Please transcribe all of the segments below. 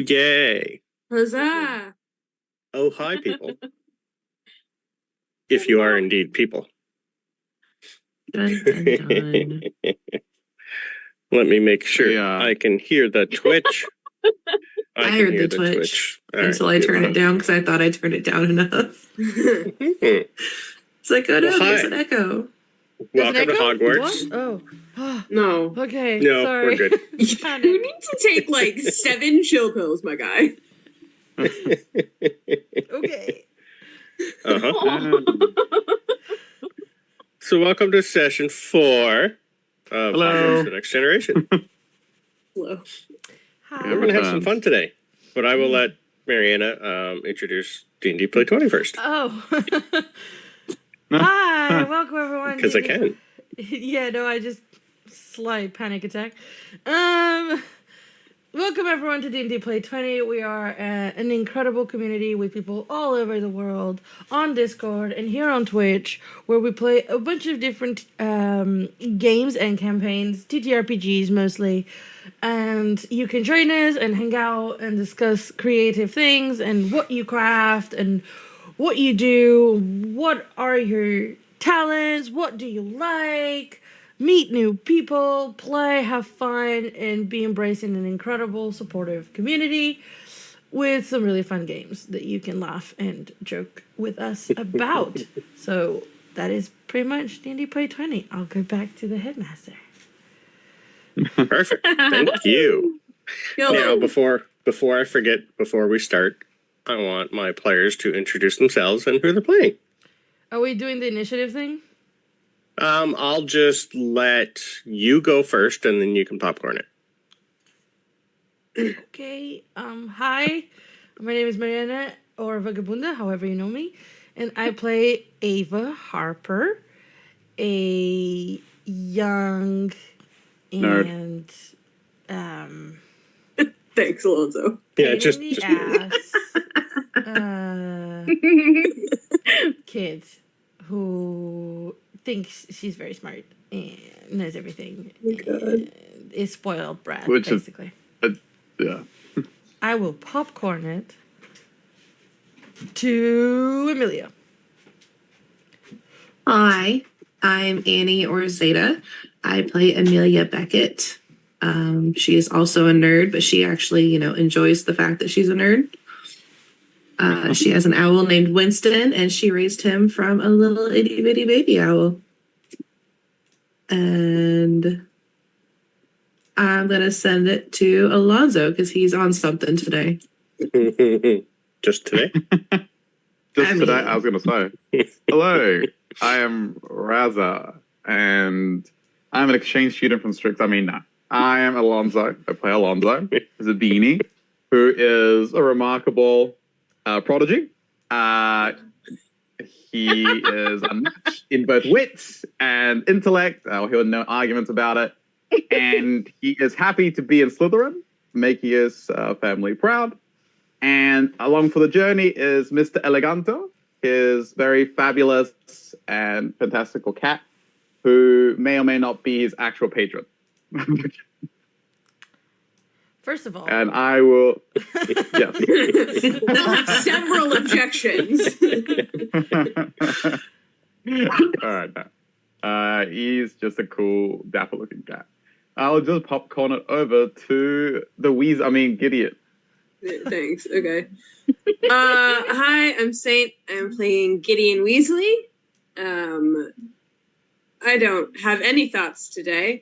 Yay. Huzzah! Oh, hi, people. If you are indeed people. Dun, dun, dun. Let me make sure I can hear the Twitch. I heard the Twitch until I turned it down because I thought I turned it down enough. It's like, oh no, there's an echo. Welcome to Hogwarts. What? Oh. No. Okay. No, sorry. we're good. You need to take like 7 chill pills, my guy. Okay. Uh-huh. So welcome to session 4 of Hogwarts The Next Generation. Hello. Hi. We're going to have some fun today, but I will let Mariana introduce D&D Play 20 first. Oh. Hi, welcome everyone. Because I can. Yeah, no, I just slight panic attack. Welcome everyone to D&D Play 20. We are an incredible community with people all over the world on Discord and here on Twitch, where we play a bunch of different games and campaigns, TTRPGs mostly. And you can join us and hang out and discuss creative things and what you craft and what you do, what are your talents, what do you like, meet new people, play, have fun, and be embraced in an incredible, supportive community with some really fun games that you can laugh and joke with us about. So that is pretty much D&D Play 20. I'll go back to the headmaster. Perfect. Thank you. Now, before I forget, before we start, I want my players to introduce themselves and who they're playing. Are we doing the initiative thing? I'll just let you go first, and then you can popcorn it. Okay. Hi. My name is Mariana, or Vagabunda, however you know me. And I play Ava Harper, a young and thanks, Alonso. Yeah, just kid who thinks she's very smart and knows everything. And is spoiled brat, basically. Yeah. I will popcorn it to Emelia. Hi, I'm Annie or Zeta. I play Emelia Beckett. She is also a nerd, but she actually, enjoys the fact that she's a nerd. She has an owl named Winston, and she raised him from a little itty bitty baby owl. And I'm going to send it to Alonso because he's on something today. Just today? Today, I was going to say. Hello, I am Raza, and I'm an exchange student from Strix. I am Alonso. I play Alonso Zabini, who is a remarkable prodigy. He is unmatched in both wits and intellect. He'll have no arguments about it. And he is happy to be in Slytherin, making his family proud. And along for the journey is Mr. Eleganto, his very fabulous and fantastical cat, who may or may not be his actual patron. First of all, and I will. Yes. Several objections. All right. He's just a cool, dapper-looking cat. I'll just popcorn it over to Gideon. Thanks. Okay. Hi, I'm Saint. I'm playing Gideon Weasley. I don't have any thoughts today.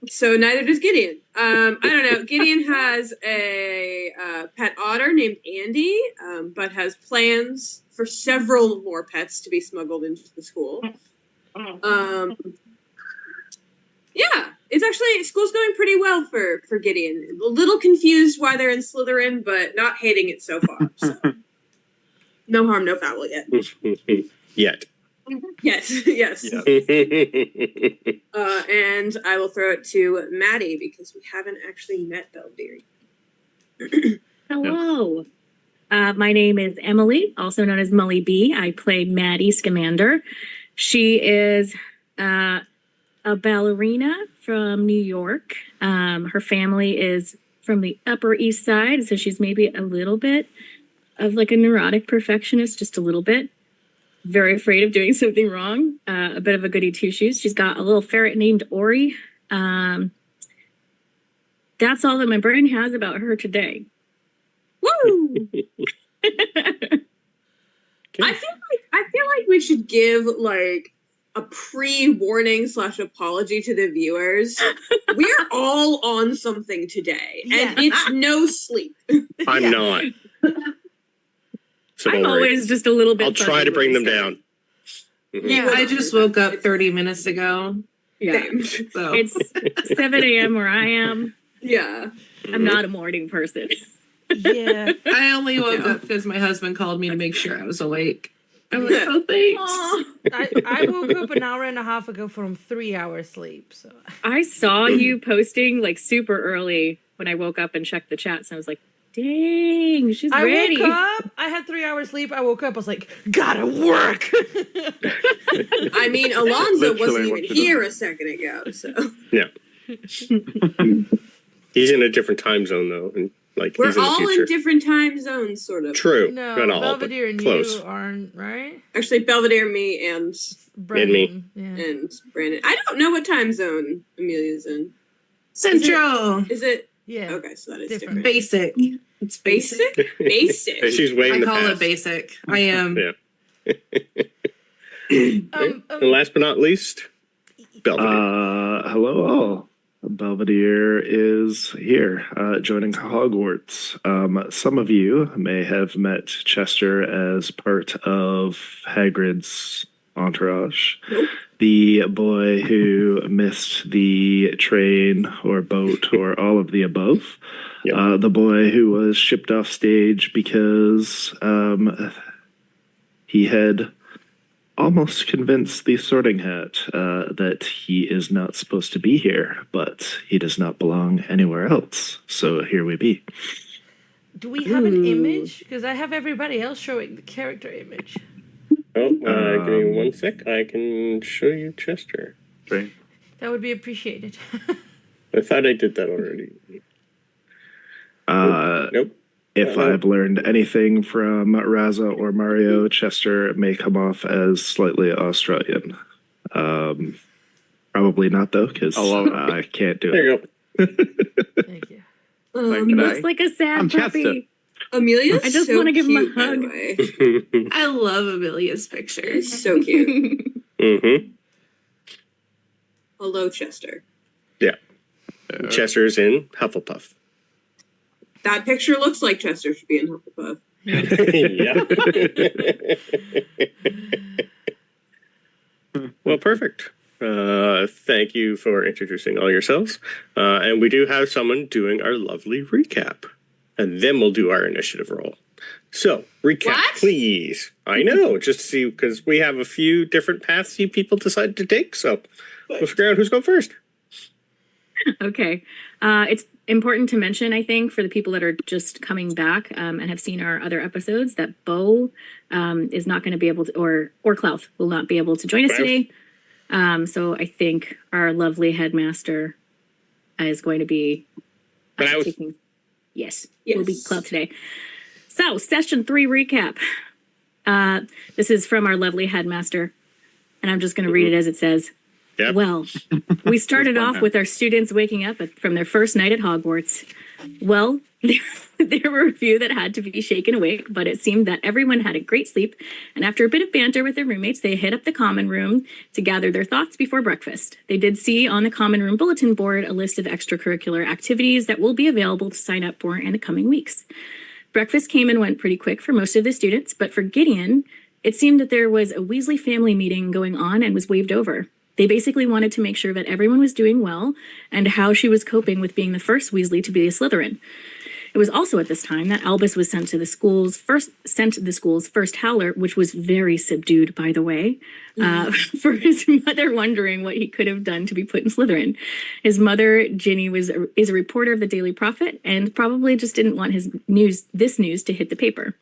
So neither does Gideon. I don't know. Gideon has a pet otter named Andy, but has plans for several more pets to be smuggled into the school. Yeah, it's actually, school's going pretty well for Gideon. A little confused why they're in Slytherin, but not hating it so far. So. No harm, no foul yet. Yet. Yes. And I will throw it to Maddie because we haven't actually met Belvedere. Hello. My name is Emily, also known as Mully B. I play Maddie Scamander. She is a ballerina from New York. Her family is from the Upper East Side, so she's maybe a little bit of like a neurotic perfectionist, just a little bit. Very afraid of doing something wrong. A bit of a goody two-shoes. She's got a little ferret named Ori. That's all that my brain has about her today. Woo! I feel like we should give like a pre-warning / apology to the viewers. We're all on something today, and it's no sleep. I'm not. So I'm always just a little bit. I'll try to bring them down. Yeah, I just woke up 30 minutes ago. Yeah, So it's 7 a.m. where I am. Yeah, I'm not a morning person. Yeah. I only woke up because my husband called me to make sure I was awake. I'm like, oh, thanks. I woke up an hour and a half ago from 3 hours sleep. So I saw you posting like super early when I woke up and checked the chats, and I was like, dang, she's ready. I woke up, I had 3 hours sleep. I woke up, I was like, gotta work. I mean, Alonso wasn't Literally even what you here a second ago, so Yeah. He's in a different time zone though, and like we're he's in the all future. in different time zones, sort of. True. No, Not all, but Belvedere and close. you aren't, right? Actually, Belvedere, me, and Brendan. Yeah. Brandon. I don't know what time zone Amelia's in. Central. Is it? Yeah. Okay, so that is Different. different. Basic. It's basic. Basic. Basic. She's way in I the call past. it basic. I am. Yeah. And last but not least, Belvedere. Hello all. Belvedere is here, joining Hogwarts. Some of you may have met Chester as part of Hagrid's entourage. Nope. The boy who missed the train or boat or all of the above. Yep. The boy who was shipped off stage because he had almost convinced the Sorting Hat that he is not supposed to be here, but he does not belong anywhere else. So here we be. Do we have an image? Because I have everybody else showing the character image. Oh, give me 1 sec. I can show you Chester. Great. That would be appreciated. I thought I did that already. Nope. If I've learned anything from Raza or Mario, Chester may come off as slightly Australian. Probably not, though, because I can't do There it. you go. Thank you. He looks like a sad I'm puppy. Chester. Amelia's I just so wanna give him a cute, by the hug. way. I love Amelia's picture. It's so cute. Mm-hmm. Hello, Chester. Yeah. Chester's in Hufflepuff. That picture looks like Chester should be in Hufflepuff. Yeah. Well, perfect. Thank you for introducing all yourselves. And we do have someone doing our lovely recap. And then we'll do our initiative roll. So, recap, What? please. I know, just to see, because we have a few different paths you people decided to take. So, we'll figure out who's going first. Okay. It's important to mention, I think, for the people that are just coming back and have seen our other episodes, that Bo is not going to be able to, or Klauth will not be able to join us today. So I think our lovely headmaster is going to be taking. Yes, will be Klauth today. So, session 3 recap. This is from our lovely headmaster, and I'm just going to read it as it says. Yep. Well, we started off with our students waking up from their first night at Hogwarts. Well, there were a few that had to be shaken awake, but it seemed that everyone had a great sleep. And after a bit of banter with their roommates, they hit up the common room to gather their thoughts before breakfast. They did see on the common room bulletin board a list of extracurricular activities that will be available to sign up for in the coming weeks. Breakfast came and went pretty quick for most of the students, but for Gideon, it seemed that there was a Weasley family meeting going on and was waved over. They basically wanted to make sure that everyone was doing well and how she was coping with being the first Weasley to be a Slytherin. It was also at this time that Albus was sent to the school's first howler, which was very subdued, by the way, for his mother wondering what he could have done to be put in Slytherin. His mother, Ginny, is a reporter of the Daily Prophet and probably just didn't want this news to hit the paper.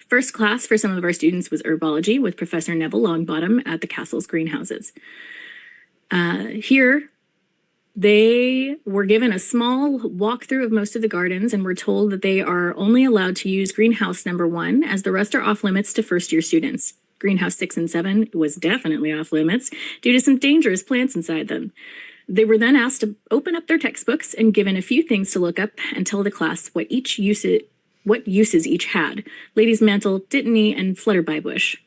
First class for some of our students was herbology with Professor Neville Longbottom at the castle's greenhouses. Here, They were given a small walkthrough of most of the gardens and were told that they are only allowed to use greenhouse number 1, as the rest are off limits to first-year students. Greenhouse 6 and 7 was definitely off limits due to some dangerous plants inside them. They were then asked to open up their textbooks and given a few things to look up and tell the class what uses each had: lady's mantle, dittany, and flutterby bush.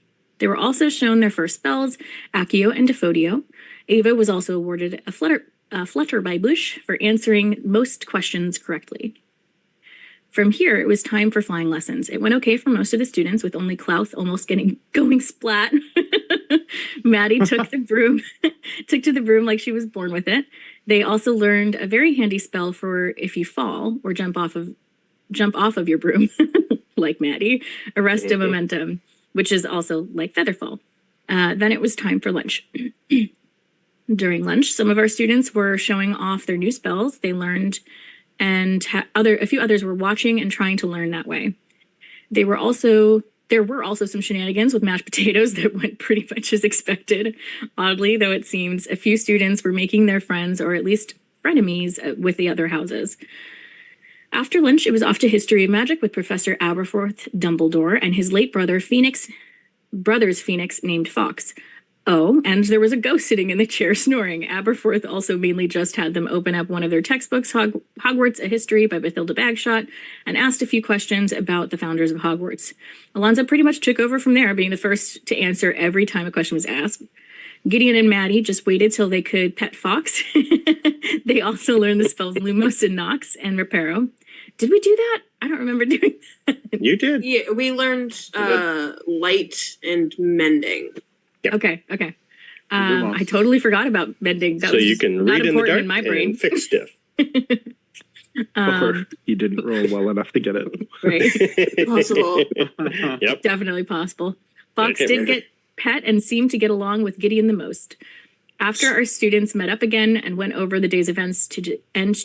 They were also shown their first spells, Accio and Defodio. Ava was also awarded a flutterby bush for answering most questions correctly. From here, it was time for flying lessons. It went okay for most of the students, with only Klauth almost going splat. Maddie took to the broom like she was born with it. They also learned a very handy spell for if you fall or jump off of your broom, like Maddie, arrest de momentum, which is also like featherfall. Then it was time for lunch. During lunch, some of our students were showing off their new spells they learned, and a few others were watching and trying to learn that way. There were also some shenanigans with mashed potatoes that went pretty much as expected. Oddly, though it seems, a few students were making their friends, or at least frenemies, with the other houses. After lunch, it was off to History of Magic with Professor Aberforth Dumbledore and his late brother brothers Phoenix named Fox. Oh, and there was a ghost sitting in the chair snoring. Aberforth also mainly just had them open up one of their textbooks, Hogwarts, A History by Bathilda Bagshot, and asked a few questions about the founders of Hogwarts. Alonso pretty much took over from there, being the first to answer every time a question was asked. Gideon and Maddie just waited till they could pet Fox. They also learned the spells Lumos and Nox and Reparo. Did we do that? I don't remember doing that. You did. Yeah, we learned light and mending. Yeah. Okay. I totally forgot about mending. That was you can not read in the important dark in my brain. and fix stuff. Or you didn't roll well enough to get it. Right. Possible. Yep. Definitely possible. Fox did get pet and seemed to get along with Gideon the most. After our students met up again and went over the day's events to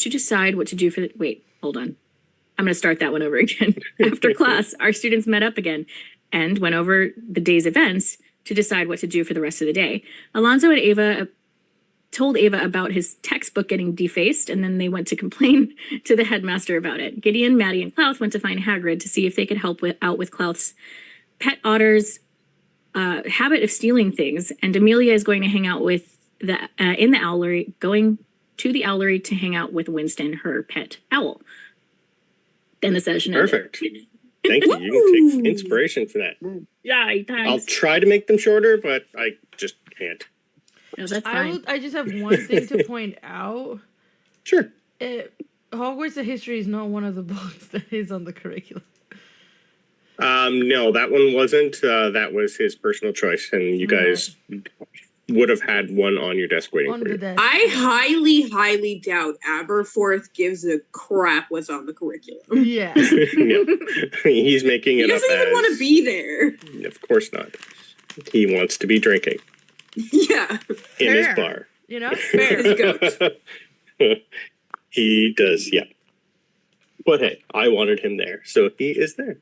decide what to do for the... Wait, hold on. I'm going to start that one over again. After class, our students met up again and went over the day's events to decide what to do for the rest of the day. Alonso and Ava told Ava about his textbook getting defaced, and then they went to complain to the headmaster about it. Gideon, Maddie, and Klauth went to find Hagrid to see if they could help out with Klauth's pet otter's habit of stealing things, and Emelia is going to hang out with in the owlery, going to the owlery to hang out with Winston, her pet owl. Then the session ended. Perfect. Thank you. You can take inspiration for that. Yeah, thanks. I'll try to make them shorter, but I just can't. No, that's fine. I just have one thing to point out. Sure. Hogwarts: A History is not one of the books that is on the curriculum. No, that one wasn't. That was his personal choice, and you guys would have had one on your desk waiting for you. I highly doubt Aberforth gives a crap what's on the curriculum. Yeah. No. He's making it He up doesn't even want to be there. Of course not. He wants to be drinking Yeah. in his bar. You know? His goat. He does, yeah. But hey, I wanted him there, so he is there.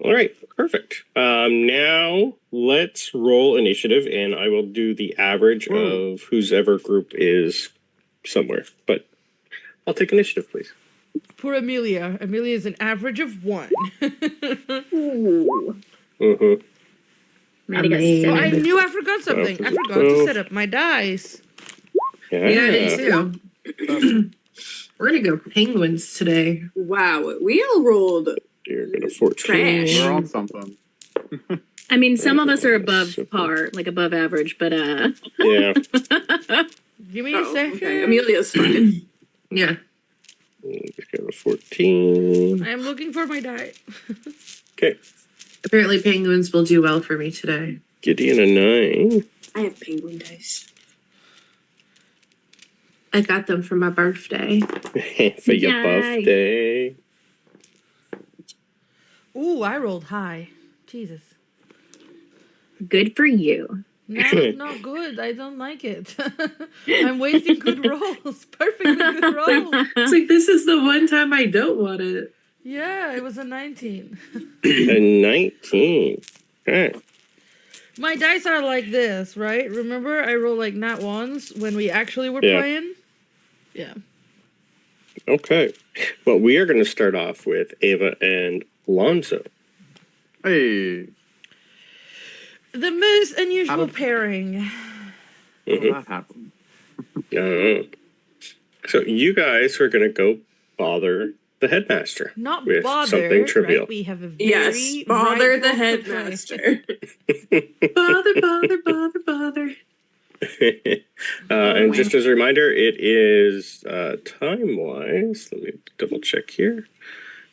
All right, perfect. Now let's roll initiative, and I will do the average of whose ever group is somewhere. But I'll take initiative, please. Poor Emelia. Emelia is an average of 1. Mm-hmm. Maddie got 7. I knew I forgot something. I forgot to set up my dice. Yeah, Yeah, I did too. We're gonna go penguins today. Wow, we all rolled You're gonna 14. trash. We're on something. I mean, some of us are above par, like above average, but Yeah. Give me a second. Okay, Amelia's fine. Yeah. Just go to 14. I am looking for my die. Okay. Apparently penguins will do well for me today. Gideon a 9. I have penguin dice. I got them for my birthday. For your Yay. birthday. Ooh, I rolled high. Jesus. good for you. No, not good. I don't like it. I'm wasting good rolls. Perfectly good rolls. It's like, this is the one time I don't want it. Yeah, it was a 19. A 19. Okay. My dice are like this, right? Remember I rolled like nat ones when we actually were Yeah. playing? Yeah. Okay. Well, we are going to start off with Ava and Alonso. Hey. The most unusual did- pairing. How Mhm. did that happen? So you guys are going to go bother the headmaster Not with bother. something trivial. Right? We have a very Yes, bother the rightful headmaster. Bother. And just as a reminder, it is time-wise. Let me double check here.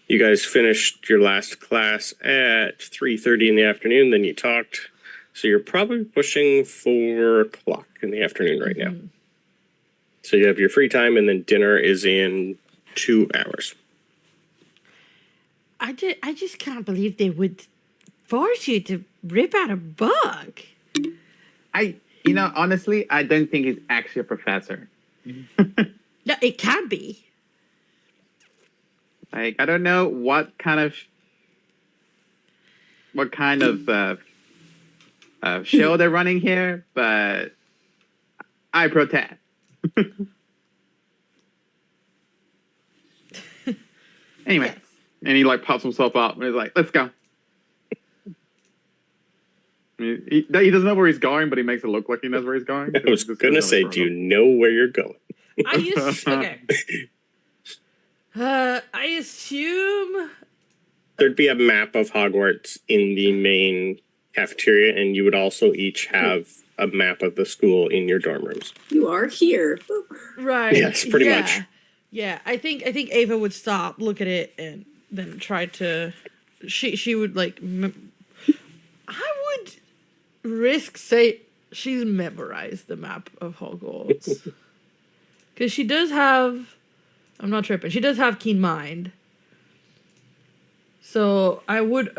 You guys finished your last class at 3:30 in the afternoon. Then you talked, so you're probably pushing 4 o'clock in the afternoon right now. So you have your free time, and then dinner is in 2 hours. I just can't believe they would force you to rip out a book. Honestly, I don't think he's actually a professor. No, it can be. Like, I don't know what kind of show they're running here, but I protest. Anyway, Yes. and he like pops himself up and he's like, "Let's go." I mean, he doesn't know where he's going, but he makes it look like he knows where he's going. I was going to say, do you know where you're going? Okay. I assume. There'd be a map of Hogwarts in the main cafeteria, and you would also each have a map of the school in your dorm rooms. You are here. Right. Yes, pretty much. Yeah, I think Ava would stop, look at it, and then try to. She would like. I would risk say she's memorized the map of Hogwarts because she does have. I'm not tripping. She does have keen mind. So I would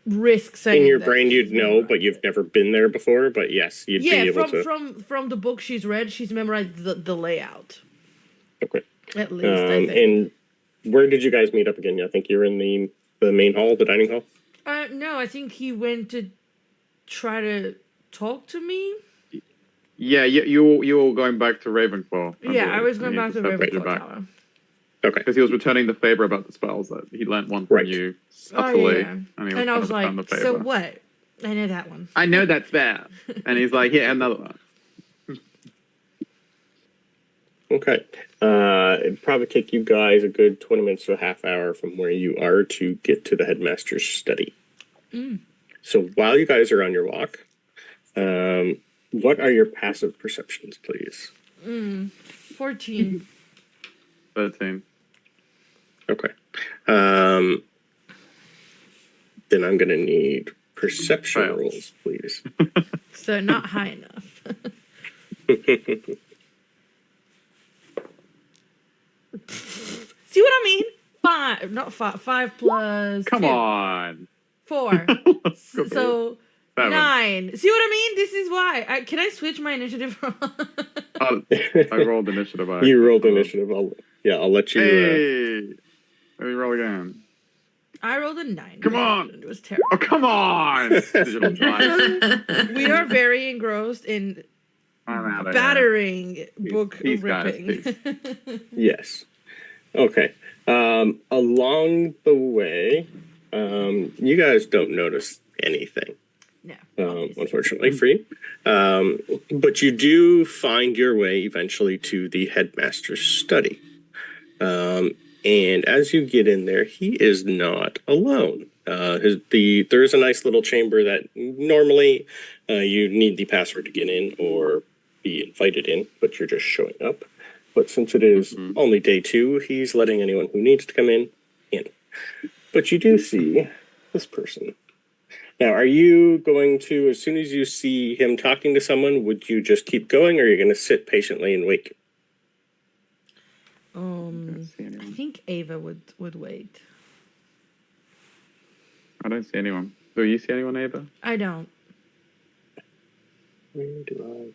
risk saying In your that brain, you'd she's know, memorized. but you've never been there before. But yes, you'd be able to. from the book she's read, she's memorized the layout. Okay. At least I think. And where did you guys meet up again? I think you're in the main hall, the dining hall. No, I think he went to try to talk to me. Yeah, you were going back to Ravenclaw. I was going back to Ravenclaw Tower. Okay. Because he was returning the favor about the spells that he learnt one from Right. you subtly. And he I was trying to return like, the so favor. what? I know that one. I know that spell. And he's like, yeah, another one. Okay. It'd probably take you guys a good 20 minutes to a half hour from where you are to get to the headmaster's study. So while you guys are on your walk, what are your passive perceptions, please? 14. 13. Okay. Then I'm going to need perception Fails. rolls, please. So not high enough. See what I mean? 5, not 5. 5 plus. Come 2. on. 4. So 7. 9. See what I mean? This is why. Can I switch my initiative? Oh, I rolled initiative. You rolled initiative. I'll let you. Hey. Let me roll again. I rolled a 9. Come on. It was terrible. Oh, come on. Digital drive. We are very engrossed in I'm out of here. battering book These guys, ripping. Yes. Okay. Along the way, you guys don't notice anything. No. Unfortunately for you. But you do find your way eventually to the headmaster's study. And as you get in there, he is not alone. There's a nice little chamber that normally you need the password to get in or be invited in, but you're just showing up. But since it is only day 2, he's letting anyone who needs to come in. But you do see this person. Now, are you going to, as soon as you see him talking to someone, would you just keep going, or are you going to sit patiently and wait? I think Ava would wait. I don't see anyone. Do you see anyone, Ava? I don't. Where do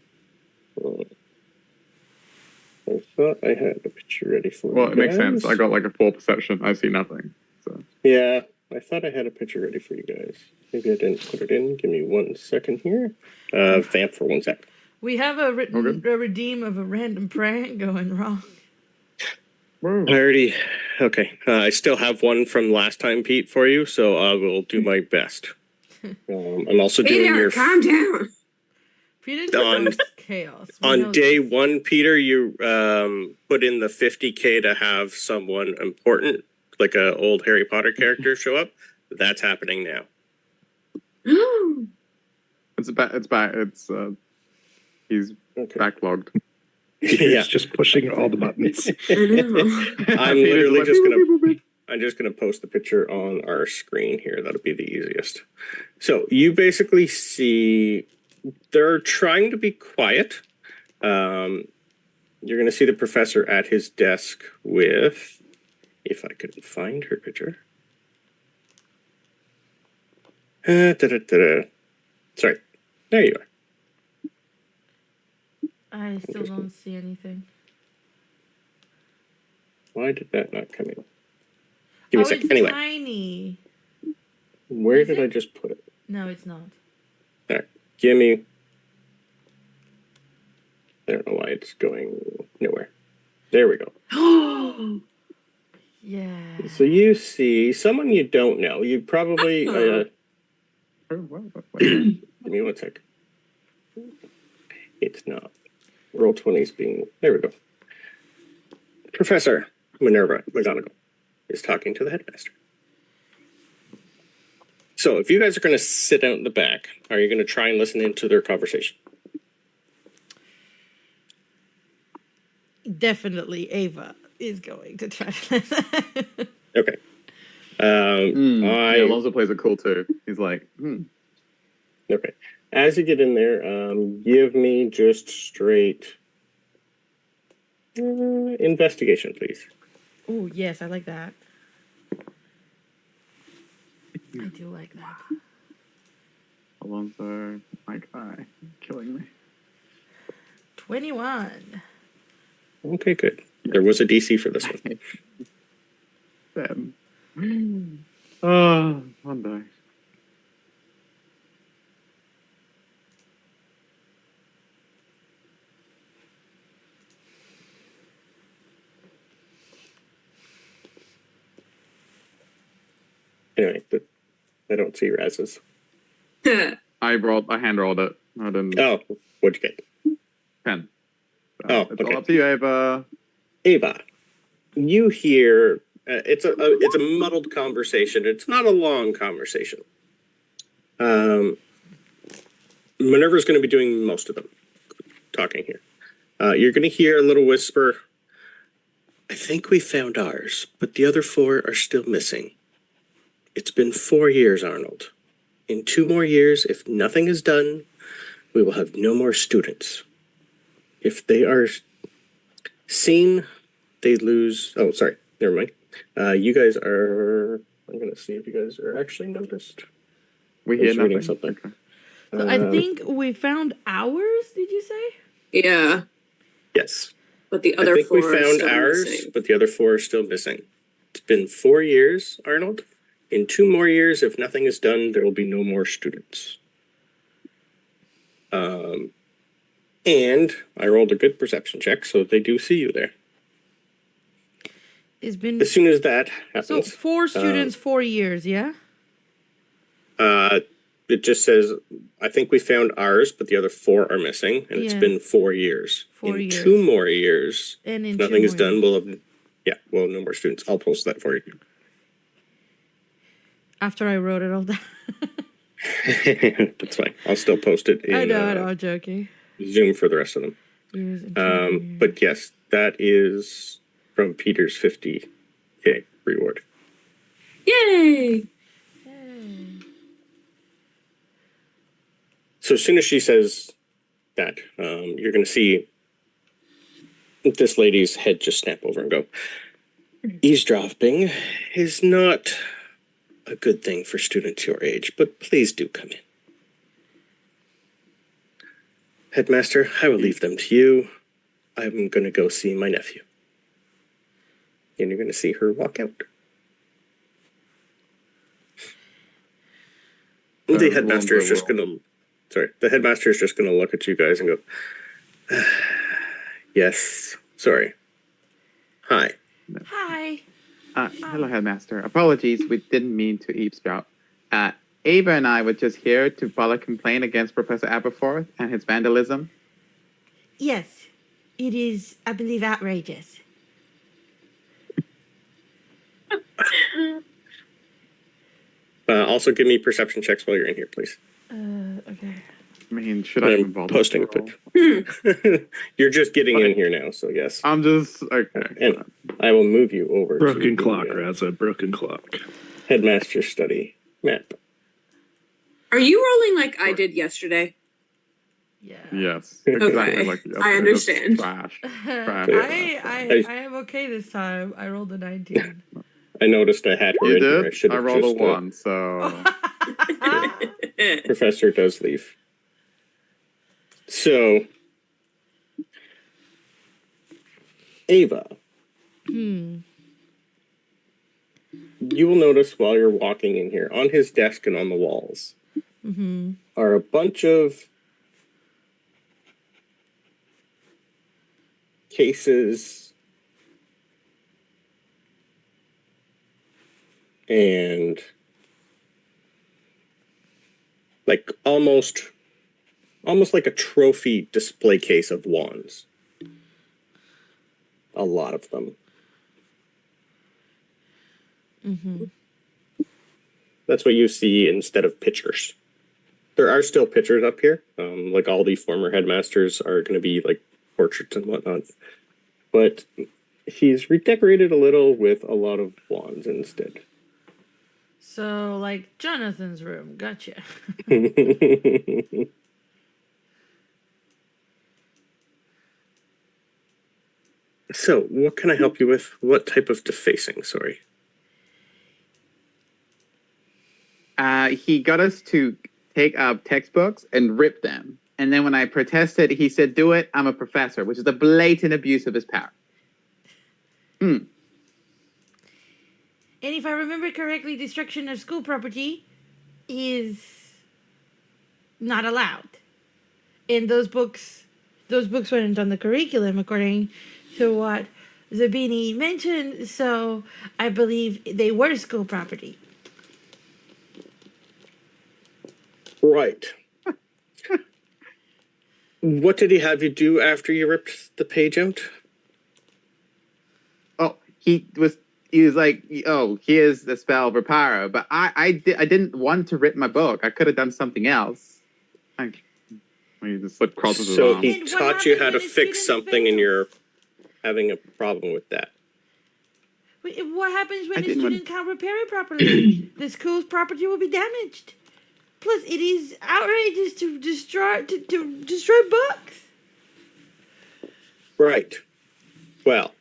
I thought I had a picture ready for Well, you it makes guys. sense. I got like a 4 perception. I see nothing. So Yeah, I thought I had a picture ready for you guys. Maybe I didn't put it in. Give me 1 second here. Vamp for 1 sec. We have a Okay. redeem of a random prank going wrong. Alrighty. Okay. I still have one from last time, Pete, for you, so I will do my best. I'm also doing Peter, your calm down. Peter's On- chaos. We on know day this. one, Peter. You put in the 50K to have someone important, like a old Harry Potter character, show up. That's happening now. It's back. He's Okay. backlogged. He's just pushing all the buttons. I know. I'm literally just gonna. I'm just going to post the picture on our screen here. That'll be the easiest. So you basically see they're trying to be quiet. You're going to see the professor at his desk with, if I could find her picture. Sorry. There you are. I still don't see anything. Why did that not come in? Give me a second. It's Anyway, tiny. where Is did it? I just put it? No, it's not. All right. Give me. I don't know why it's going nowhere. There we go. Yeah. So you see someone you don't know. You probably. Give me 1 sec. It's not. Roll 20's being. There we go. Professor Minerva McGonagall is talking to the headmaster. So if you guys are going to sit out in the back, are you going to try and listen into their conversation? Definitely Ava is going to try to. Okay. Alonso plays it cool too. He's like, Okay. As you get in there, give me just straight investigation, please. Oh, yes, I like that. I do like that. Alonso, my guy, killing me. 21. Okay, good. There was a DC for this one. Damn. Oh, one day. Anyway, but I don't see Raz's. I hand rolled it. I didn't. Oh, what'd you get? 10. Oh, it's okay. all up to you, Ava. Ava, you hear it's a muddled conversation. It's not a long conversation. Minerva's going to be doing most of them talking here. You're going to hear a little whisper. I think we found ours, but the other 4 are still missing. It's been 4 years, Arnold. In 2 more years, if nothing is done, we will have no more students. If they are seen, they lose. Oh, sorry. Never mind. You guys are. I'm going to see if you guys are actually noticed. We hear Just reading nothing. something. Okay. So I think we found ours, did you say? Yeah, Yes. but the I other think 4 we are found still ours, missing. but the other 4 are still missing. It's been 4 years, Arnold. In 2 more years, if nothing is done, there will be no more students. And I rolled a good perception check, so they do see you there. It's been As soon as that so happens, 4 students, 4 years, yeah? it just says, I think we found ours, but the other 4 are missing, and it's Yeah. been 4 years. 4 in years. 2 more years, And in if 2 nothing is more done, years. we'll have, we'll have no more students. I'll post that for you. After I wrote it all down. That's fine. I'll still post it in I know, I'm joking. Zoom for the rest of them. Years and 2 more years. But yes, that is from Peter's 50K reward. Yay! Hey. So as soon as she says that, you're going to see this lady's head just snap over and go, eavesdropping is not a good thing for students your age, but please do come in. Headmaster, I will leave them to you. I'm going to go see my nephew. And you're going to see her walk out. The headmaster is just going to sorry. The headmaster is just going to look at you guys and go, yes, sorry. Hi. Hi. Hello, Headmaster. Apologies, we didn't mean to eavesdrop. Ava and I were just here to file a complaint against Professor Aberforth and his vandalism. Yes, it is, I believe, outrageous. Also, give me perception checks while you're in here, please. Okay. I mean, should I I'm involve posting a picture. You're just getting in here now, so yes. I'm just okay. And I will move you over Broken to clock, the Raza. Broken clock. headmaster study map. Are you rolling like I did yesterday? Yeah. Yes. Okay, Exactly like I understand. Trash. I am okay this time. I rolled a 19. I noticed I had her You in here. I did? should I have rolled just. a 1, so Professor does leave. So, Ava, you will notice while you're walking in here, on his desk and on the walls, are a bunch of cases and like almost like a trophy display case of wands. A lot of them. That's what you see instead of pictures. There are still pictures up here. Like all the former headmasters are going to be like portraits and whatnot. But he's redecorated a little with a lot of wands instead. So, like Jonathan's room. Gotcha. So, what can I help you with? What type of defacing? Sorry. he got us to take up textbooks and rip them. And then when I protested, he said, "Do it. I'm a professor," which is a blatant abuse of his power. And if I remember correctly, destruction of school property is not allowed. And those books weren't on the curriculum according to what Zabini mentioned, so I believe they were school property. Right. What did he have you do after you ripped the page out? Oh, he was like, "Oh, here's the spell Reparo," but I didn't want to rip my book. I could have done something else. He just like crosses his So arm. he taught you how to fix something and you're having a problem with that. What happens when I a didn't student can't repair it properly? The school's property will be damaged. Plus, it is outrageous to destroy books. Right. Well.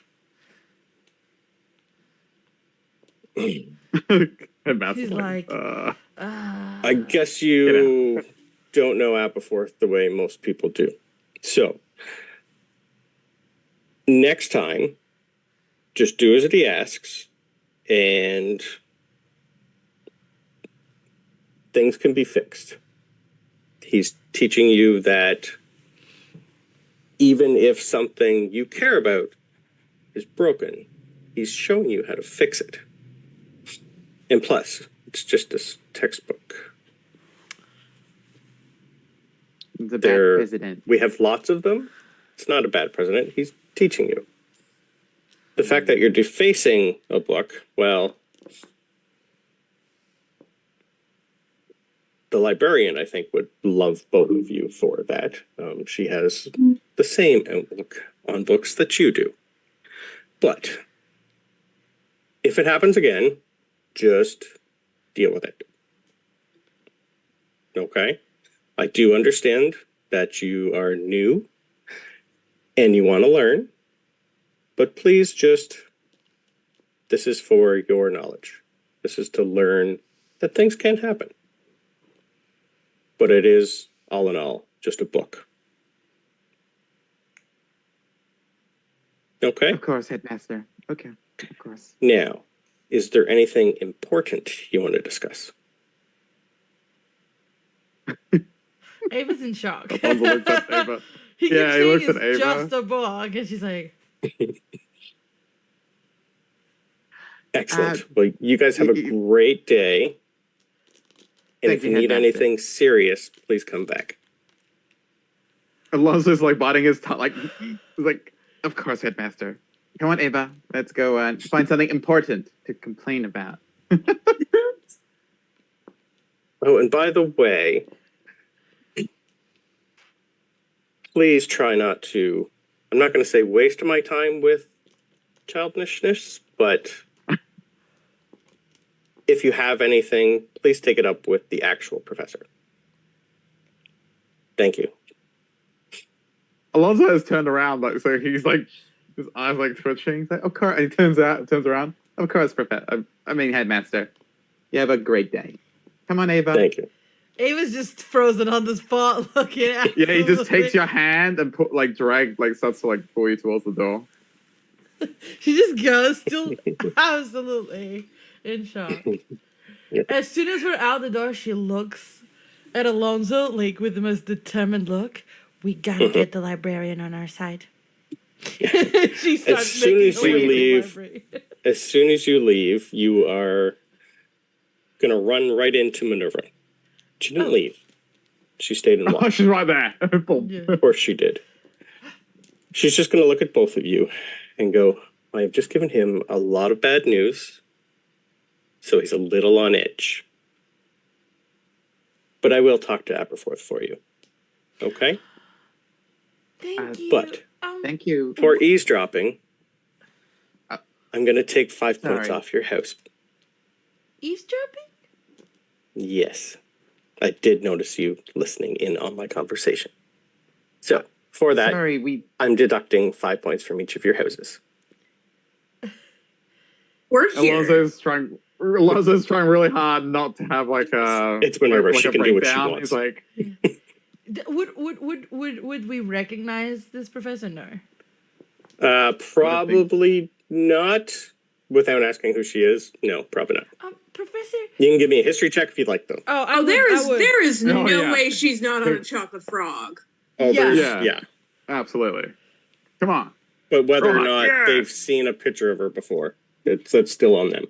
He's like, I guess you don't know Aberforth the way most people do. So, next time, just do as he asks, and things can be fixed. He's teaching you that even if something you care about is broken, he's showing you how to fix it. And plus, it's just this textbook. He's a bad president. We have lots of them. It's not a bad president. He's teaching you. The fact that you're defacing a book, well, the librarian, I think, would love both of you for that. She has the same outlook on books that you do. But if it happens again, just deal with it. Okay? I do understand that you are new and you want to learn, but please this is for your knowledge. This is to learn that things can happen. But it is, all in all, just a book. Okay? Of course, Headmaster. Okay, of course. Now, is there anything important you want to discuss? I Ava's in shock. Alonso looks at Ava. He keeps Yeah, he saying looks at it's Ava. just a book, and she's like, Excellent. Well, you guys have a great day. And Thank if you you, need Headmaster. anything serious, please come back. Alonso's like biting his tongue, he's like, of course, Headmaster. Come on, Ava. Let's go and find something important to complain about. Oh, and by the way, please try not to, I'm not going to say waste my time with childishness, but if you have anything, please take it up with the actual professor. Thank you. Alonso has turned around, so he's like, his eyes like twitching. He's like, of course. And he turns around. Of course, Headmaster. You have a great day. Come on, Ava. Thank you. Ava's just frozen on the spot looking at Yeah, he him. just takes your hand and starts to pull you towards the door. She just goes, still absolutely in shock. As soon as we're out the door, she looks at Alonso with the most determined look. We gotta get the librarian on our side. She starts As soon making as her you way to the leave, library. as soon as you leave, you are going to run right into Minerva. She didn't leave. She stayed and Oh, watched. she's right there. Boom. Yeah. Of course she did. She's just going to look at both of you and go, I have just given him a lot of bad news, so he's a little on edge. But I will talk to Aberforth for you. Okay? Thank you. But Thank you. for eavesdropping, I'm going to take 5 points Sorry. off your house. Eavesdropping? Yes. I did notice you listening in on my conversation. So, for that, Sorry, I'm deducting 5 points from each of your houses. We're here. Alonso's trying really hard not to have a. It's Minerva. like She a can do what she breakdown. wants. He's like, Would we recognize this professor? No. Probably not. Without asking who she is, no, probably not. Professor. You can give me a history check if you'd like, though. Oh, there is Oh, no yeah. way she's not on a chocolate frog. Oh, there's- Yeah. yeah. absolutely. Come on. But whether or Come on, not yeah. they've seen a picture of her before, it's still on them.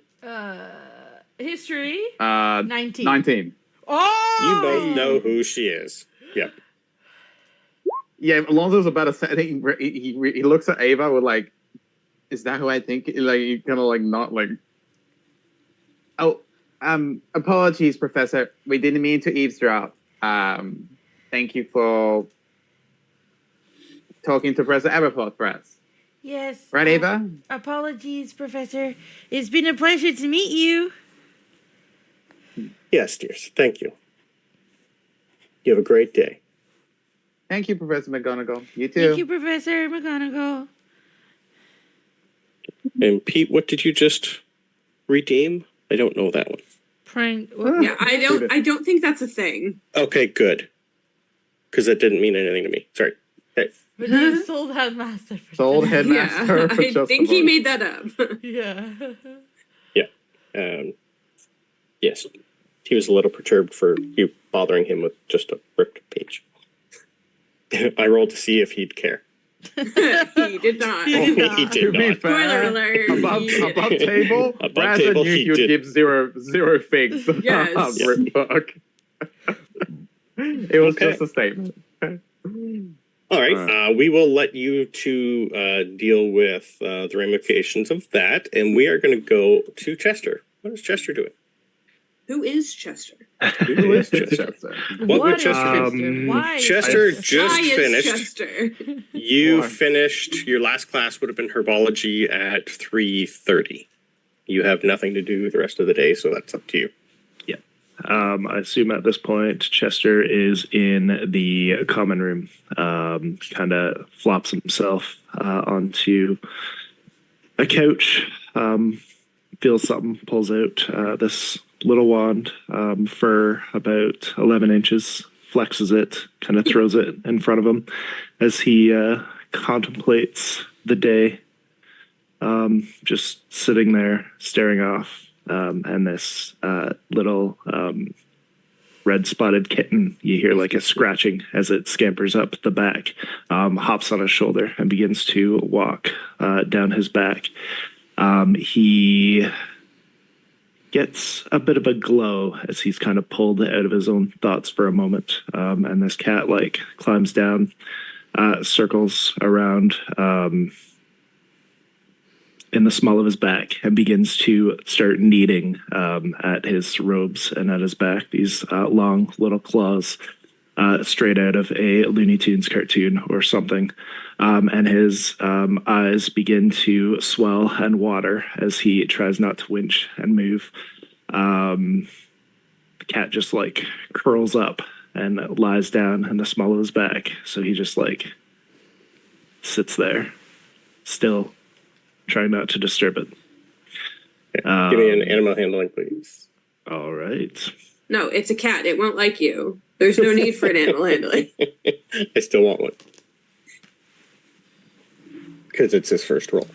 History. 19. 19. Oh. You both know who she is. Yep. Yeah, Alonso's about to say. I think he looks at Ava with is that who I think? He kind of not like. Oh, apologies, Professor. We didn't mean to eavesdrop. Thank you for talking to Professor Aberforth for us. Yes. Right, Ava? Apologies, Professor. It's been a pleasure to meet you. Yes, dears. Thank you. You have a great day. Thank you, Professor McGonagall. You too. Thank you, Professor McGonagall. And Pete, what did you just redeem? I don't know that one. Prank. Yeah, I don't think that's a thing. Okay, good. Because that didn't mean anything to me. Sorry. Hey. But you sold Headmaster for Sold today. Headmaster. Yeah, for I just think a he moment. made that up. Yeah. Yes. He was a little perturbed for you bothering him with just a ripped page. I rolled to see if he'd care. He did not. He did not. He To did be not. fair, Spoiler alert. above he did. table, Above Brad table, said he you would did. give zero figs. Yes. Rip book. It was Okay. just a statement. All right. We will let you two deal with the ramifications of that, and we are going to go to Chester. What is Chester doing? Who is Chester? Who is Chester? What would is Chester do? Why is Chester Chester? just Why is finished. Chester? You Why? finished. Your last class would have been herbology at 3:30. You have nothing to do the rest of the day, so that's up to you. I assume at this point Chester is in the common room. Kind of flops himself onto a couch, feels something, pulls out this little wand for about 11 inches, flexes it, kind of throws it in front of him as he contemplates the day, just sitting there staring off. And this little red spotted kitten. You hear like a scratching as it scampers up the back, hops on his shoulder and begins to walk down his back. He gets a bit of a glow as he's kind of pulled out of his own thoughts for a moment. And this cat like climbs down, circles around in the small of his back and begins to start kneading at his robes and at his back. These long little claws straight out of a Looney Tunes cartoon or something. And his eyes begin to swell and water as he tries not to winch and move. The cat just like curls up and lies down in the small of his back. So he just like sits there, still trying not to disturb it. Give me an animal handling, please. All right. No, it's a cat. It won't like you. There's no need for an animal handling. I still want one. Because it's his first roll.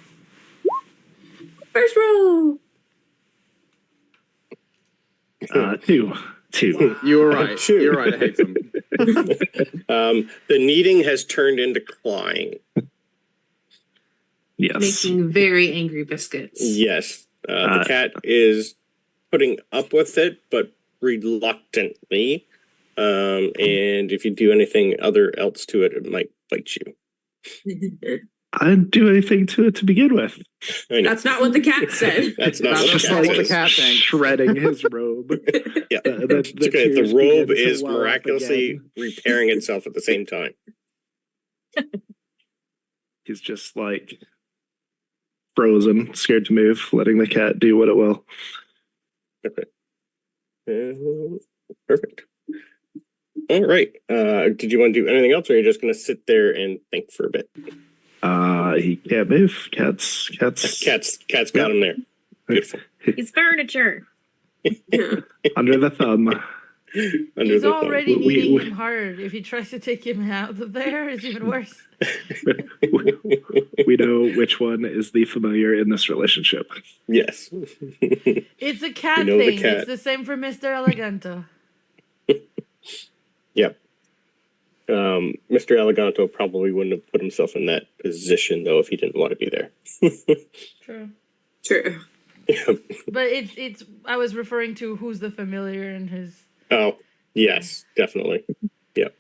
First roll. 2. You were right. Shoot. You're right. I hate them. The kneading has turned into clawing. Yes. Making very angry biscuits. Yes. The cat is putting up with it, but reluctantly. And if you do anything else to it, it might bite you. I didn't do anything to it to begin with. That's not what the cat said. That's not That's what just the like cat the says. cat thing. Shredding his robe. Yeah. The It's okay. The tears robe begin to is well up miraculously again. repairing itself at the same time. He's just like frozen, scared to move, letting the cat do what it will. Okay. Perfect. All right. Did you want to do anything else, or are you just going to sit there and think for a bit? He can't move. Cat's Cat's got him there. Beautiful. He's furniture. under the thumb. Under He's the thumb. already We- eating we- him hard. If he tries to take him out of there, it's even worse. We know which one is the familiar in this relationship. Yes. It's a cat You know the thing. cat. It's the same for Mr. Eleganto. Yep. Mr. Eleganto probably wouldn't have put himself in that position, though, if he didn't want to be there. True. True. But it's I was referring to who's the familiar in his. Oh, yes, definitely. Yep.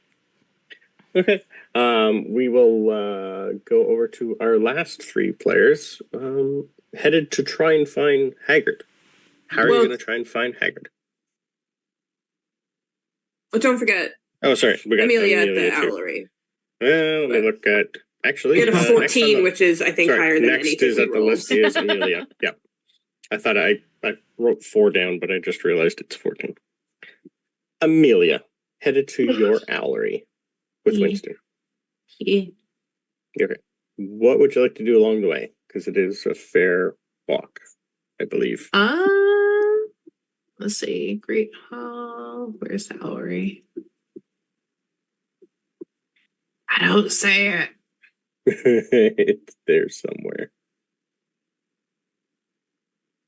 Okay. We will go over to our last 3 players, headed to try and find Haggard. How are you Well- going to try and find Haggard? Oh, don't forget Oh, sorry. We got Amelia at the too. Owlery. Let me look at... Actually, We had a next on 14, the- which is, I think, sorry, higher than next anything is we at the rolled. list is Amelia. Yeah. I thought I wrote 4 down, but I just realized it's 14. Amelia, headed to your Owlery with Yeah. Winston. Yeah. Okay. What would you like to do along the way? Because it is a fair walk, I believe. Let's see. Great Hall. Where's the Owlery? I don't say it. It's there somewhere.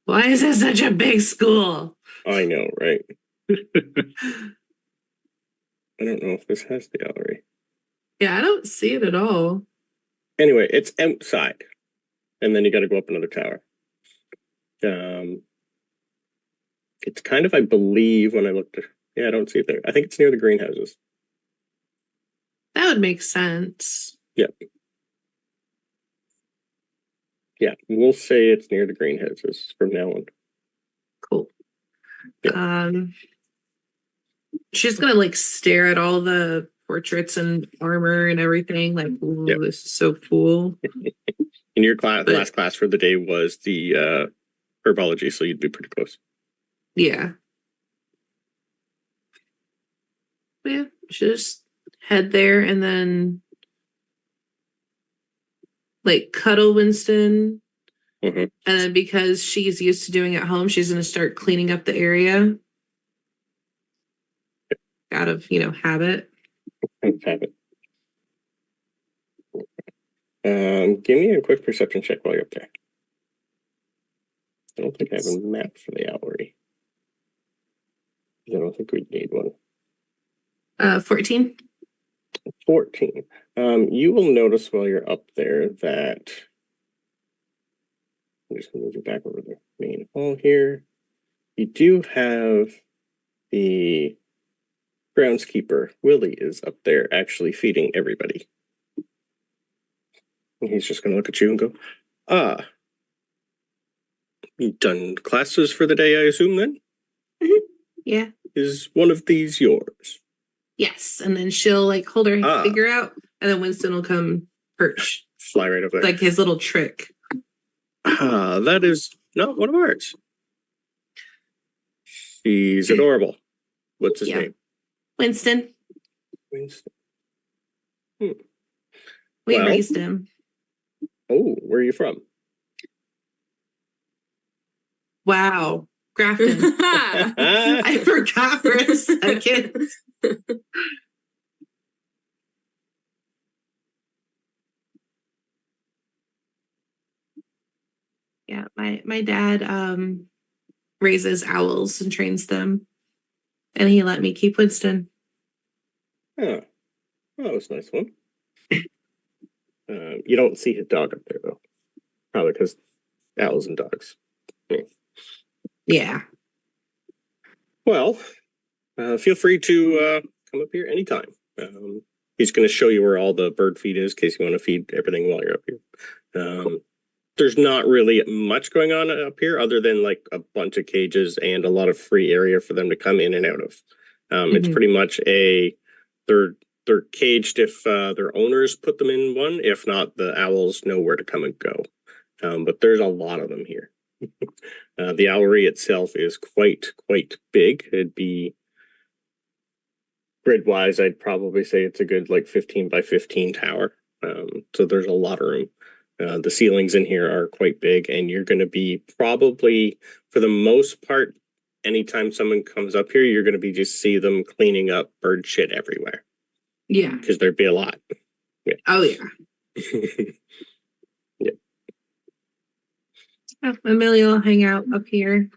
Why is it such a big school? I know, right? I don't know if this has the Owlery. Yeah, I don't see it at all. Anyway, it's outside. And then you got to go up another tower. It's kind of, I believe, when I looked at... Yeah, I don't see it there. I think it's near the greenhouses. That would make sense. Yeah, we'll say it's near the greenhouses from now on. Cool. Yeah. She's gonna like stare at all the portraits and armor and everything. Like, ooh, Yep. this is so cool. And your class, But- last class for the day was the herbology, so you'd be pretty close. Yeah. Yeah, just head there and then like cuddle Winston. Mhm. And then because she's used to doing it at home, she's gonna start cleaning up the area. Out of, habit. Have it. Give me a quick perception check while you're up there. I don't think I have a map for the Owlery. I don't think we'd need one. 14. 14. You will notice while you're up there that I'm just gonna move you back over the main hall here. You do have the groundskeeper, Willie, is up there actually feeding everybody. And he's just gonna look at you and go, you done classes for the day, I assume then? Yeah. Is one of these yours? Yes. And then she'll like hold her figure out, and then Winston will come perch. Fly right over there. Like his little trick. That is not one of ours. He's adorable. What's his name? Winston. Winston. We raised him. Oh, where are you from? Wow. Grafton. I forgot for a second. Yeah, my dad raises owls and trains them. And he let me keep Winston. Oh, that was a nice one. You don't see his dog up there, though. Probably because owls and dogs. Yeah. Well, feel free to come up here anytime. He's going to show you where all the bird feed is in case you want to feed everything while you're up here. There's not really much going on up here other than like a bunch of cages and a lot of free area for them to come in and out of. It's pretty much they're caged if their owners put them in one. If not, the owls know where to come and go. But there's a lot of them here. The owlery itself is quite big. It'd be grid-wise, I'd probably say it's a good like 15 by 15 tower. So there's a lot of room. The ceilings in here are quite big, and you're going to be probably, for the most part, anytime someone comes up here, you're going to be just see them cleaning up bird shit everywhere. Yeah. Because there'd be a lot. Yeah. Oh, yeah. Yeah. Emelia will hang out up here.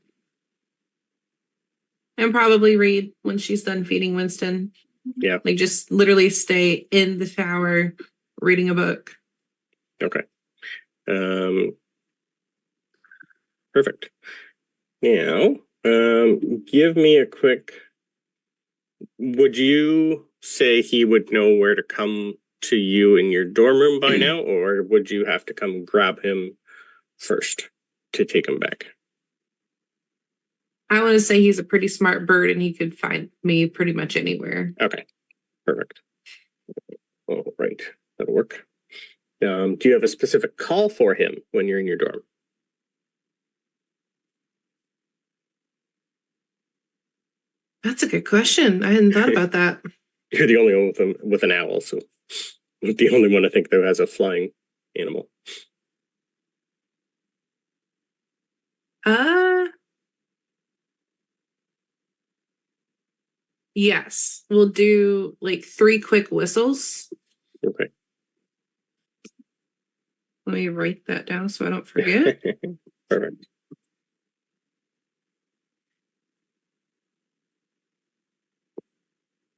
And probably read when she's done feeding Winston. Yeah. Like just literally stay in the tower reading a book. Okay. Perfect. Now, give me a quick. Would you say he would know where to come to you in your dorm room by now, or would you have to come grab him first to take him back? I want to say he's a pretty smart bird and he could find me pretty much anywhere. Okay. Perfect. All right. That'll work. Do you have a specific call for him when you're in your dorm? That's a good question. I hadn't thought about that. You're the only one with an owl, so the only one I think that has a flying animal. Yes. We'll do like 3 quick whistles. Okay. Let me write that down so I don't forget. Perfect.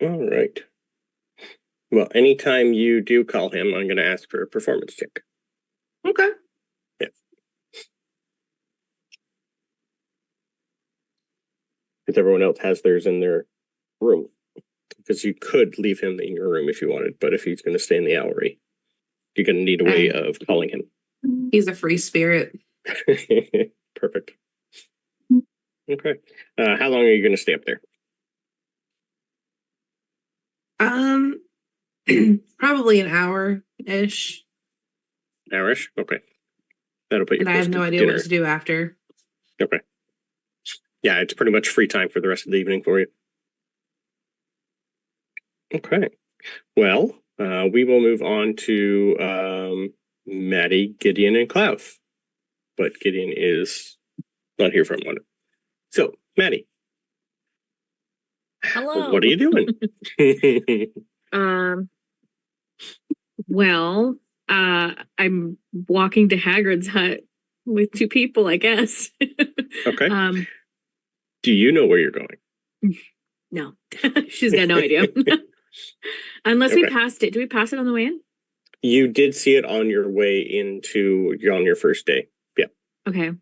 All right. Well, anytime you do call him, I'm going to ask for a performance check. Okay. Yeah. Because everyone else has theirs in their room. Because you could leave him in your room if you wanted, but if he's going to stay in the owlery, you're going to need a way of calling him. He's a free spirit. Perfect. Okay. How long are you going to stay up there? Probably an hour-ish. Hour-ish? Okay. That'll put you And I close have no to idea dinner. what to do after. Okay. Yeah, it's pretty much free time for the rest of the evening for you. Okay. Well, we will move on to Maddie, Gideon, and Klauth. But Gideon is not here for a moment. So, Maddie. Hello. What are you doing? Well, I'm walking to Hagrid's hut with 2 people, I guess. Okay. Do you know where you're going? No, she's got no idea. Unless we Okay. passed it. Do we pass it on the way in? You did see it on your way on your first day. Yeah. Okay.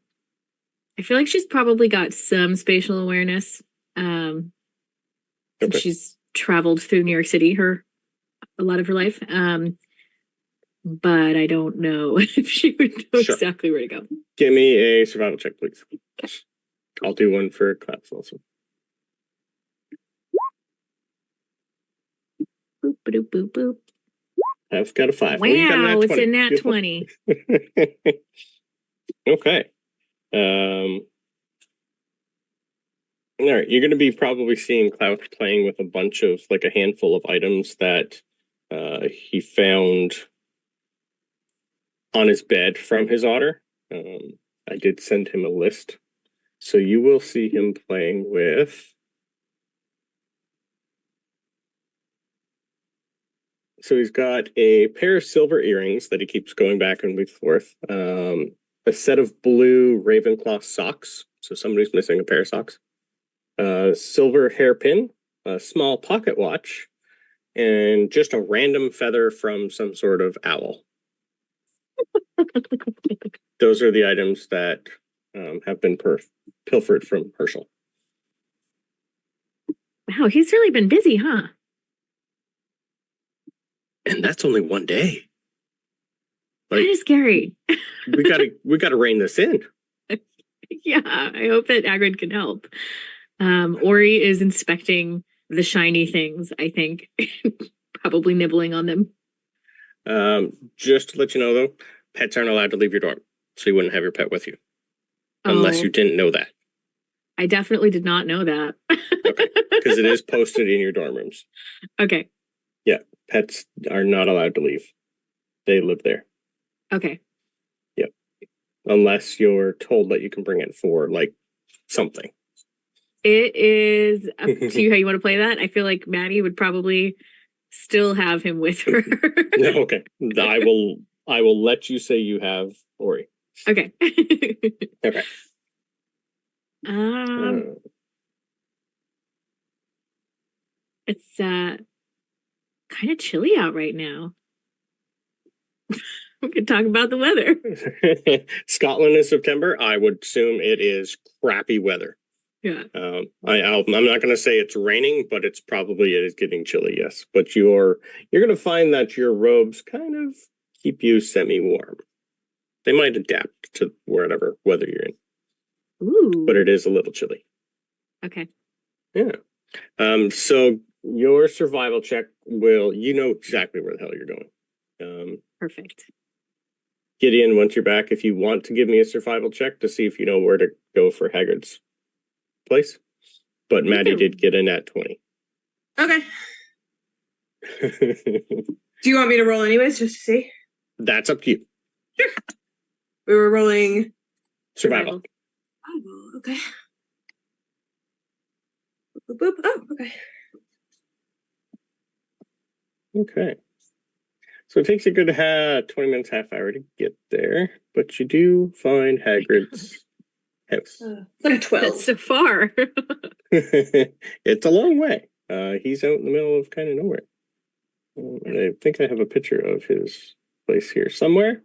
I feel like she's probably got some spatial awareness. Since Okay. she's traveled through New York City a lot of her life. But I don't know if she would know Sure. exactly where to go. Give me a survival check, please. I'll do one for Klauth also. Boop, boop, boop, boop. I've got a 5. Wow, Oh, you got a it's a nat Beautiful. 20. Okay. All right, you're going to be probably seeing Klauth playing with a bunch of, like, a handful of items that he found on his bed from his otter. I did send him a list. So you will see him playing with... So he's got a pair of silver earrings that he keeps going back and forth. A set of blue Ravenclaw socks. So somebody's missing a pair of socks. Silver hairpin, a small pocket watch, and just a random feather from some sort of owl. Those are the items that have been pilfered from Herschel. Wow, he's really been busy, huh? And that's only one day. That is scary. we gotta rein this in. Yeah, I hope that Hagrid can help. Ori is inspecting the shiny things, I think. Probably nibbling on them. Just to let you know, though, pets aren't allowed to leave your dorm. So you wouldn't have your pet with you. Unless you didn't know that. I definitely did not know that. Okay. Because it is posted in your dorm rooms. Okay. Yeah. Pets are not allowed to leave. They live there. Okay. Yep. Unless you're told that you can bring it for, like, something. It is up to you how you want to play that. I feel like Maddie would probably still have him with her. No, okay. I will let you say you have Ori. Okay. Okay. It's kind of chilly out right now. We could talk about the weather. Scotland in September, I would assume it is crappy weather. Yeah. I'm not going to say it's raining, but it is getting chilly. Yes, but you're going to find that your robes kind of keep you semi-warm. They might adapt to whatever weather you're in. Ooh. But it is a little chilly. Okay. Yeah. So your survival check you know exactly where the hell you're going. Perfect. Gideon, once you're back, if you want to give me a survival check to see if you know where to go for Hagrid's place. But Maddie did get a nat 20. Okay. Do you want me to roll anyways, just to see? That's up to you. Sure. We were rolling Survival. Oh, okay. Boop, boop. Oh, okay. Okay. So it takes a good 20 minutes, half hour to get there, but you do find Hagrid's house. It's like a 12. That's so far. It's a long way. He's out in the middle of kind of nowhere. And I think I have a picture of his place here somewhere.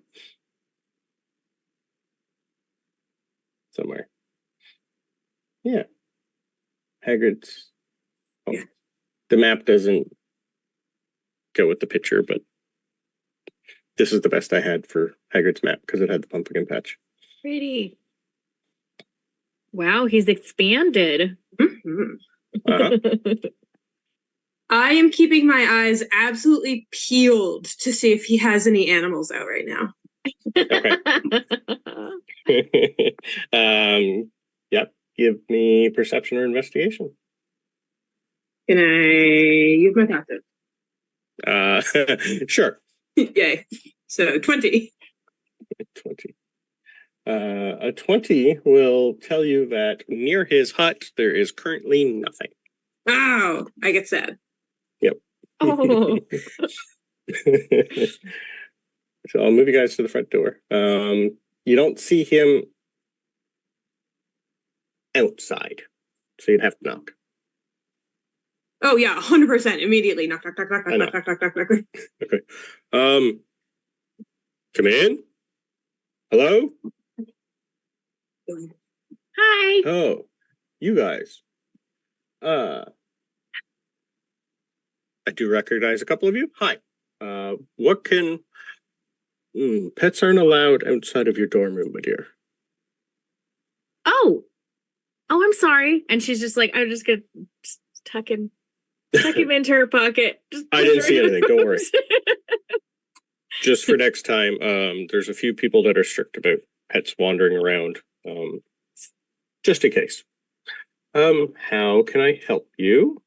Yeah. Hagrid's. Oh. Yeah. The map doesn't go with the picture, but this is the best I had for Hagrid's map because it had the pumpkin patch. Pretty. Wow, he's expanded. Uh-huh. I am keeping my eyes absolutely peeled to see if he has any animals out right now. Okay. Yep. Give me perception or investigation. Can I use my passive? Sure. Yay. So 20. 20. A 20 will tell you that near his hut there is currently nothing. Oh, I get sad. Yep. Oh. So I'll move you guys to the front door. You don't see him outside, so you'd have to knock. Oh yeah, 100% immediately. Knock, knock, knock, knock, I know. knock, knock, knock, knock, knock, knock. Okay. Come in. Hello? Hi. Oh, you guys. I do recognize a couple of you. Hi. What can... pets aren't allowed outside of your dorm room, my dear. Oh, I'm sorry. And she's just like, I'm just gonna tuck him into her pocket. I didn't see anything. Don't worry. Just for next time, there's a few people that are strict about pets wandering around. Just in case. How can I help you?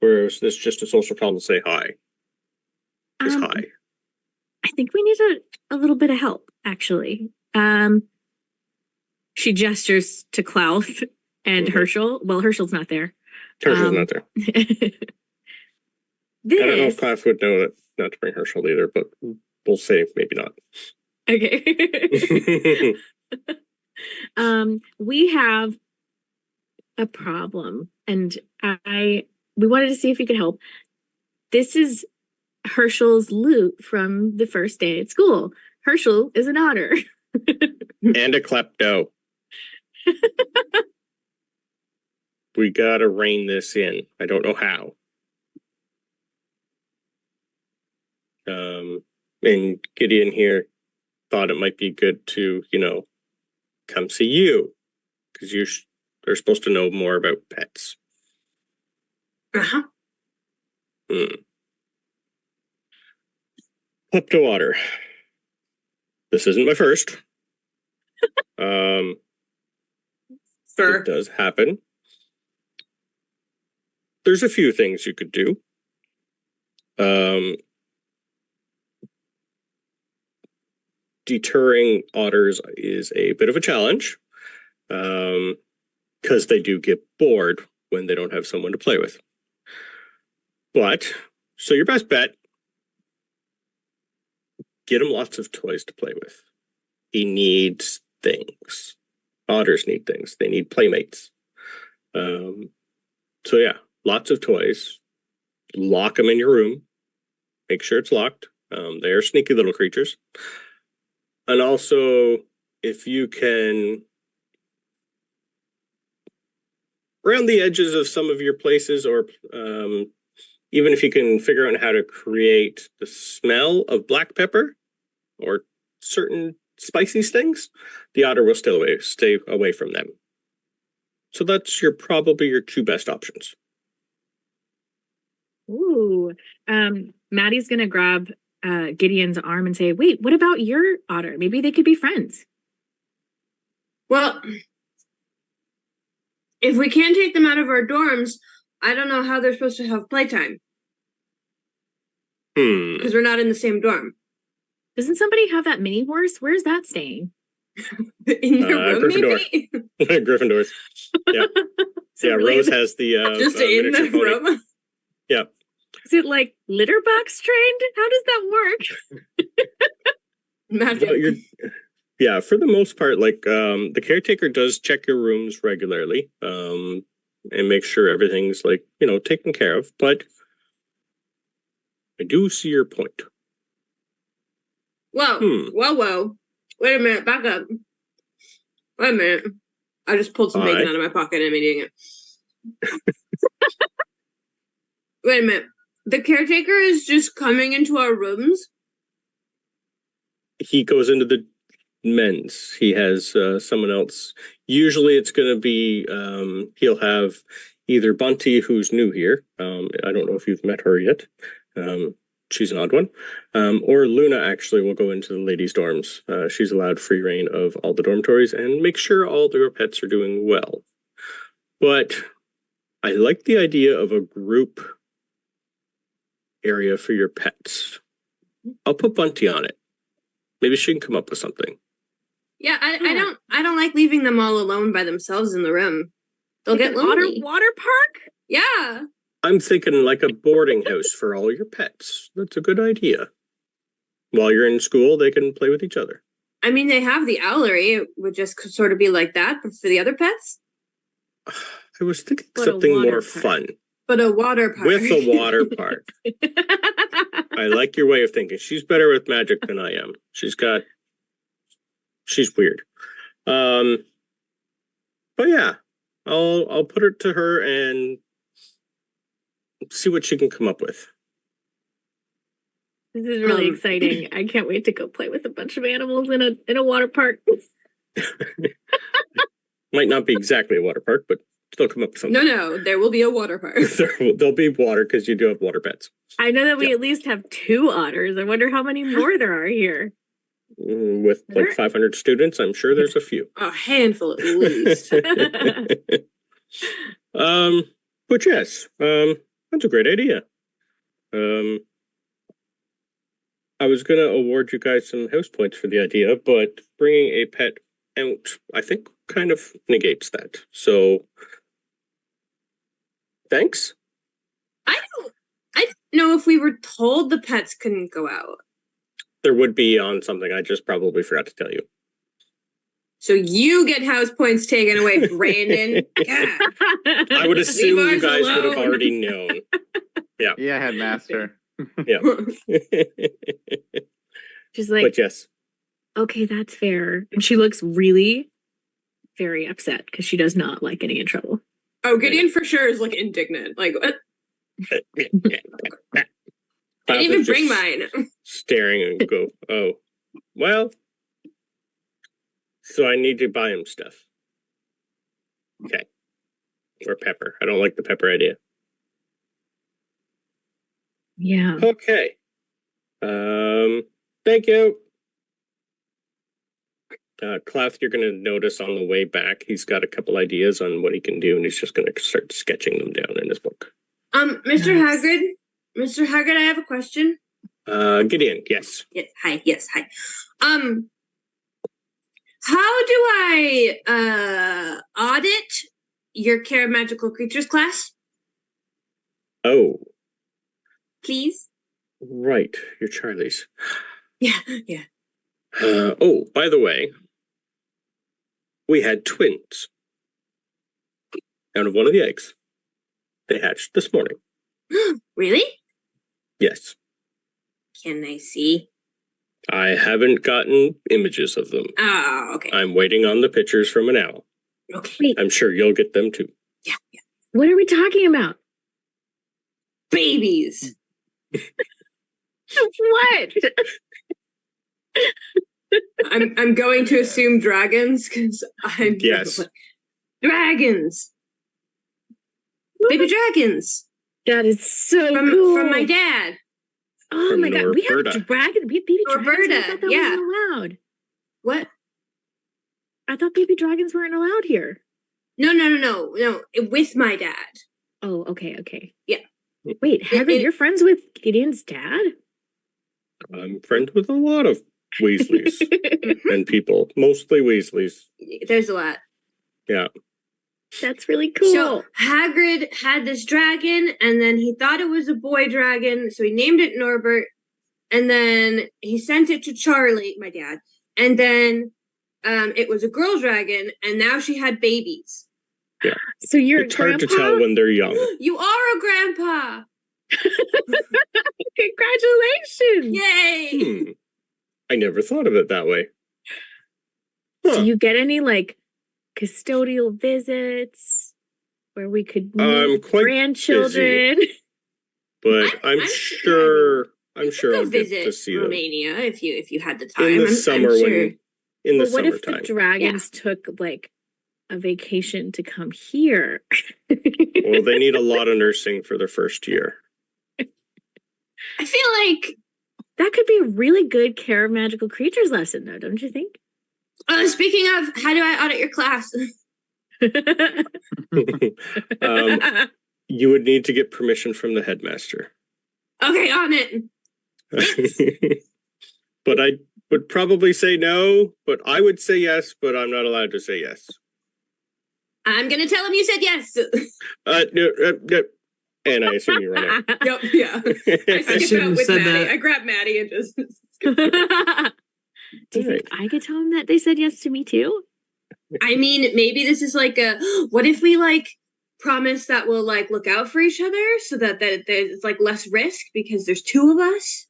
Or is this just a social call to say hi? Just hi. I think we need a little bit of help, actually. She gestures to Klauth and Herschel. Well, Herschel's not there. Herschel's not there. This... I don't know if Klauth would know that not to bring Herschel either, but we'll say maybe not. Okay. We have a problem, and we wanted to see if you could help. This is Herschel's loot from the first day at school. Herschel is an otter. And a klepto. We gotta rein this in. I don't know how. And Gideon here thought it might be good to, come see you. Because they're supposed to know more about pets. Uh-huh. Klepto otter. This isn't my first. Sure. It does happen. There's a few things you could do. Deterring otters is a bit of a challenge because they do get bored when they don't have someone to play with. But, so your best bet, get him lots of toys to play with. He needs things. Otters need things. They need playmates. So yeah, lots of toys. Lock them in your room. Make sure it's locked. They are sneaky little creatures. And also, if you can, around the edges of some of your places, or even if you can figure out how to create the smell of black pepper or certain spicy things, the otter will stay away from them. So that's probably your two best options. Ooh. Maddie's gonna grab Gideon's arm and say, wait, what about your otter? Maybe they could be friends. Well, if we can't take them out of our dorms, I don't know how they're supposed to have playtime. Because we're not in the same dorm. Doesn't somebody have that mini horse? Where's that staying? In your room, Gryffindor. maybe? Gryffindor's. Yeah. So Yeah, really Rose has the just in the pony. room. Yeah. Is it like litter box trained? How does that work? Magic. Yeah, for the most part, like the caretaker does check your rooms regularly, and make sure everything's taken care of. But I do see your point. Whoa, whoa. Wait a minute, back up. Wait a minute. I just pulled some bacon out of my pocket and I'm eating it. Wait a minute. The caretaker is just coming into our rooms? He goes into the men's. He has someone else. Usually it's going to be, he'll have either Bunty, who's new here. I don't know if you've met her yet. She's an odd one. Or Luna actually will go into the ladies' dorms. She's allowed free reign of all the dormitories and make sure all their pets are doing well. But I like the idea of a group area for your pets. I'll put Bunty on it. Maybe she can come up with something. Yeah, I don't like leaving them all alone by themselves in the room. They'll get lonely. Water park? Yeah. I'm thinking like a boarding house for all your pets. That's a good idea. While you're in school, they can play with each other. I mean, they have the owlery. It would just sort of be like that, but for the other pets? I was thinking something more fun. But a water park. With a water park. I like your way of thinking. She's better with magic than I am. She's weird. But yeah, I'll put it to her and see what she can come up with. This is really exciting. I can't wait to go play with a bunch of animals in a water park. Might not be exactly a water park, but still come up with something. No, there will be a water park. There'll be water because you do have water pets. I know that we at least have 2 otters. I wonder how many more there are here. With like 500 students, I'm sure there's a few. A handful at least. But yes, that's a great idea. I was going to award you guys some house points for the idea, but bringing a pet out, I think, kind of negates that. So, thanks. I don't know if we were told the pets couldn't go out. There would be on something. I just probably forgot to tell you. So you get house points taken away, Brandon. Yeah. I would assume you ours guys would have alone. already known. Yeah. Yeah, headmaster. Yeah. She's like, But yes. okay, that's fair. And she looks really very upset because she does not like getting in trouble. Oh, Gideon for sure is like indignant. Like, what? I didn't even bring mine. Staring and go, oh, well, so I need to buy him stuff. Okay. Or pepper. I don't like the pepper idea. Yeah. Okay. Thank you. Klauth, you're going to notice on the way back, he's got a couple ideas on what he can do, and he's just going to start sketching them down in his book. Mr. Hagrid, I have a question. Gideon, yes. Yes, hi. How do I audit your Care of Magical Creatures class? Oh, Please? right. You're Charlie's. Yeah. Oh, by the way, we had twins out of one of the eggs. They hatched this morning. Really? Yes. Can I see? I haven't gotten images of them. Oh, okay. I'm waiting on the pictures from an owl. Okay. Wait, I'm sure you'll get them too. Yeah. what are we talking about? Babies. What? I'm going to assume dragons because I'm Yes. dragons. Baby dragons That is so from cool. my dad. Oh From my god, we have Norberta. baby dragons. I Norberta, thought that yeah. wasn't allowed. What? I thought baby dragons weren't allowed here. No. With my dad. Oh, okay. Yeah. Wait, Hagrid, you're friends with Gideon's dad? I'm friends with a lot of Weasleys and people, mostly Weasleys. There's a lot. Yeah. That's really cool. So Hagrid had this dragon, and then he thought it was a boy dragon, so he named it Norbert, and then he sent it to Charlie, my dad, and then it was a girl dragon, and now she had babies. Yeah. So you're It's a hard to grandpa? tell when they're young. You are a grandpa! Congratulations! Yay! I never thought of it that way. Do you get any like custodial visits where we could I'm meet quite grandchildren? But I'm sure You could go I'll get visit to see them Romania if you had the time. in the I'm summer sure. in the But what if the summertime. dragons took like a vacation to come here? Well, they need a lot of nursing for their first year. I feel like That could be a really good Care of Magical Creatures lesson, though, don't you think? speaking of, how do I audit your class? You would need to get permission from the headmaster. Okay, on it. But I would probably say no, but I would say yes, but I'm not allowed to say yes. I'm gonna tell him you said yes. No. And I assume you're right. Yep, yeah. I skip shouldn't out have with said Maddie. that. I grab Maddie and just. Do you think I could tell them that they said yes to me too? I mean, maybe this is like a. What if we like promise that we'll like look out for each other so that there's like less risk because there's two of us.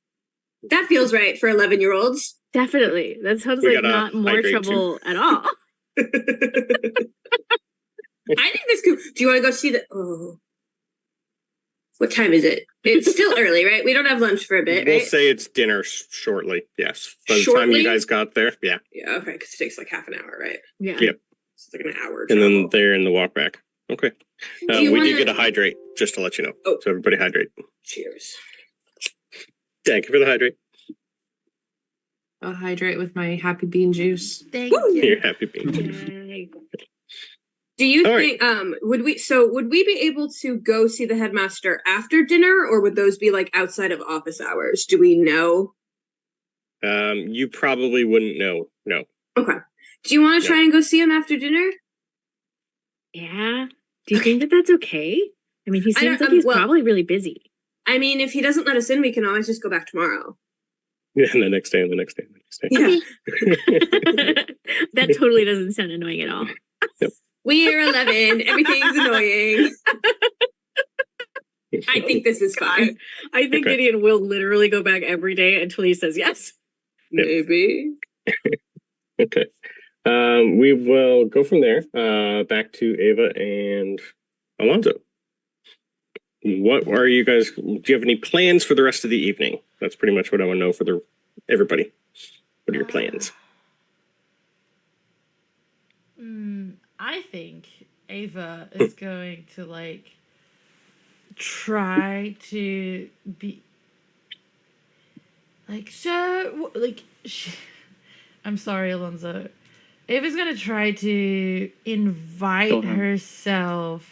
That feels right for 11-year-olds. Definitely. That sounds We like gotta not more hydrate, trouble at all. I think this could. Do you want to go see the? Oh, what time is it? It's still early, right? We don't have lunch for a bit, We'll right? say it's dinner shortly. Yes. By the time Shortly? you guys got there, yeah. Yeah, okay, because it takes like half an hour, right? Yeah. Yep. It's like an hour. And then travel. they're in the walk back. Okay. Do you We wanna- did get a hydrate, just to let you know. Oh. So everybody hydrate. Cheers. Thank you for the hydrate. I'll hydrate with my happy bean juice. Thank Woo! you. You're happy being. Yay. Do you All right. think would we be able to go see the headmaster after dinner, or would those be like outside of office hours? Do we know? You probably wouldn't know. No. Okay. Do you want to try and go see him after dinner? Yeah. Do you think that that's okay? I mean, he seems like he's probably really busy. I mean, if he doesn't let us in, we can always just go back tomorrow. Yeah, and the next day, and the next day, and the next day. Yeah. That totally doesn't sound annoying at all. We're 11. Everything's annoying. I think this is fine. I think Okay. Gideon will literally go back every day until he says yes. Yep. Maybe. Okay. We will go from there back to Ava and Alonso. What are you guys? Do you have any plans for the rest of the evening? That's pretty much what I want to know for everybody. What are your plans? I think Ava is going to like try to be like I'm sorry, Alonso. Ava's gonna try to invite herself,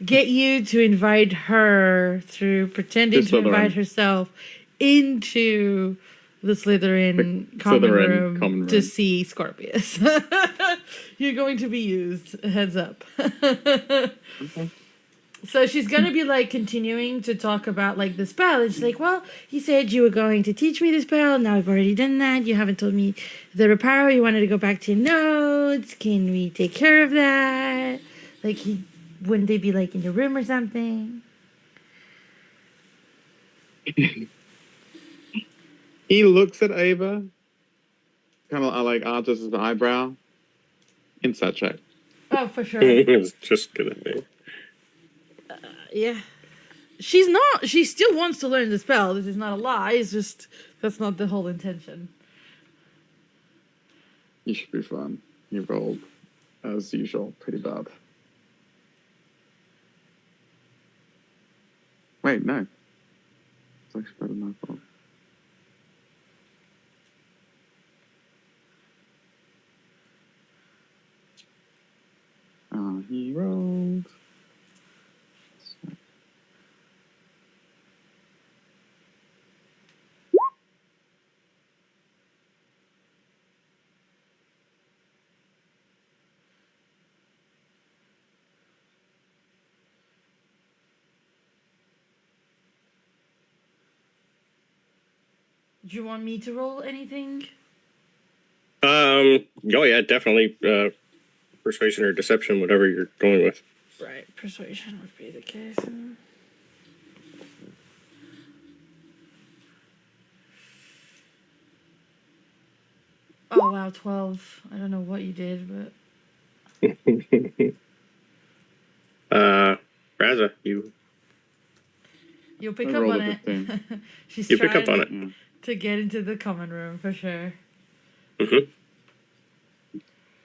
get you to invite her through pretending to invite herself into the Slytherin common room to see Scorpius. You're going to be used. Heads up. Okay. So she's gonna be like continuing to talk about like the spell. And she's like, well, you said you were going to teach me the spell. Now I've already done that. You haven't told me the reparo. You wanted to go back to your notes. Can we take care of that? Like, wouldn't they be like in your room or something? He looks at Ava, kind of like arches his eyebrow. Insight check. Oh, for sure. I was just gonna say. Yeah. She still wants to learn the spell. This is not a lie. It's just, that's not the whole intention. You should be fine. You rolled, as usual, pretty bad. Wait, no. It's actually better than I thought. He rolled. Do you want me to roll anything? Oh yeah, definitely. Persuasion or deception, whatever you're going with. Right, persuasion would be the case. Oh wow, 12. I don't know what you did, but Raza, you you'll pick I up rolled on a it. 15. She's pick up trying on it. Yeah. to get into the common room for sure. Mm-hmm.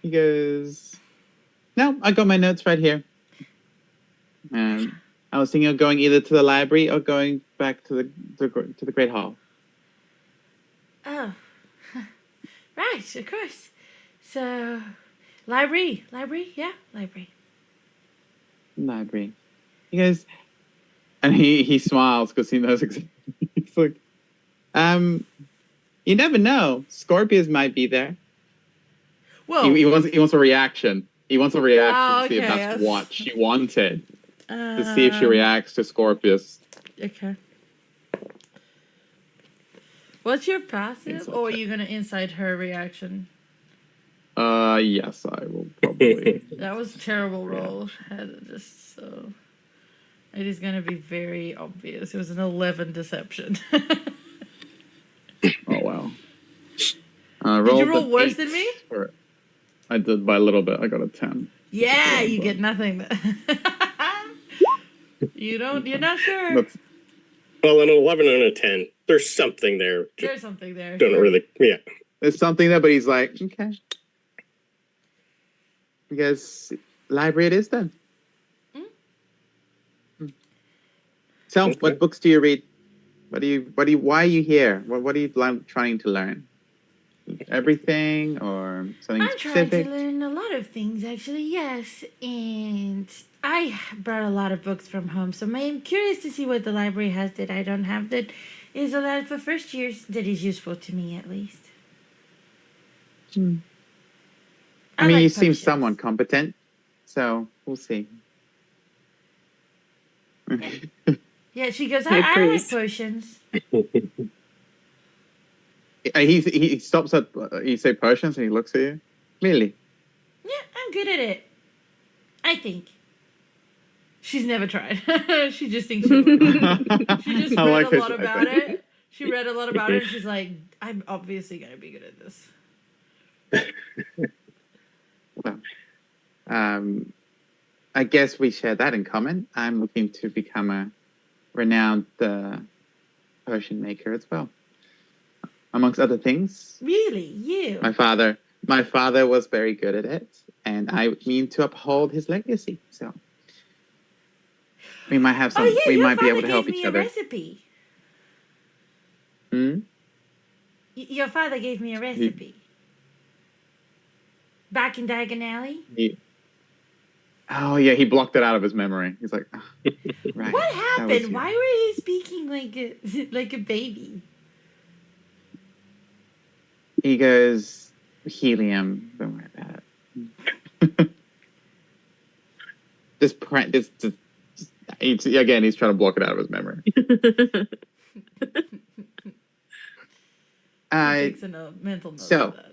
He goes, no, I got my notes right here. And I was thinking of going either to the library or going back to the Great Hall. Oh, right, of course. So, library, yeah, library. Library. He goes, and he smiles because he knows exactly. He's like, you never know. Scorpius might be there. Whoa. He wants a reaction. He wants a reaction Oh, to see if okay, that's yes. what she wanted. To see if she reacts to Scorpius. Okay. What's your passive? Insight Or are check. you gonna inside her reaction? Yes, I will probably. That was a terrible roll. It is going to be very obvious. It was an 11 deception. Oh wow. Did you roll worse than me? I did by a little bit. I got a 10. Yeah, you get nothing. You're not sure. Well, an 11 and a 10. There's something there. There's something there. Don't really, yeah. There's something there, but he's like, okay. Because library it is then. So, Okay. what books do you read? Why are you here? What are you trying to learn? Everything or something I'm specific? trying to learn a lot of things, actually, yes. And I brought a lot of books from home, so I'm curious to see what the library has that I don't have that is allowed for first years, that is useful to me, at least. I mean, like you seem potions. somewhat competent, so we'll see. Yeah, she goes, High I like praise. potions. He stops at you say potions and he looks at you. Really? Yeah, I'm good at it. I think. She's never tried. She just thinks she will. She just I read like a her lot to about think. it. She read a lot about it, and she's like, I'm obviously going to be good at this. Well, I guess we share that in common. I'm looking to become a renowned potion maker as well. Amongst other things, Really? You? my father was very good at it, and I mean to uphold his legacy. So we might have some. Oh, yeah, we your might be father able to help gave each me a other. recipe. Hmm? Your father gave me a recipe. Back in Diagon Alley? Oh yeah, he blocked it out of his memory. He's like, "Ah, right. What that was happened? you." Why were you speaking like a baby? He goes, helium. Don't worry about it. Again, he's trying to block it out of his memory. Takes a mental note so- of that.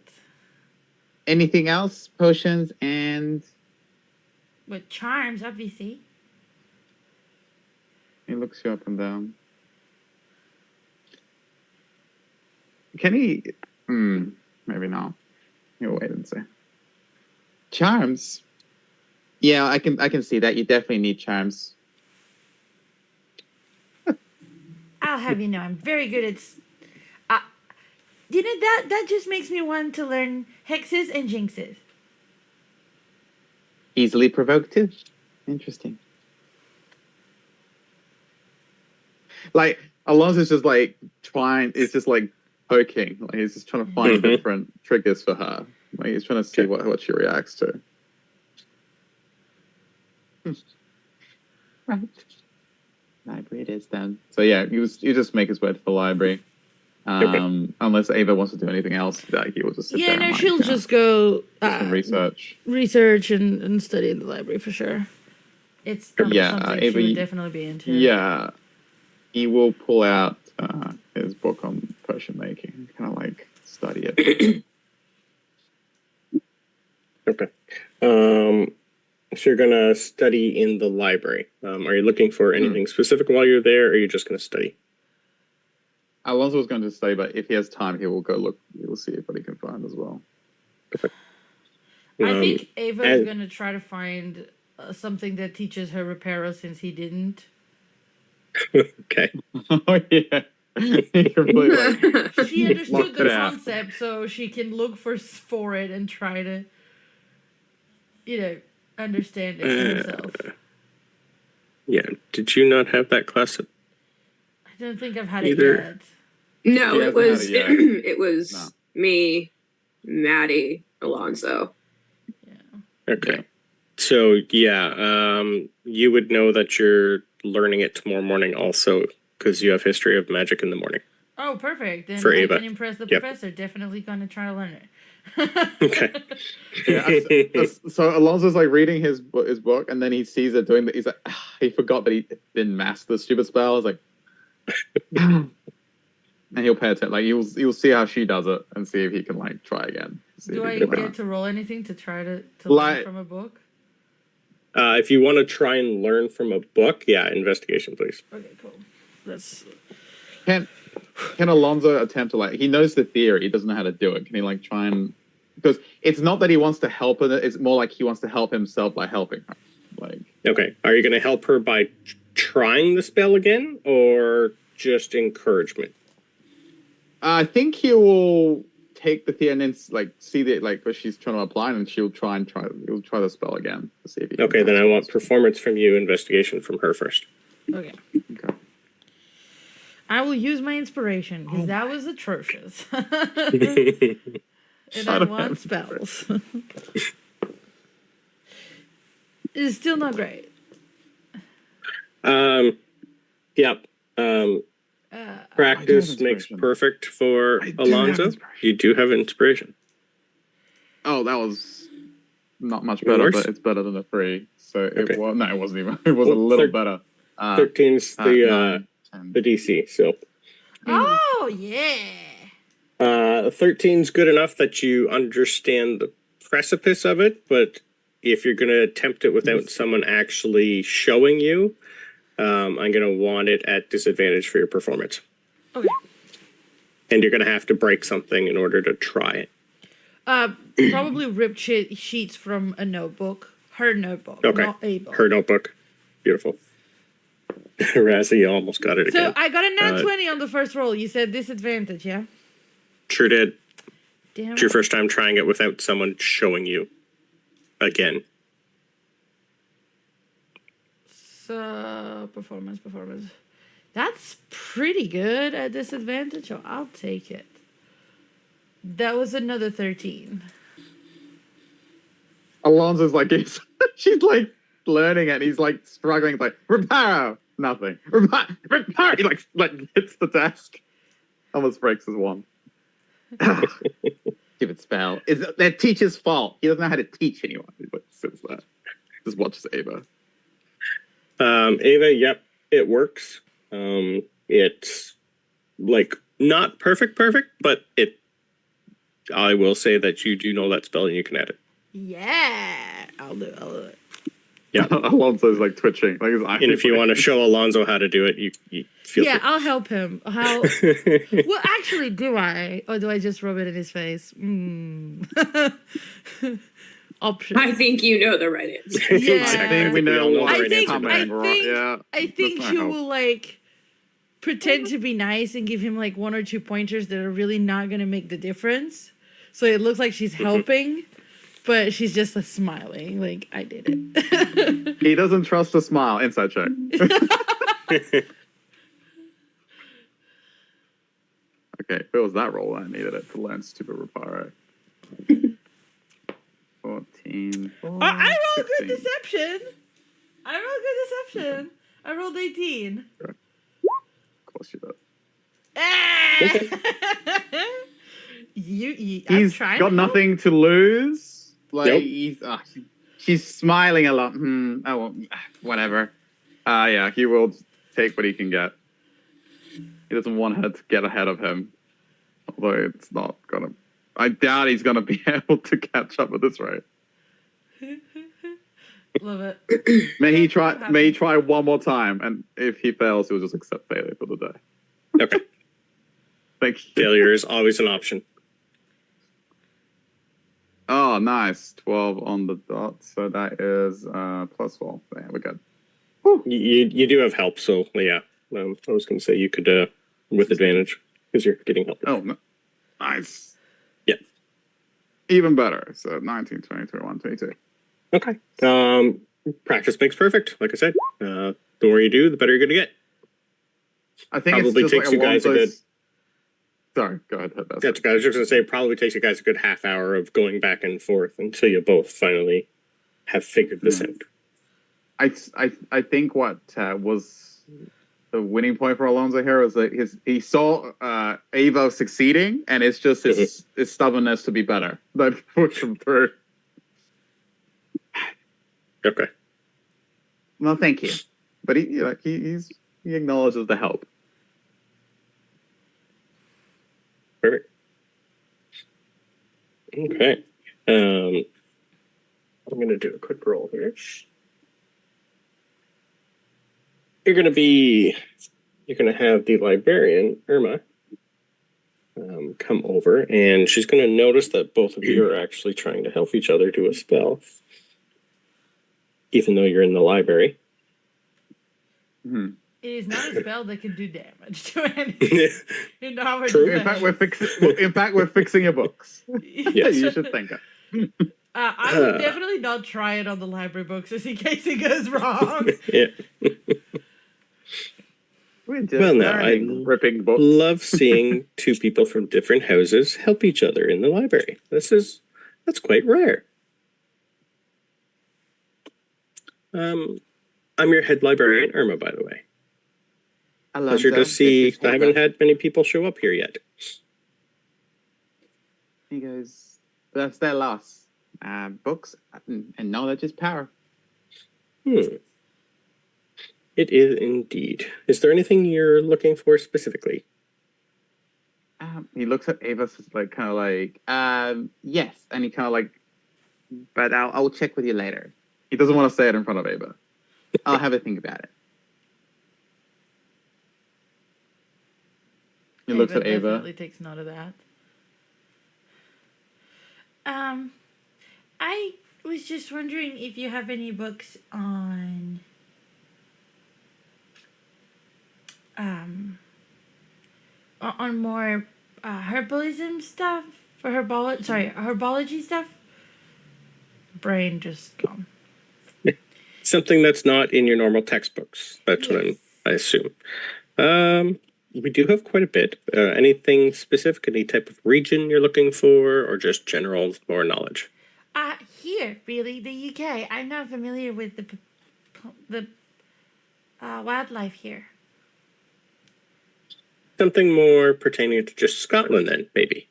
Anything else? Potions and With charms, obviously. he looks you up and down. Can he? Maybe not. He'll wait and see. Charms. Yeah, I can see that. You definitely need charms. I'll have you know, I'm very good at. That just makes me want to learn hexes and jinxes. Easily provoked too. Interesting. Like Alonso's just like trying. It's just like poking. Like he's just trying to find different triggers for her. Like he's trying to see what she reacts to. Right. Library it is then. So yeah, you just make his way to the library. Unless Ava wants to do anything else, that he will just sit there. Yeah, and, no, like, she'll just go some research and study in the library for sure. It's something Ava, she would definitely be into. Yeah, he will pull out his book on potion making, kind of like study it. Okay. So you're going to study in the library. Are you looking for anything specific while you're there, or are you just going to study? Alonso was going to stay, but if he has time, he will go look. He will see what he can find as well. Perfect. I think Ava is going to try to find something that teaches her reparo since he didn't. Okay. Oh yeah. He completely, She understood Locked the it out. concept, so she can look for it and try to, understand it herself. Yeah. Did you not have that class? I don't think I've had Either. it yet. No, She it hasn't was had it yet. it was No. me, Maddie, Alonso. Okay. So yeah, you would know that you're learning it tomorrow morning also because you have history of magic in the morning. Oh, perfect. Then For I Ava. can impress the Yep. professor. Definitely going to try to learn it. Okay. Yeah, so Alonso's like reading his book, and then he sees it doing that. He's like, he forgot that he didn't master the stupid spell. I was like, and he'll pay attention. Like you'll see how she does it, and see if he can like try again. Do I get to roll anything to try to Like- learn from a book? If you want to try and learn from a book, yeah, investigation, please. Okay, cool. That's Can Alonso attempt to he knows the theory, he doesn't know how to do it. Can he try and, because it's not that he wants to help her, it's more like he wants to help himself by helping her. Okay, are you going to help her by trying the spell again, or just encouragement? I think he will take the theory and then see that what she's trying to apply, and he'll try the spell again to see if he can. Okay, then I want performance from you, investigation from her first. okay. I will use my inspiration because that was atrocious. And I want spells. It's still not great. Yep. Practice makes perfect for Alonso. You do have inspiration. Oh, that was not much better, but it's better than a 3. So it wasn't even. It was a little better. 13's the DC. So. Oh yeah. 13's good enough that you understand the precipice of it, but if you're going to attempt it without someone actually showing you, I'm going to want it at disadvantage for your performance. Okay. And you're going to have to break something in order to try it. Probably ripped sheets from a notebook. Her notebook, Okay. not a book. Her notebook. Beautiful. Razzie, you almost got it again. So I got a nat 20 on the first roll. You said disadvantage, yeah? Sure did. Damn It's your first time trying it without someone showing you. Again. So, performance. That's pretty good at disadvantage, so I'll take it. That was another 13. Alonso's she's learning it, and he's struggling, reparo, nothing. Reparo, he hits the desk. Almost breaks his wand. Stupid spell. It's their teacher's fault. He doesn't know how to teach anyone. Since that. Just watches Ava. Ava, yep, it works. It's not perfect, but I will say that you do know that spell and you can add it. Yeah, I'll do it. Yeah. Alonso's twitching. His eyes. And if you want to show Alonso how to do it, you feel free. I'll help him. How? Well, actually, do I? Or do I just rub it in his face? Option. I think you know the right answer. Yeah. I think we know what I right think answer. I think she will pretend to be nice and give him 1 or 2 pointers that are really not gonna make the difference. So it looks like she's helping, but she's just smiling. I did it. He doesn't trust a smile. Inside check. Okay, if it was that roll, I needed it to learn stupid reparo. 14. I rolled good deception. I rolled 18. Of course you did. I'm He's trying got to nothing to lose. Nope. She's smiling a lot. Oh, well, whatever. Yeah, he will take what he can get. He doesn't want her to get ahead of him. Although it's not gonna. I doubt he's gonna be able to catch up at this rate. Love it. May he try one more time, and if he fails, he'll just accept failure for the day. Okay. Thank you. Failure is always an option. Oh, nice. 12 on the dot. So that is plus 12. Yeah, we're good. You do have help, so yeah. I was going to say you could with advantage because you're getting help. Oh, no. Nice. Yeah. Even better. So 19, 20, 21, 22. Okay. Practice makes perfect. Like I said, the more you do, the better you're going to get. I think Probably it's just takes you guys a good. Sorry, go ahead. That's okay. I was just going to say, it probably takes you guys a good half hour of going back and forth until you both finally have figured this out. I think what was the winning point for Alonso here was that he saw Ava succeeding, and it's just his stubbornness to be better that pushed him through. Okay. Well, thank you, but he acknowledges the help. Perfect. Okay. I'm going to do a quick roll here. You're going to have the librarian, Irma, come over, and she's going to notice that both of you are actually trying to help each other do a spell, even though you're in the library. Hmm. It is not a spell that can do damage to anything. In our True. In fact, we're fixing your books. Yes. You should think it. I would definitely not try it on the library books just in case it goes wrong. Yeah. We're just Well, now, learning, ripping books. Love seeing two people from different houses help each other in the library. That's quite rare. I'm your head librarian, Irma, by the way. Pleasure to see. I haven't had many people show up here yet. He goes, that's their loss. Books and knowledge is power. It is indeed. Is there anything you're looking for specifically? He looks at Ava, kind of like, yes, and he kind of like, but I'll check with you later. He doesn't want to say it in front of Ava. I'll have a think about it. He looks at Ava. Definitely takes note of that. I was just wondering if you have any books on more herbalism stuff for herbology stuff. Brain just gone. Something that's not in your normal textbooks. That's what I assume. We do have quite a bit. Anything specific? Any type of region you're looking for, or just general more knowledge? Here, really, the UK. I'm not familiar with the wildlife here. Something more pertaining to just Scotland, then, maybe.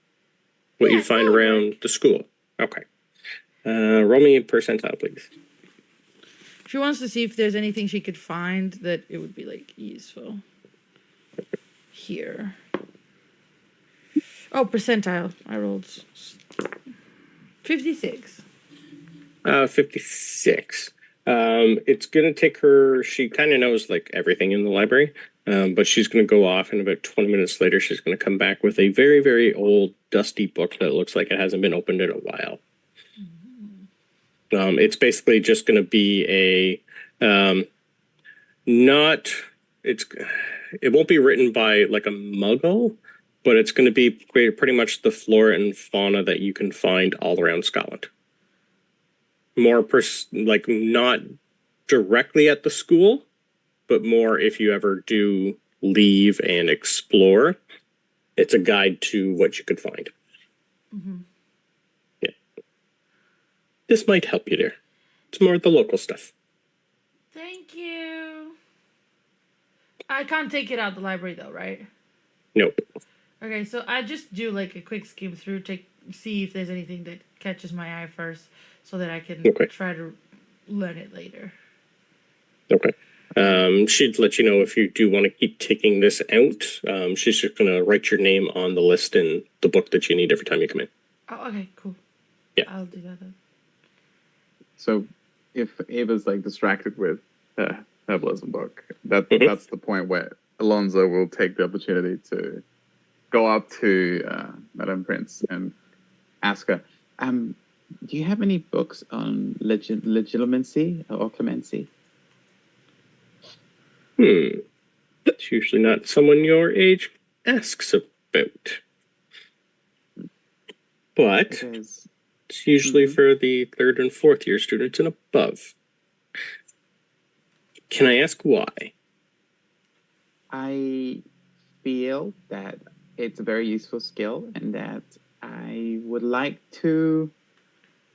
What you find around the school. Okay. Roll me a percentile, please. She wants to see if there's anything she could find that it would be, like, useful. Here. Oh, percentile. I rolled 56. 56. It's going to take her, she kind of knows like everything in the library, but she's going to go off, and about 20 minutes later, she's going to come back with a very, very old, dusty book that looks like it hasn't been opened in a while. It's basically just going to be it won't be written by like a muggle, but it's going to be pretty much the flora and fauna that you can find all around Scotland. More not directly at the school, but more if you ever do leave and explore. It's a guide to what you could find. Mm-hmm. Yeah. This might help you there. It's more the local stuff. Thank you. I can't take it out the library though, right? Nope. Okay, so I just do like a quick skim through, see if there's anything that catches my eye first, so that I can try to learn it later. Okay. She'd let you know if you do want to keep taking this out. She's just going to write your name on the list in the book that you need every time you come in. Oh, okay, cool. Yeah. I'll do that then. So if Ava's like distracted with her herbalism book, that's the point where Alonso will take the opportunity to go up to Madame Prince and ask her, do you have any books on legitimacy or clemency? That's usually not someone your age asks about. But it's usually for the 3rd and 4th year students and above. Can I ask why? I feel that it's a very useful skill, and that I would like to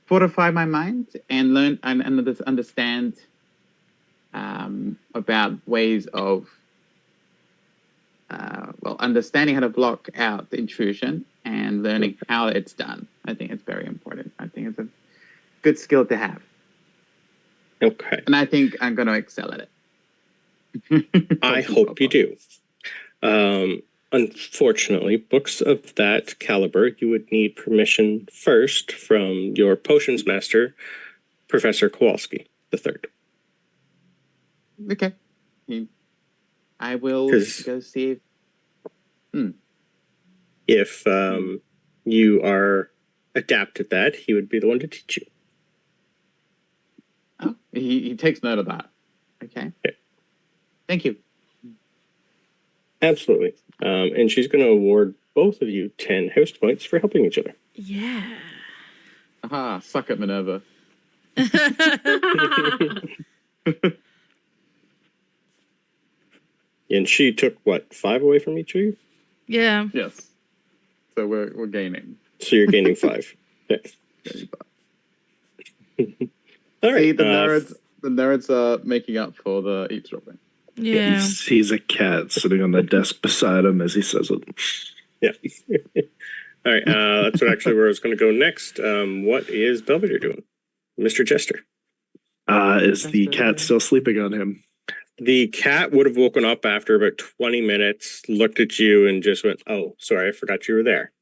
fortify my mind and learn and understand about ways of understanding how to block out the intrusion and learning how it's done. I think it's very important. I think it's a good skill to have. Okay. And I think I'm going to excel at it. I hope you do. Unfortunately, books of that caliber, you would need permission first from your potions master, Professor Kowalski III. Okay. I will go see. If you are adept at that, he would be the one to teach you. Oh, he takes note of that. Okay. Thank you. Absolutely. And she's going to award both of you 10 host points for helping each other. Yeah. Aha, suck it, Minerva. And she took, what, 5 away from each of you? Yeah. Yes. So we're gaining. So you're gaining 5. Thanks. All right. See, the nerds are making up for the eavesdropping. Yeah. He's a cat sitting on the desk beside him as he says it. Yeah. All right. That's actually where I was going to go next. What is Belvedere doing? Mr. Chester. Is the cat still sleeping on him? The cat would have woken up after about 20 minutes, looked at you, and just went, "Oh, sorry, I forgot you were there."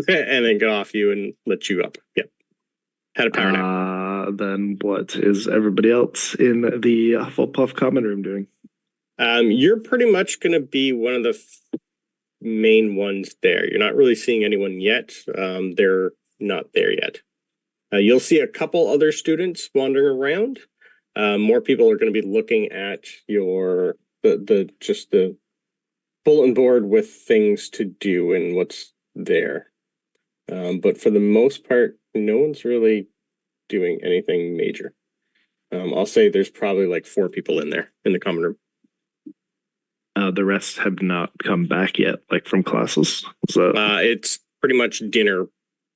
And then got off you and lit you up. Yep. Had a power nap. Then what is everybody else in the Hufflepuff common room doing? You're pretty much going to be one of the main ones there. You're not really seeing anyone yet. They're not there yet. You'll see a couple other students wandering around. More people are going to be looking at your the bulletin board with things to do and what's there. But for the most part, no one's really doing anything major. I'll say there's probably like 4 people in there in the common room. The rest have not come back yet, like from classes. So it's pretty much dinner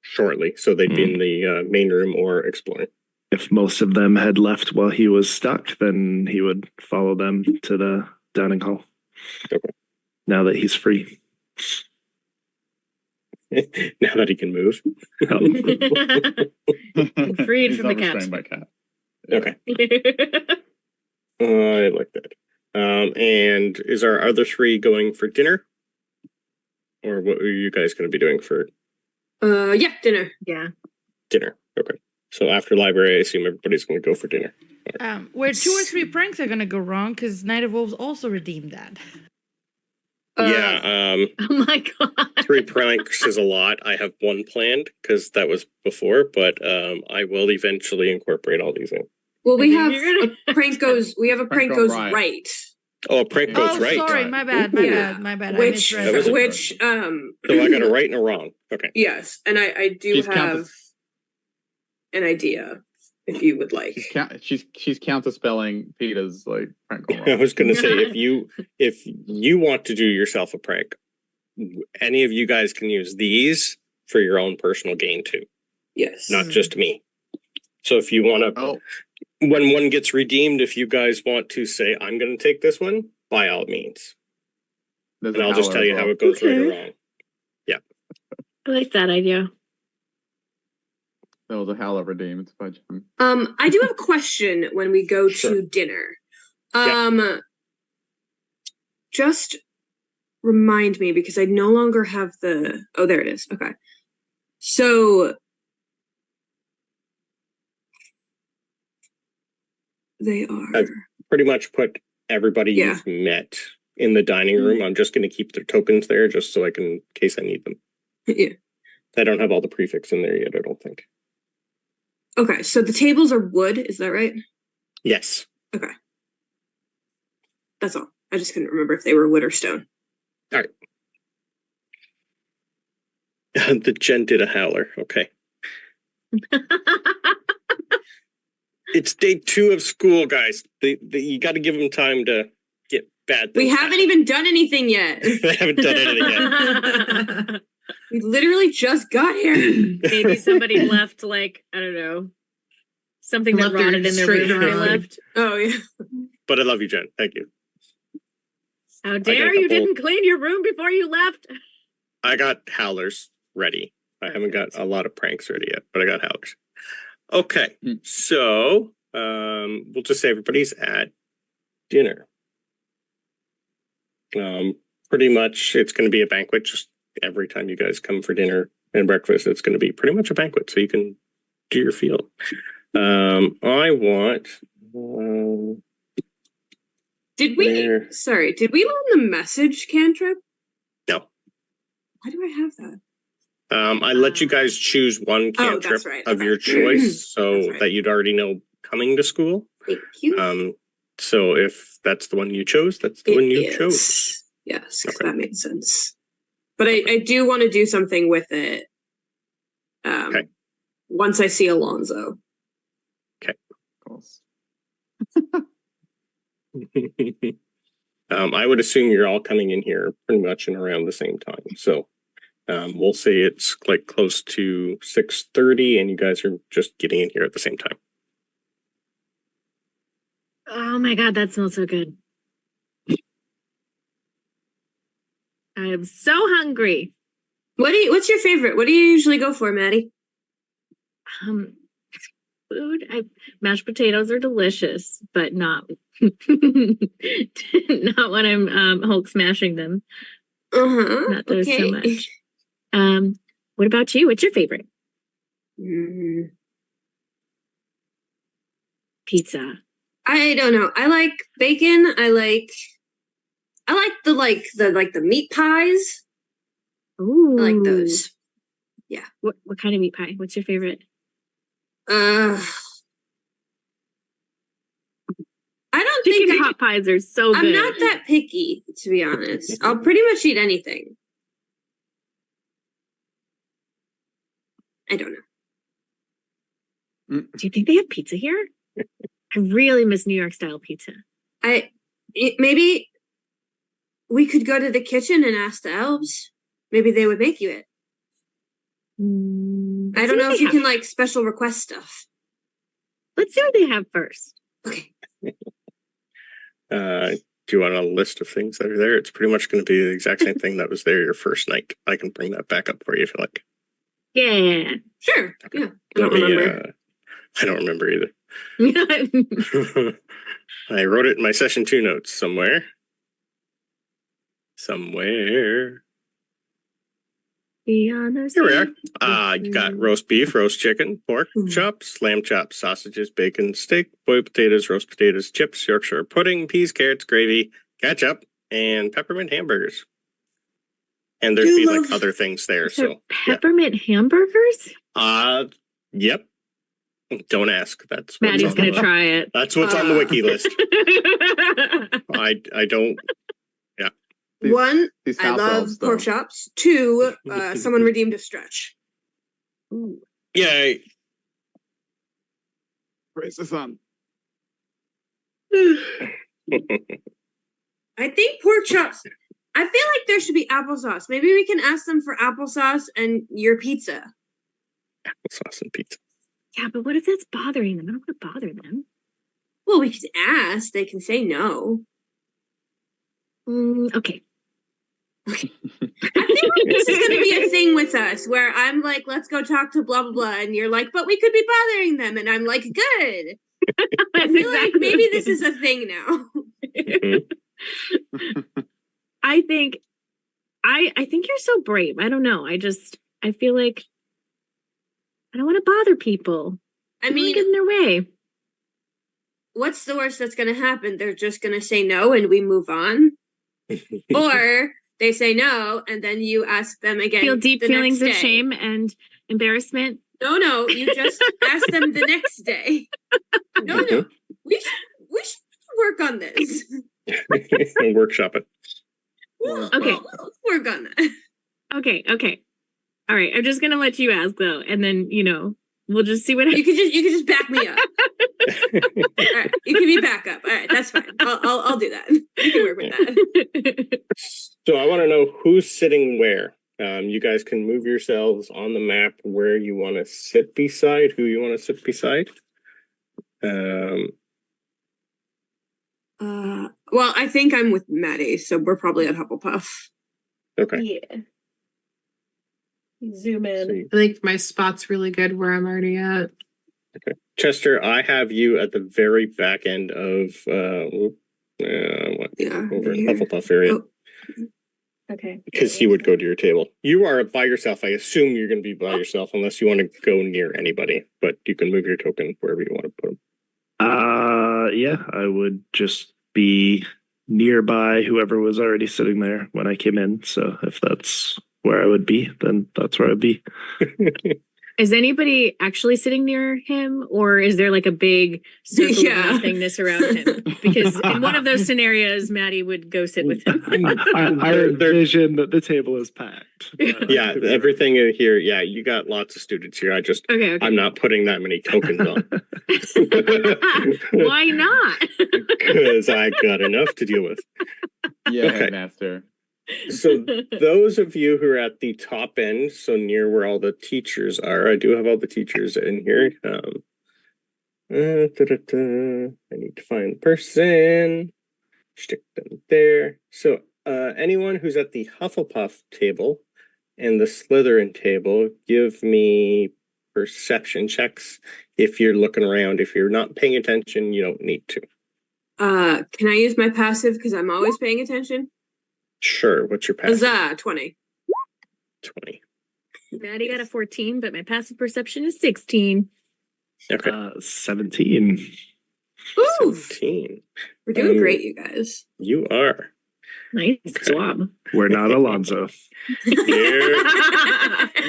shortly, so they'd be in the main room or exploring. If most of them had left while he was stuck, then he would follow them to the dining hall. Okay. Now that he's free. Now that he can move. Freed He's from the not cat. restrained by cat. Okay. I like that. And is our other 3 going for dinner? Or what are you guys going to be doing for Yeah, dinner. Yeah. dinner? Okay. So after library, I assume everybody's going to go for dinner. Where 2 or 3 pranks are gonna go wrong because Night of Wolves also redeemed that. Yeah. Oh my god. 3 pranks is a lot. I have 1 planned because that was before, but I will eventually incorporate all these in. Well, we have You're gonna- a prank goes. We have a prank goes right. Oh, a prank goes Oh, right. sorry, my bad, my bad. I Which misread That was that. a- which So I got a right and a wrong. Okay. yes, and I do She's have an idea if you would like. She's counterspelling Peter's like prank call. I was going to say if you want to do yourself a prank, any of you guys can use these for your own personal gain too, Yes. not just me. So if you want to, when one gets redeemed, if you guys want to say, I'm going to take this one, by all means. There's And a I'll just howler tell you as how well. it goes right or Okay. wrong. I like that idea. There was a howler redeemed by Jim. I do have a question when we go Sure. to dinner. Yeah. Just remind me because I no longer have the. Oh, there it is. Okay. So they are. I've pretty much put everybody Yeah. you've met in the dining room. I'm just going to keep their tokens there just so I can, in case I need them. Yeah. I don't have all the prefix in there yet, I don't think. Okay, so the tables are wood. Is that right? Yes. Okay. That's all. I just couldn't remember if they were wood or stone. All right. The Jen did a howler. Okay. It's day 2 of school, guys. You got to give them time to get bad things. We haven't even done anything yet. They haven't done anything yet. We literally just got here. Maybe somebody left, like, I don't know, something that Left their rotted in their straight room when they around. left. Oh yeah. But I love you, Jen. Thank you. How got dare a you couple- didn't clean your room before you left? I got howlers ready. I haven't got a lot of pranks ready yet, but I got howlers. Okay. So we'll just say everybody's at dinner. pretty much, it's going to be a banquet. Just every time you guys come for dinner and breakfast, it's going to be pretty much a banquet. So you can do your field. I want. Did we learn the message cantrip? No. Why do I have that? I let you guys choose one cantrip of your choice, so that you'd already know coming to school. Thank you. So if that's the one you chose, that's the one you chose. Yes, that makes sense. But I do want to do something with it. Once I see Alonso. Okay. I would assume you're all coming in here pretty much in around the same time. So we'll say it's like close to 6:30, and you guys are just getting in here at the same time. Oh my God, that smells so good. I am so hungry. What's your favorite? What do you usually go for, Maddie? Food. Mashed potatoes are delicious, but not not when I'm Hulk smashing them. Not those so much. What about you? What's your favorite? Pizza. I don't know. I like bacon. I like the meat pies. Ooh. I like those. Yeah. What kind of meat pie? What's your favorite? I don't Chicken think hot pies are so good. I'm not that picky, to be honest. I'll pretty much eat anything. I don't know. Do you think they have pizza here? I really miss New York style pizza. Maybe we could go to the kitchen and ask the elves. Maybe they would make you it. I don't know if you can like special request stuff. Let's see what they have first. Okay. Do you want a list of things that are there? It's pretty much going to be the exact same thing that was there your first night. I can bring that back up for you if you like. Yeah. Sure. Okay. Yeah. I don't remember. I don't remember either. I wrote it in my session 2 notes somewhere. Here we are. You got roast beef, roast chicken, pork chops, lamb chops, sausages, bacon, steak, boiled potatoes, roast potatoes, chips, Yorkshire pudding, peas, carrots, gravy, ketchup, and peppermint hamburgers. And there'd be like other things there. So peppermint hamburgers? Yep. Don't ask. That's Maddie's gonna try it. That's what's on the wiki list. I don't. Yeah. One, I love pork chops. 2, someone redeemed a stretch. Ooh. Yay. Praise the sun. I think pork chops. I feel like there should be applesauce. Maybe we can ask them for applesauce and your pizza. Applesauce and pizza. Yeah, but what if that's bothering them? I don't want to bother them. Well, we could ask. They can say no. Okay. I feel like this is going to be a thing with us where I'm like, let's go talk to blah, blah, blah. And you're like, but we could be bothering them. And I'm like, good. I feel like maybe this is a thing now. I think you're so brave. I don't know. I feel like I don't want to bother people. I mean, get in their way. What's the worst that's going to happen? They're just going to say no and we move on. Or they say no and then you ask them again. Feel deep feelings of shame and embarrassment. No, you just ask them the next day. No, we should work on this. We'll workshop it. We'll work on that. Okay. All right, I'm just gonna let you ask though, and then we'll just see what happens. You can just back me up. All right, you can be back up. All right, that's fine. I'll do that. You can work with that. So I want to know who's sitting where. You guys can move yourselves on the map where you want to sit beside, who you want to sit beside. Well, I think I'm with Maddie, so we're probably at Hufflepuff. Okay. Yeah. Zoom in. I think my spot's really good where I'm already at. Okay. Chester, I have you at the very back end of over in Hufflepuff area. Oh. Okay. Because he would go to your table. You are by yourself. I assume you're going to be by yourself unless you want to go near anybody. But you can move your token wherever you want to put him. Yeah, I would just be nearby whoever was already sitting there when I came in. So if that's where I would be, then that's where I'd be. Is anybody actually sitting near him, or is there like a big circle of nothingness around him? Because in one of those scenarios, Maddie would go sit with him. I envision that the table is packed. Yeah, everything in here. Yeah, you got lots of students here. Okay. I'm not putting that many tokens on. Why not? Because I got enough to deal with. Yeah, Okay. Master. So those of you who are at the top end, so near where all the teachers are, I do have all the teachers in here. I need to find the person. Stick them there. So anyone who's at the Hufflepuff table and the Slytherin table, give me perception checks. If you're looking around, if you're not paying attention, you don't need to. Can I use my passive because I'm always paying attention? Sure. What's your passive? Huzzah, 20. 20. Maddie got a 14, but my passive perception is 16. Okay. 17. Ooh, 17. we're doing great, you guys. You are. Nice Okay. job. We're not Alonso.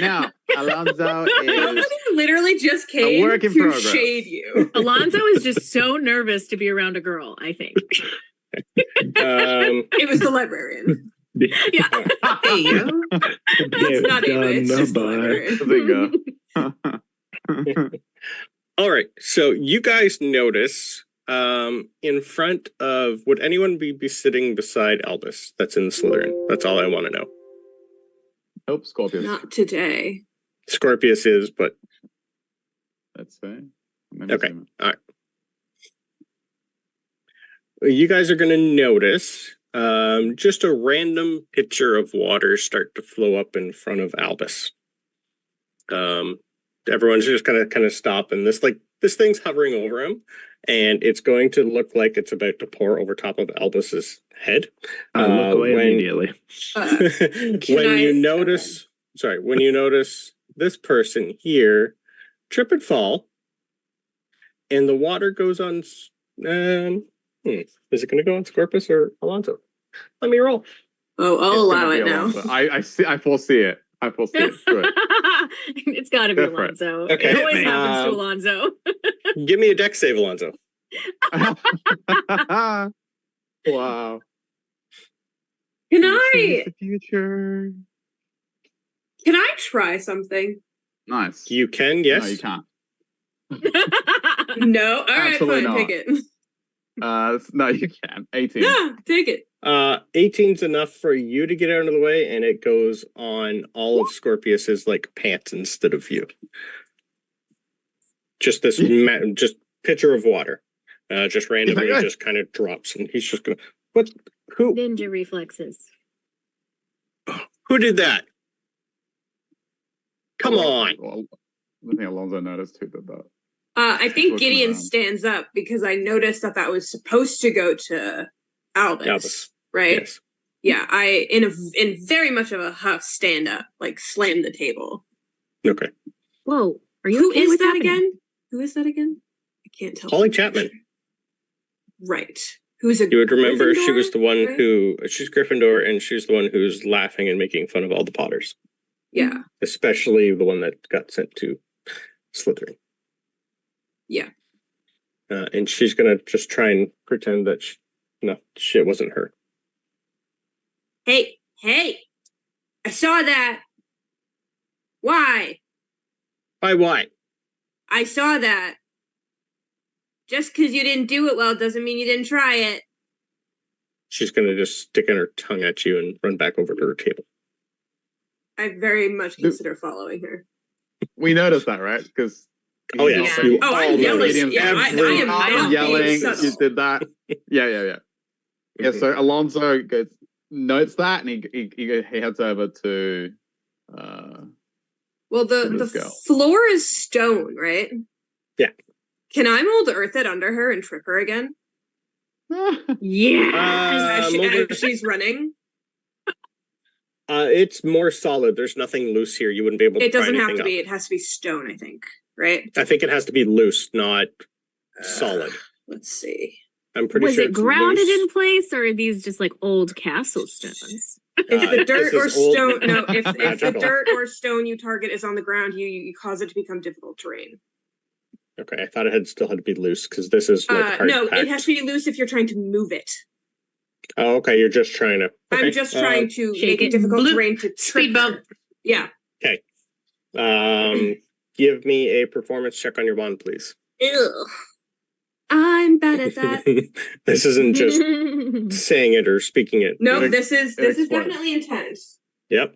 Now, Alonso is Literally just came work in to progress. shade you. Alonso is just so nervous to be around a girl, I think. It was the librarian. Yeah. Hey, yo. It's not even, it's just the librarian. There you go. All right. So you guys notice in front of, would anyone be sitting beside Albus that's in the Slytherin? That's all I want to know. Nope, Scorpius. Not today. Scorpius is, but Let's see. okay. All right. You guys are going to notice just a random pitcher of water start to flow up in front of Albus. Everyone's just kind of stop, and this thing's hovering over him, and it's going to look like it's about to pour over top of Albus's head. Look away immediately. When you notice this person here trip and fall, and the water goes on. Is it going to go on Scorpius or Alonso? Let me roll. Oh, I'll allow it now. I see. I foresee it. Good. It's got to be Go for it. Alonso. Okay. It always happens to Alonso. Give me a dex save, Alonso. Wow. Can See I the future? try something? Nice. You can, yes. No, you can't. No. All right, Absolutely fine. not. Take it. No, you can. 18. Yeah, take it. 18's enough for you to get out of the way, and it goes on all of Scorpius's pants instead of you. Just this, just pitcher of water, just randomly, just kind of drops, and he's just gonna. What? Who? Ninja reflexes. Who did that? Come on! Well, I think Alonso noticed who did that. I think Looking Gideon around. stands up because I noticed that was supposed to go to Albus, right? Yes. Yeah, I in very much of a huff stand up, slam the table. Okay. Whoa. Are you Who okay? is What's that happening? again? Who is that again? I can't tell. Holly Chapman. Right. Who's a You would remember she Gryffindor, was the one right? she's Gryffindor, and she's the one who's laughing and making fun of all the Potters, Yeah. especially the one that got sent to Slytherin. Yeah. And she's gonna just try and pretend that shit wasn't her. Hey, I saw that. Why? Why? I saw that. Just because you didn't do it well doesn't mean you didn't try it. She's gonna just stick in her tongue at you and run back over to her table. I very much consider following her. We noticed that, right? Because Oh yes, Yeah. you Oh, all I'm yelling. noticed Yeah, I every- am not yelling. being subtle. You did that. Yeah. Yeah. So Alonso notes that, and he heads over to. Well, Let's the go. floor is stone, right? Yeah. Can I mold earth it under her and trip her again Yeah. as Mold Earth- she's running? It's more solid. There's nothing loose here. You wouldn't be able to It pry doesn't have anything to be. up. It has to be stone, I think. Right? I think it has to be loose, not solid. Let's see. I'm pretty Was sure it it's grounded loose. in place, or are these just like old castle stones? If the dirt this or is old stone, no, if the magical. dirt or stone you target is on the ground, you cause it to become difficult terrain. Okay, I thought it still had to be loose because this is like hard No, packed. it has to be loose if you're trying to move it. Oh, okay. You're just trying to. Okay. I'm just trying to shake make it it. difficult Bloop. terrain to Speed trip bump. her. Yeah. Give me a performance check on your wand, please. Ew. I'm bad at that. This isn't just saying it or speaking it. No, It- this is it explodes. definitely intense. Yep.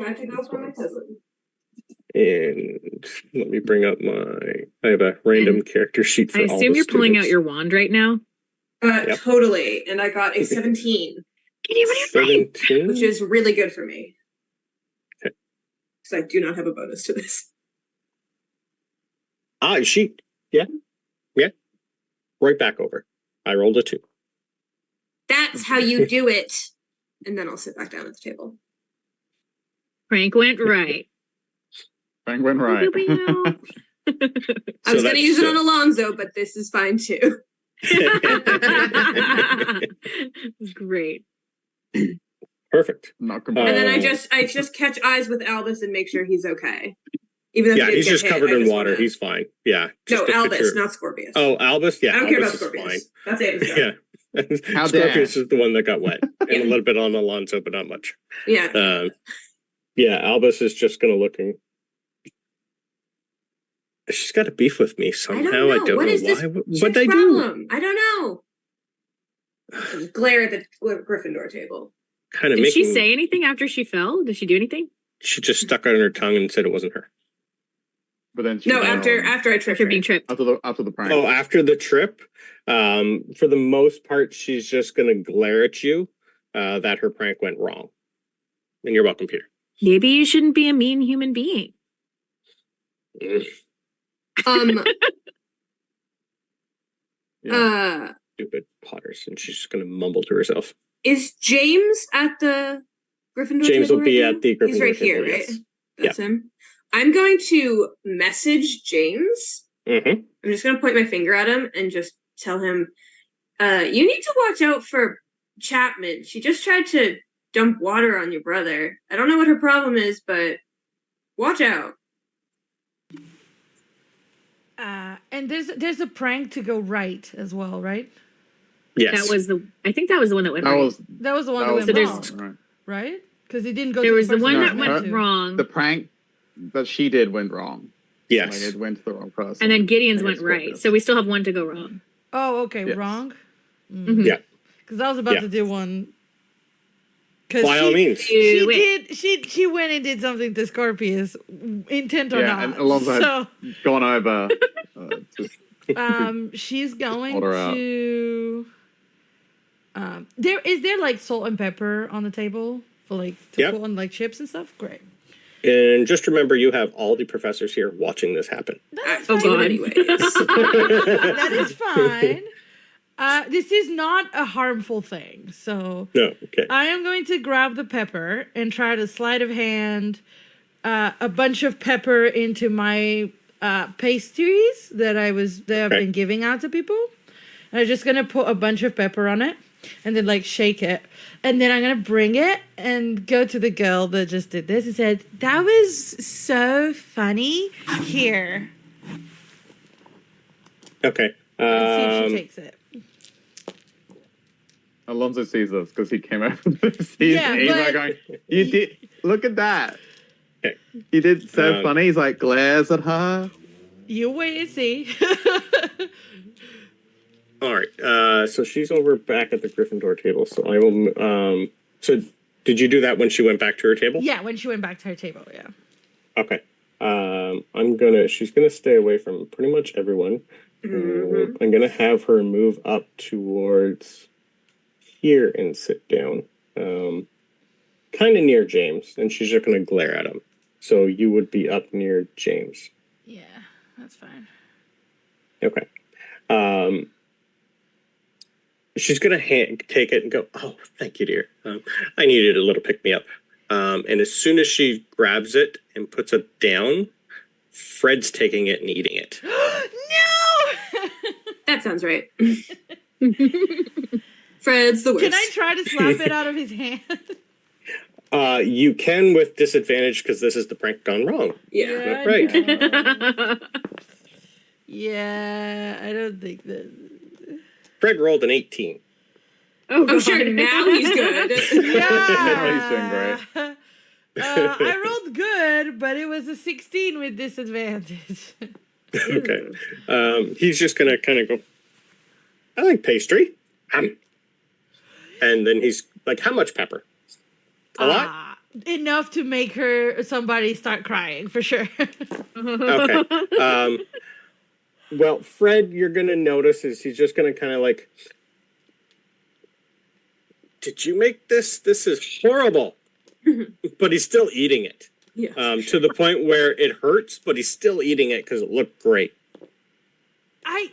Trying to go for my cousin. And let me bring up I have a random character sheet for I all assume the you're pulling out students. your wand right now. Yep. Totally. And I got a 17, Gideon, what are you saying? 17. which is really good for me. Okay. Because I do not have a bonus to this. Sheet. Yeah. Right back over. I rolled a 2. That's how you do it. And then I'll sit back down at the table. Frank went right. Frank went right. I was going to use it on Alonso, but this is fine too. Great. Perfect. Not And then I Oh. just catch eyes with Albus and make sure he's okay. Even though Yeah, he didn't he's get just hit, covered I in just water. wanna- He's fine. Yeah. No, just a Albus, picture- not Scorpius. Oh, Albus? Yeah, I don't care about Albus is Scorpius. That's Ava's job. fine. Yeah. How Scorpius dare. is the one that got wet. And Yeah. a little bit on Alonso, but not much. Yeah. Yeah, Albus is just going to looking. She's got a beef with me somehow. I don't know. What What is this why. What chick's did I do? problem? I don't know. Just glare at the Gryffindor table. Kind of Did making. she say anything after she fell? Did she do anything? She just stuck out her tongue and said it wasn't her. But then she No, went after on- I tripped After her. being tripped. after the prank. Oh, after the trip, for the most part, she's just going to glare at you that her prank went wrong. And you're welcome, Peter. Maybe you shouldn't be a mean human being. Yeah. Stupid Potters. And she's just going to mumble to herself. Is James at the Gryffindor James table will be right at the now? He's Gryffindor right here, table, right? yes. That's him. I'm going to message James. Mm-hmm. I'm just going to point my finger at him and just tell him, you need to watch out for Chapman. She just tried to dump water on your brother. I don't know what her problem is, but watch out. And there's a prank to go right as well, right? Yes. I think that was the one that went That right. was That was the one that that was went So wrong, there's- right. right? Because it didn't go. There to was the person one No, that went her- wrong, the prank that she did went wrong. Yes. Like it went to the wrong person. and then Gideon's I went guess right. Scorpius. So we still have one to go wrong. Oh, okay, Yes. wrong. Mhm. Yeah. Because I was about Yeah. to do one. Because By all means. she Do did. She went and did something to Scorpius, intent or Yeah, not. and Alonso had So gone over. she's going Order out. to. There like salt and pepper on the table for like to Yep. put on like chips and stuff. Great. And just remember, you have all the professors here watching this happen. That's Oh, fine. God. Anyways. That is fine. This is not a harmful thing, so No, okay. I am going to grab the pepper and try to sleight of hand a bunch of pepper into my pastries that I've been giving out to people. And I'm just gonna put a bunch of pepper on it and then like shake it. And then I'm gonna bring it and go to the girl that just did this and said, "That was so funny." Here. Okay. Let's see if she takes it. Alonso sees this because he came over. Sees Yeah, Ava but- going, "You did look at that. Okay. You did so Um, funny." He's like glares at her. You wait and see. All right. So she's over back at the Gryffindor table. So I will. So did you do that when she went back to her table? Yeah, when she went back to her table, yeah. Okay. She's gonna stay away from pretty much everyone. Mhm. I'm gonna have her move up towards here and sit down, kind of near James, and she's just gonna glare at him. So you would be up near James. Yeah, that's fine. Okay. She's gonna take it and go, "Oh, thank you, dear. I needed a little pick me up. And as soon as she grabs it and puts it down, Fred's taking it and eating it. No! That sounds right. Fred's the worst. Can I try to slap it out of his hand? You can with disadvantage because this is the prank gone wrong. Yeah. Right. No. Yeah, I don't think that. Fred rolled an 18. Oh, sure. Now he's good. Yeah. I rolled good, but it was a 16 with disadvantage. Okay. He's just going to kind of go, I like pastry. And then he's like, how much pepper? A lot? Enough to make somebody start crying, for sure. Okay. Well, Fred, you're going to notice is he's just going to kind of like, did you make this? This is horrible. But he's still eating it. Yeah. To the point where it hurts, but he's still eating it because it looked great. I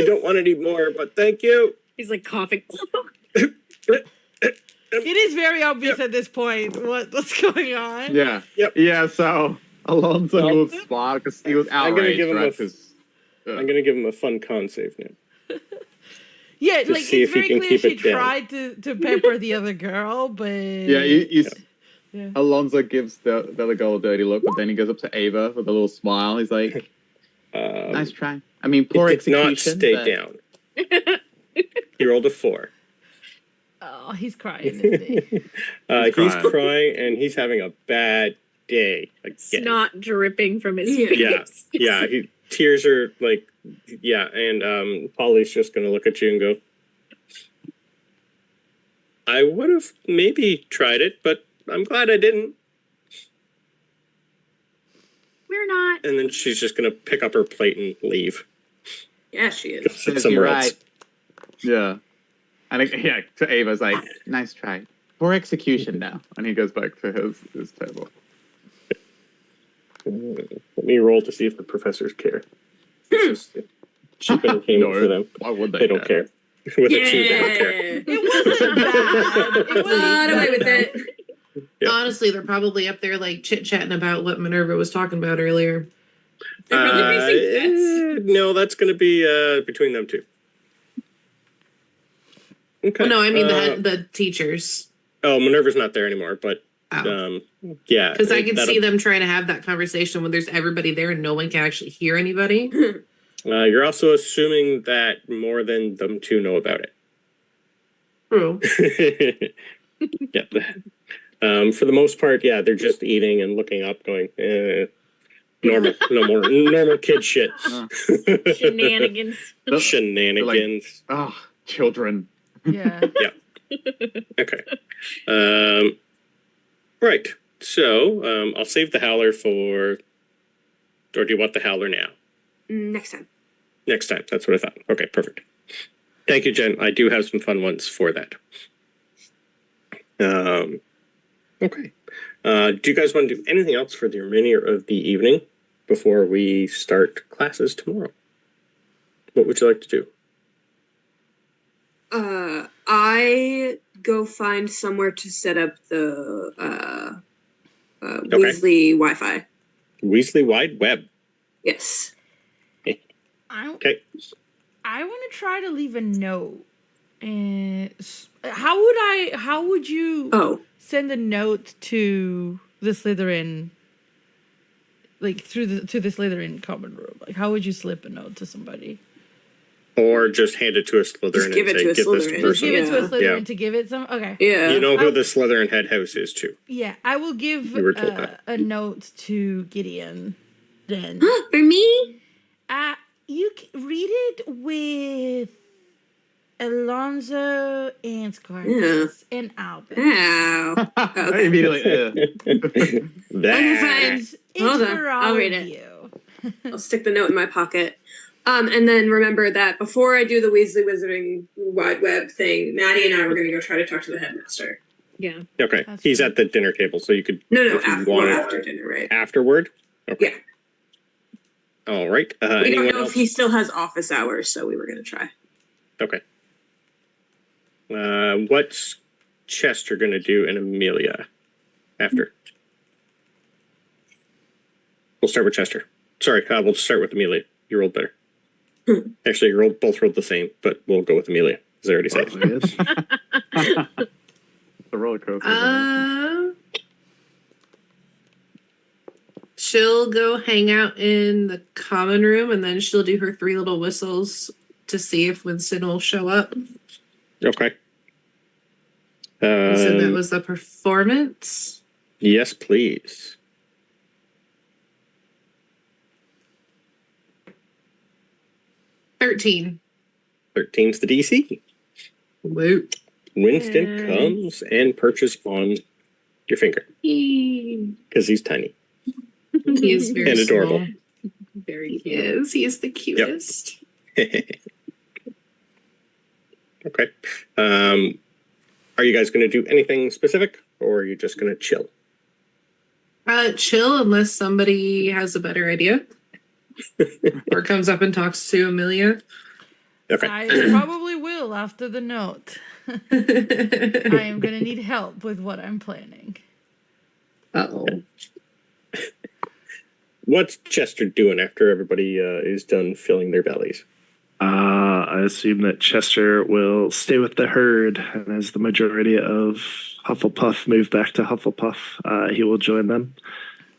don't want any more, but thank you. He's like coughing. It is very obvious at this point what's going on. Yeah. Yep. Yeah, so Alonso will spot because he was outraged. I'm gonna give him a fun con save now. Yeah, to like see it's if he very can clear keep she it down. tried to pepper the other girl, but Yeah, Alonso gives the other girl a dirty look, but then he goes up to Ava with a little smile. He's like, nice try. I mean, poor It did execution. not stay down. He rolled a 4. Oh, he's crying, isn't he? He's crying and he's having a bad day. Again. Snot dripping from his face. Yeah. Tears are like, and Polly's just gonna look at you and go, I would have maybe tried it, but I'm glad I didn't. We're not. And then she's just gonna pick up her plate and leave. Yeah, she is. Go sit Says somewhere you're else. right. Yeah. And to Ava's like, nice try. Poor execution now. And he goes back to his table. Let me roll to see if the professors care. This is cheap entertainment for them. Why would They don't care. With a 2, they don't care. It wasn't bad. It wasn't Not away with bad. it. Yeah. Honestly, they're probably up there like chit-chatting about what Minerva was talking about earlier. They're really facing bets. No, that's going to be between them two. Okay. Well, no, I mean the teachers. Oh, Minerva's not there anymore, but Oh. yeah. Because I can see them trying to have that conversation when there's everybody there and no one can actually hear anybody. You're also assuming that more than them two know about it. True. Yeah. For the most part, yeah, they're just eating and looking up, going, normal kid shit. Shenanigans. Shenanigans. Oh, children. Yeah. Okay. Right. So I'll save the howler for, or do you want the howler now? Next time. Next time. That's what I thought. Okay, perfect. Thank you, Jen. I do have some fun ones for that. Okay. Do you guys want to do anything else for the remainder of the evening before we start classes tomorrow? What would you like to do? I go find somewhere to set up the Weasley Wi-Fi. Weasley Wide Web. Yes. Okay. I want to try to leave a note. And how would you send a note to the Slytherin, like to the Slytherin common room? Like, how would you slip a note to somebody? Or just hand it to a Slytherin Just give and it say, to a give this Slytherin. person. Just give it to a Slytherin Yeah. to give it some. Okay. Yeah. You know who the Slytherin head house is too. Yeah, I will give We were told that. a note to Gideon. Then For me? you read it with Alonso and Scarface and Albert. Ow. Okay. Immediately. Fine. Hold on. For I'll all read of it. you. I'll stick the note in my pocket. And then remember that before I do the Weasley Wizarding Wide Web thing, Maddie and I were going to go try to talk to the headmaster. Yeah. Okay. That's He's true. at the dinner table, so you could. No, if you wanted- after dinner, right? Afterward? Okay. Yeah. All right. We don't Anyone know else? if he still has office hours, so we were going to try. Okay. What's Chester going to do and Emelia after? We'll start with Chester. Sorry, we'll start with Emelia. You rolled better. Actually, you both rolled the same, but we'll go with Emelia, as I already said. The roller coaster. She'll go hang out in the common room, and then she'll do her 3 little whistles to see if Winston will show up. Okay. So that was the performance. Yes, please. 13. 13's the DC. Whoop. Winston comes and perches on your finger because he's tiny. He is very and adorable. Small. Very cute. He is the cutest. Yep. Okay. Are you guys going to do anything specific, or are you just going to chill? Chill unless somebody has a better idea. Or comes up and talks to Emelia. Okay. I probably will after the note. I am going to need help with what I'm planning. Uh-oh. What's Chester doing after everybody is done filling their bellies? I assume that Chester will stay with the herd, and as the majority of Hufflepuff move back to Hufflepuff, he will join them.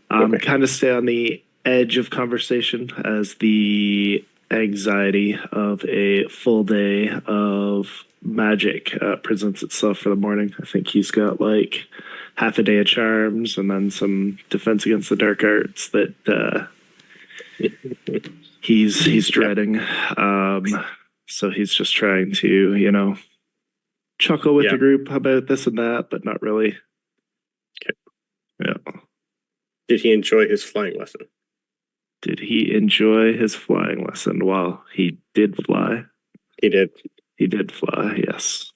Okay. Kind of stay on the edge of conversation as the anxiety of a full day of magic presents itself for the morning. I think he's got like half a day of charms and then some defense against the dark arts that he's dreading. So he's just trying to, chuckle with the group about this and that, but not really. Okay. Yeah. Did he enjoy his flying lesson? Did he enjoy his flying lesson? Well, he did fly. He did. He did fly, yes.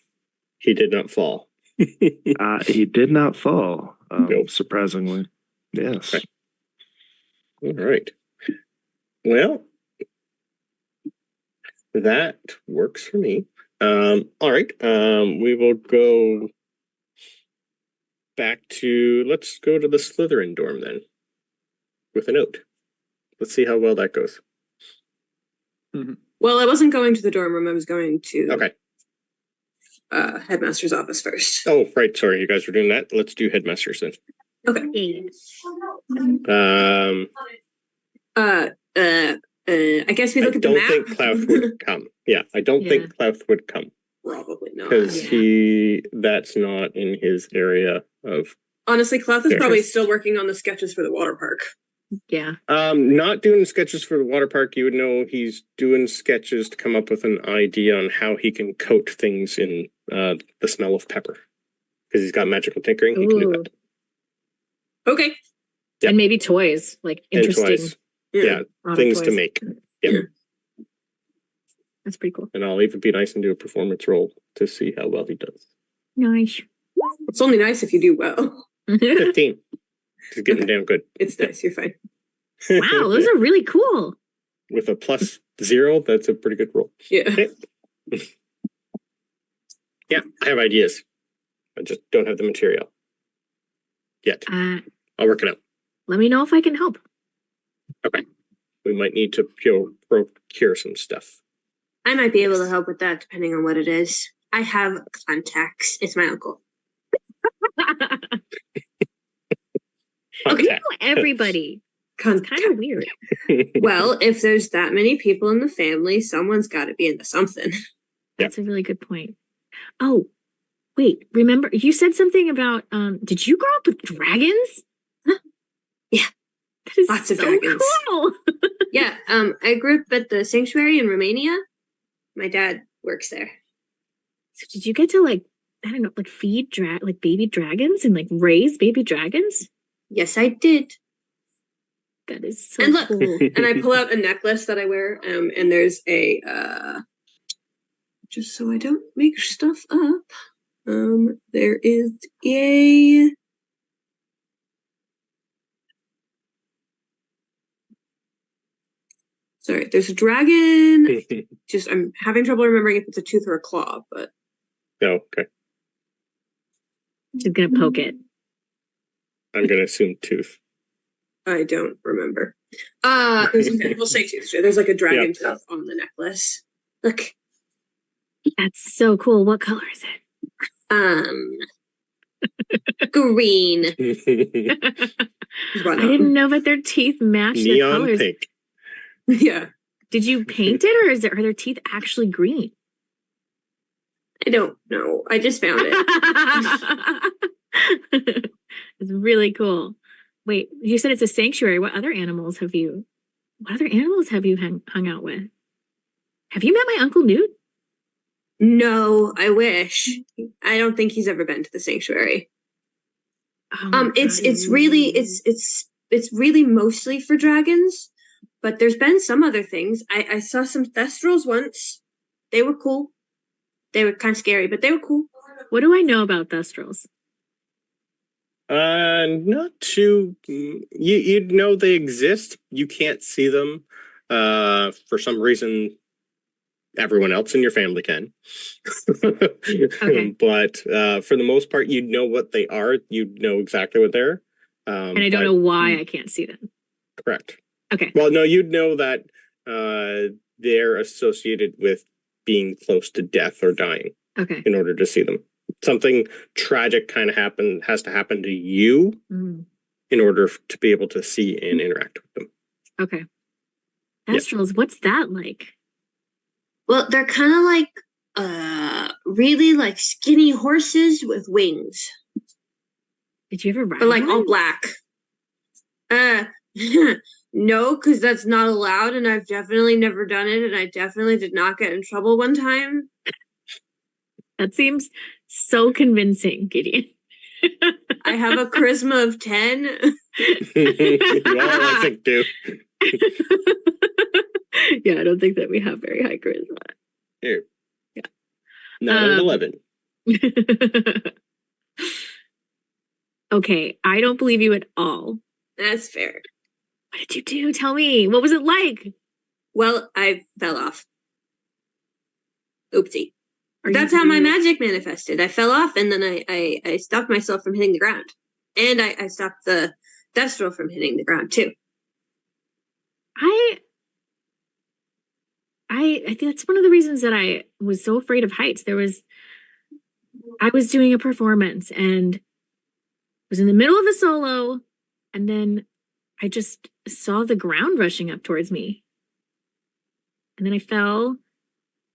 He did not fall. He did not fall, Nope. surprisingly. Yes. Okay. All right. Well, that works for me. All right. We will go back to, let's go to the Slytherin dorm then with a note. Let's see how well that goes. Well, I wasn't going to the dorm room. I was going to Okay. Headmaster's office first. Oh, right. Sorry, you guys were doing that. Let's do headmasters then. Okay. I guess we look at the map. I don't think Klauth would come. Yeah, I don't think Klauth would come. Probably not. Because that's not in his area of... Honestly, Klauth is probably still working on the sketches for the water park. Yeah. Not doing sketches for the water park. You would know he's doing sketches to come up with an idea on how he can coat things in the smell of pepper. Because he's got magical tinkering. He can do that. Okay. Yep. And maybe toys, like interesting. Yeah, things toys to make. Yeah. That's pretty cool. And I'll even be nice and do a performance roll to see how well he does. Nice. It's only nice if you do well. 15. He's getting damn good. It's nice. You're fine. Wow, those are really cool. With a +0, that's a pretty good roll. Yeah. Okay. Yeah, I have ideas. I just don't have the material yet. I'll work it out. Let me know if I can help. Okay. We might need to procure some stuff. I might be able to help with that, depending on what it is. I have contacts. It's my uncle. Okay. You know everybody. It's kind of weird. Well, if there's that many people in the family, someone's got to be into something. That's a really good point. Oh, wait. Remember, you said something about, did you grow up with dragons? Huh? Yeah. That is lots of so dragons. Cool. Yeah. I grew up at the sanctuary in Romania. My dad works there. So did you get to feed baby dragons and raise baby dragons? Yes, I did. That is so and look, cool. And I pull out a necklace that I wear, and there's a just so I don't make stuff up. There is a sorry, there's a dragon. Just I'm having trouble remembering if it's a tooth or a claw, but oh, okay. She's gonna poke it. I'm gonna assume tooth. I don't remember. We'll say tooth. There's like a dragon tooth on the necklace. Look. That's so cool. What color is it? Green. I didn't know that their teeth match their Neon colors. pink. Yeah. Did you paint it, or are their teeth actually green? I don't know. I just found it. It's really cool. Wait, you said it's a sanctuary. What other animals have you hung out with? Have you met my Uncle Newt? No, I wish. I don't think he's ever been to the sanctuary. Oh It's really mostly for dragons, but there's been some other things. I saw some thestrals once. They were cool. They were kind of scary, but they were cool. What do I know about thestrals? Not too. You know they exist. You can't see them. For some reason, everyone else in your family can. Okay. But for the most part, you know what they are. You know exactly what they're. And I don't know why I can't see them. Correct. Okay. Well, no, you'd know that they're associated with being close to death or dying. Okay. In order to see them. Something tragic kind of has to happen to you in order to be able to see and interact with them. Okay. Thestrals, what's that like? Well, they're kind of like really like skinny horses with wings. Did you ever ride But like one? all black. No, because that's not allowed, and I've definitely never done it, and I definitely did not get in trouble one time. That seems so convincing, Gideon. I have a charisma of 10. Well, I think too. Yeah, I don't think that we have very high charisma. Here. Yeah. Not an 11. Okay, I don't believe you at all. That's fair. What did you do? Tell me. What was it like? Well, I fell off. Oopsie. That's how my magic manifested. I fell off, and then I stopped myself from hitting the ground. And I stopped the thestral from hitting the ground, too. I think that's one of the reasons that I was so afraid of heights. I was doing a performance and was in the middle of a solo, and then I just saw the ground rushing up towards me. And then I fell,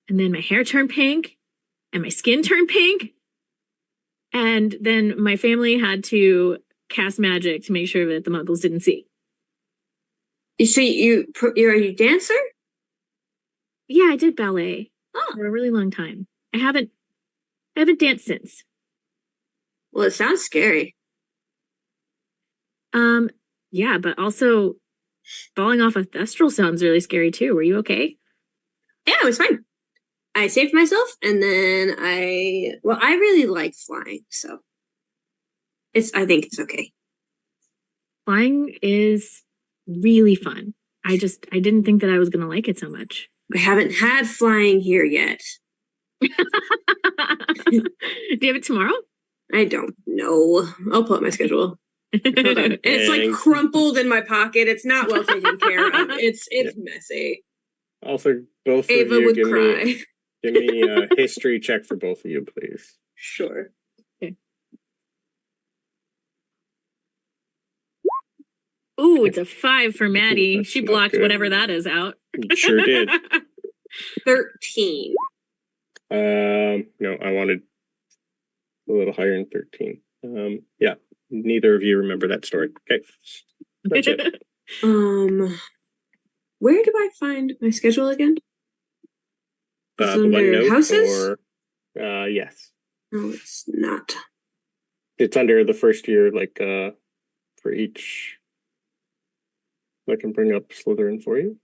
and then my hair turned pink, and my skin turned pink. And then my family had to cast magic to make sure that the muggles didn't see. So you're a dancer? Yeah, I did ballet for a really long time. I haven't danced since. Well, it sounds scary. Yeah, but also falling off a thestral sounds really scary too. Were you okay? Yeah, it was fine. I saved myself, and then I really like flying, so I think it's okay. Flying is really fun. I didn't think that I was gonna like it so much. I haven't had flying here yet. Do you have it tomorrow? I don't know. I'll pull up my schedule. Hold on. It's like crumpled in my pocket. It's not well taken care of. It's messy. Also, both Ava of you would cry. give me a history check for both of you, please. Sure. Okay. Ooh, it's a 5 for Maddie. She blocked whatever that is out. Sure did. 13. No, I wanted a little higher than 13. Yeah, neither of you remember that story. Okay, that's it. Where do I find my schedule again? It's The under houses? Or, yes. No, it's not. It's under the first year, like, for each. I can bring up Slytherin for you.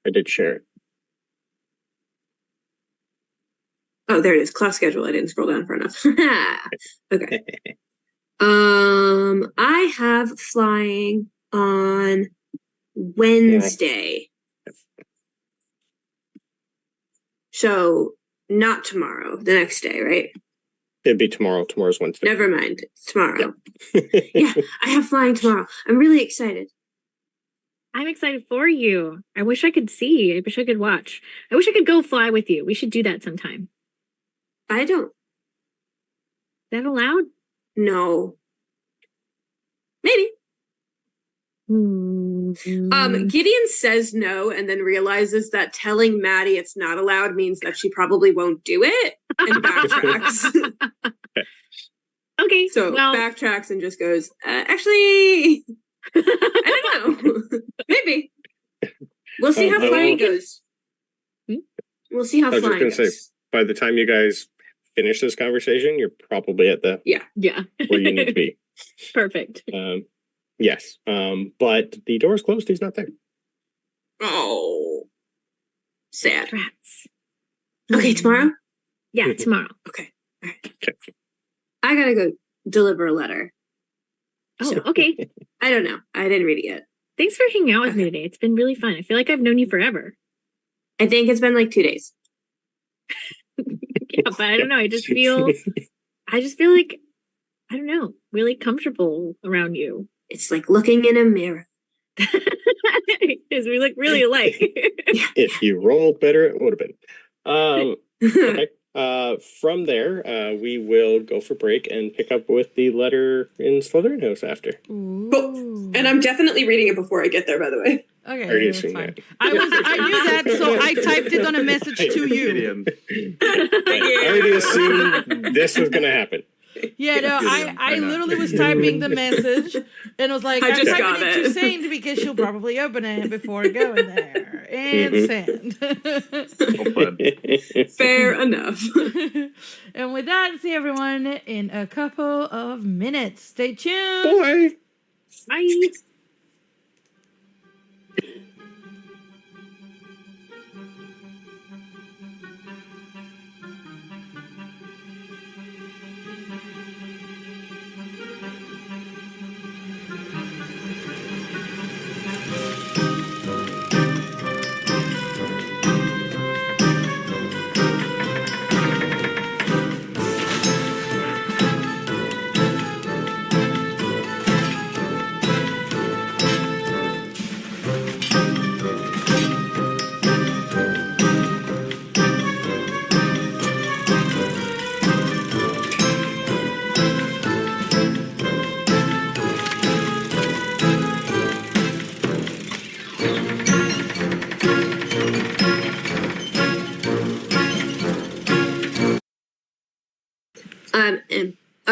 I did share it. Oh, there it is. Class schedule. I didn't scroll down far enough. Okay. I have flying on Wednesday. So not tomorrow, the next day, right? It'd be tomorrow. Tomorrow's Wednesday. Never mind. It's tomorrow. Yeah, I have flying tomorrow. I'm really excited. I'm excited for you. I wish I could see. I wish I could watch. I wish I could go fly with you. We should do that sometime. I don't Is that allowed? know. Maybe. Gideon says no and then realizes that telling Maddie it's not allowed means that she probably won't do it and backtracks. Okay. So well, backtracks and just goes, actually, I don't know. Maybe. We'll see how flying goes. We'll see how I was just flying going to goes. say, by the time you guys finish this conversation, you're probably at the yeah. where you need to be. Perfect. Yes. But the door is closed. He's not there. Oh. Sad. Rats. Okay, tomorrow? Yeah, tomorrow. Okay. All right. Okay. I gotta go deliver a letter. Oh, So- okay. I don't know. I didn't read it yet. Thanks for hanging out with me today. It's been really fun. I feel like I've known you forever. I think it's been like 2 days. Yeah, but I don't know. I just feel like, I don't know, really comfortable around you. It's like looking in a mirror. Because we look really alike. If you rolled better, it would have been. Okay. From there, we will go for break and pick up with the letter in Slytherin House after. Ooh. And I'm definitely reading it before I get there, by the way. Okay, Already that's assumed fine. that. I knew that, so I typed it on a message to you. Gideon. I already assumed this was going to happen. Yeah, no, Gideon, I know. literally was typing the message and was like, I I'm just typing got it to it. Saint because she'll probably open it before going there. And send. Fair enough. And with that, see everyone in a couple of minutes. Stay tuned. Boy. Bye.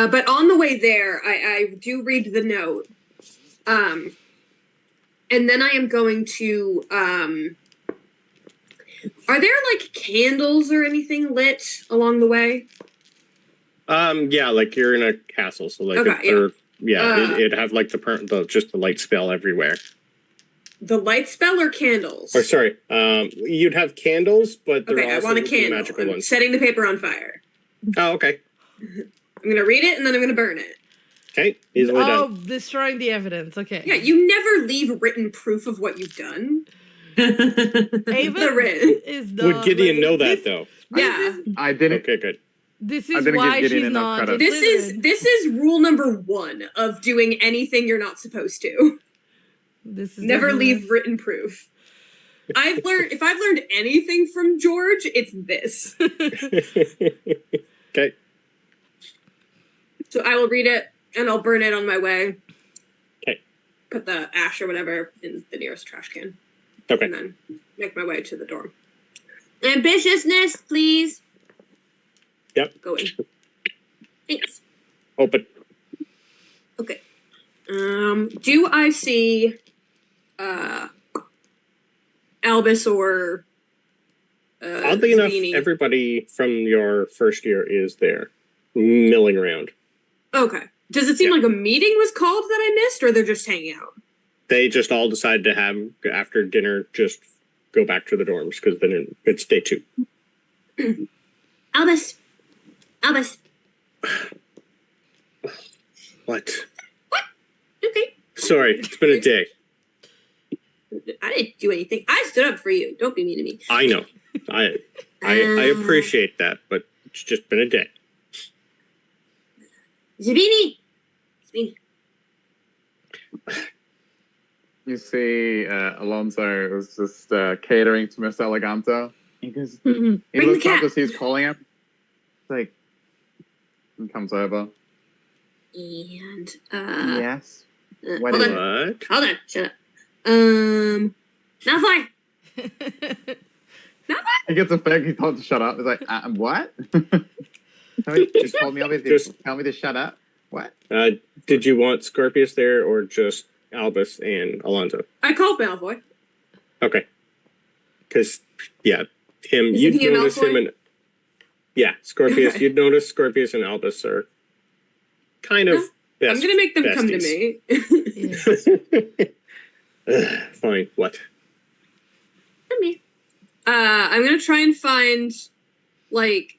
But on the way there, I do read the note. And then I am going to, are there like candles or anything lit along the way? Yeah, like you're in a castle, so like Okay, it'd have like just the light spell everywhere. The light spell or candles? Or sorry, you'd have candles, but there Okay, I also want a would be candle. magical I'm ones. setting the paper on fire. Oh, okay. I'm gonna read it and then I'm gonna burn it. Okay, easily Oh, done. destroying the evidence. Okay. Yeah, you never leave written proof of what you've done. Ava The written. is not. Would Gideon know this- that though? Yeah. I didn't. Okay, good. This I is didn't why give Gideon she's enough not. credit. This is rule number 1 of doing anything you're not supposed to. This is Never definitely- leave written proof. If I've learned anything from George, it's this. Okay. So I will read it and I'll burn it on my way. Okay. Put the ash or whatever in the nearest trash can. Okay. And then make my way to the dorm. Ambitiousness, please. Yep. Go in. Thanks. Open. Okay. Do I see Albus or Oddly enough, Zabini? everybody from your first year is there, milling around. Okay. Does it seem Yeah. like a meeting was called that I missed, or they're just hanging out? They just all decided to have, after dinner, just go back to the dorms, because then it's day 2. Albus. Albus. What? Okay. Sorry, it's been a day. I didn't do anything. I stood up for you. Don't be mean to me. I know. I appreciate that, but it's just been a day. Zabini! You see, Alonso is just catering to Miss Eleganto. He goes, he Bring looks the up cat. as he's calling him. It's like, he comes over. And, Yes. What hold is on. it? What? Hold on. Shut up. Malfoy! He gets offended. He told to shut up. He's like, what? You told me tell me to shut up. What? Did you want Scorpius there or just Albus and Alonso? I called Malfoy. Okay. Because, yeah, Isn't you'd he a notice him Malfoy? and... Yeah, Scorpius. Okay. You'd notice Scorpius and Albus are kind of best I'm going to make them come to besties. me. Fine, what? I'm going to try and find, like,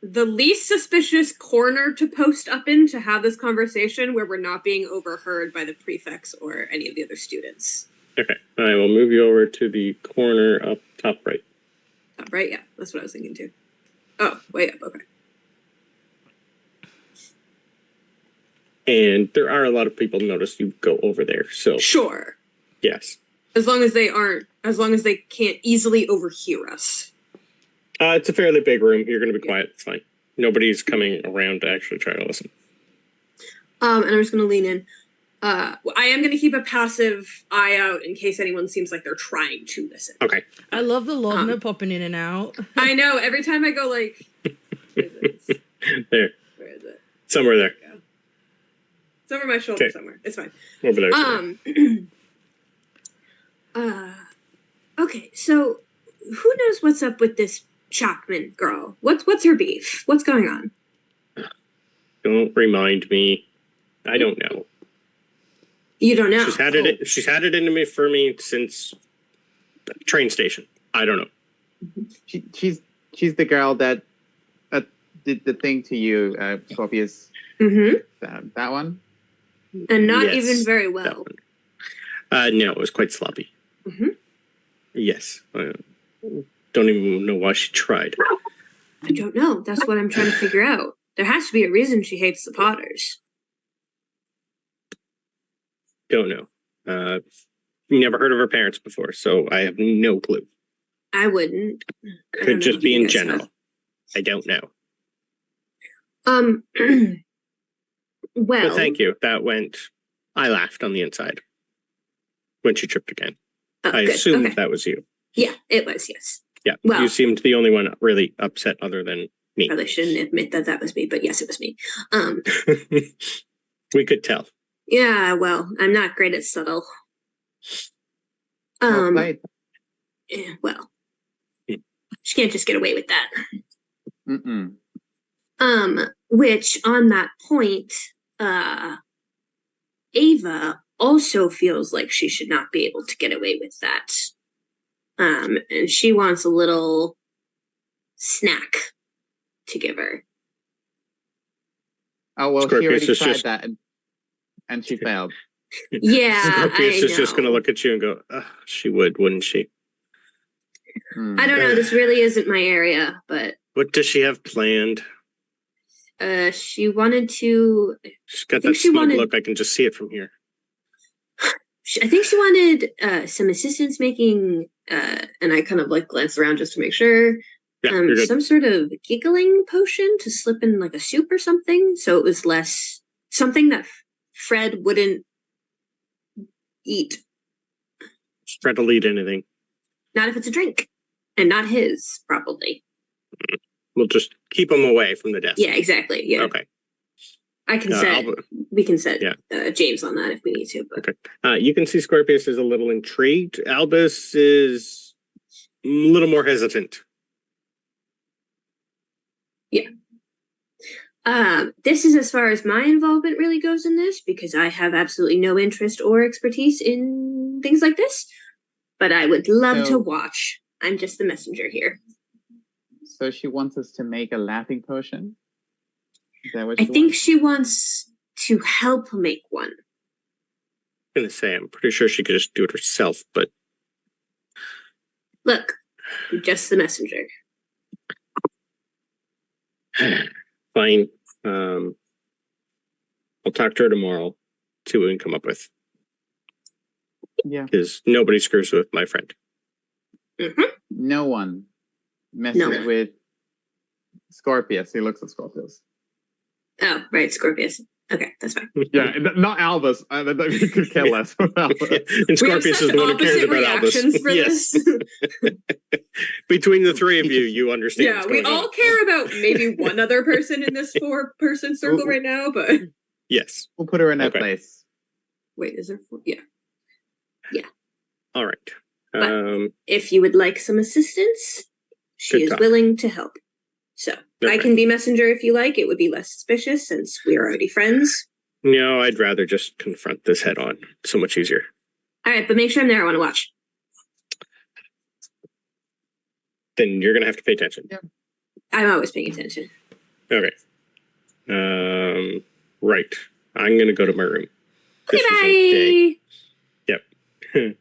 the least suspicious corner to post up in to have this conversation where we're not being overheard by the prefects or any of the other students. Okay, I will move you over to the corner up top right. Top right? Yeah, that's what I was thinking too. Oh, way up. Okay. And there are a lot of people notice you go over there, so Sure. yes. As long as they can't easily overhear us. It's a fairly big room. You're going to be quiet. It's fine. Nobody's coming around to actually try to listen. And I'm just going to lean in. I am going to keep a passive eye out in case anyone seems like they're trying to listen. Okay. I love the Lodna popping in and out. I know. Every time I go like... There. Where is it? Somewhere there. It's over my shoulder Okay. somewhere. It's fine. Over there. somewhere. Okay, so who knows what's up with this Chapman girl? What's her beef? What's going on? Don't remind me. I don't know. You don't know. She's had it into me for me since the train station. I don't know. She's the girl that did the thing to you, Scorpius. Mm-hmm. That one? And not Yes, even very that well. one. No, it was quite sloppy. Mm-hmm. Yes. I don't even know why she tried. I don't know. That's what I'm trying to figure out. There has to be a reason she hates the Potters. Don't know. Never heard of her parents before, so I have no clue. I wouldn't. I don't Could know just if be you in guys general. have. I don't know. Well. But thank you. That went... I laughed on the inside when she tripped again. Oh, I good. assumed Okay. that was you. Yeah, it was, yes. Yeah, Well- you seemed the only one really upset other than me. Probably shouldn't admit that was me, but yes, it was me. We could tell. Yeah, well, I'm not great at subtle. Well played. Yeah, well, she can't just get away with that. Mm-mm. Which on that point, Ava also feels like she should not be able to get away with that. And she wants a little snack to give her. Oh, well, Scorpius she already is tried just- that and she failed. Yeah, Scorpius I is just going to know. look at you and go, "Ugh, she would, wouldn't she? Hmm. I don't know. This really isn't my area, but What does she have planned? she wanted to. She's got think that she smug wanted- look. I can just see it from here. I think she wanted some assistance making, and I kind of like glanced around just to make sure. Yeah, you're good. Some sort of giggling potion to slip in like a soup or something, so it was less something that Fred wouldn't eat. Try to lead anything. Not if it's a drink, and not his, probably. We'll just keep him away from the desk. Yeah, exactly. Yeah, Okay. I can set. We can set Yeah. James on that if we need to. But Okay. You can see Scorpius is a little intrigued. Albus is a little more hesitant. this is as far as my involvement really goes in this, because I have absolutely no interest or expertise in things like this. But I would love So- to watch. I'm just the messenger here. So she wants us to make a laughing potion? Is that what I she think wants? she wants to help make one. I'm going to say, I'm pretty sure she could just do it herself, but Look, I'm just the messenger. Fine. I'll talk to her tomorrow. See what we can come up with. Yeah. Because nobody screws with my friend. Mm-hmm. No one messes with Scorpius. He looks at Scorpius. Oh, right, Scorpius. Okay, that's fine. Yeah, not Albus. You could care less about Albus. And Scorpius is the one who cares about Albus. For yes. this. Between the three of you, you understand. Yeah, we all care about maybe one other person in this 4-person circle right now, but yes, we'll put her in that place. Wait, is there 4? Yeah. All right. But if you would like some assistance, she is willing to help. So I can be messenger if you like. It would be less suspicious since we are already friends. No, I'd rather just confront this head on. So much easier. All right, but make sure I'm there. I want to watch. Then you're gonna have to pay attention. Yeah. I'm always paying attention. Okay. Right. I'm gonna go to my room. Okay, bye. Yep.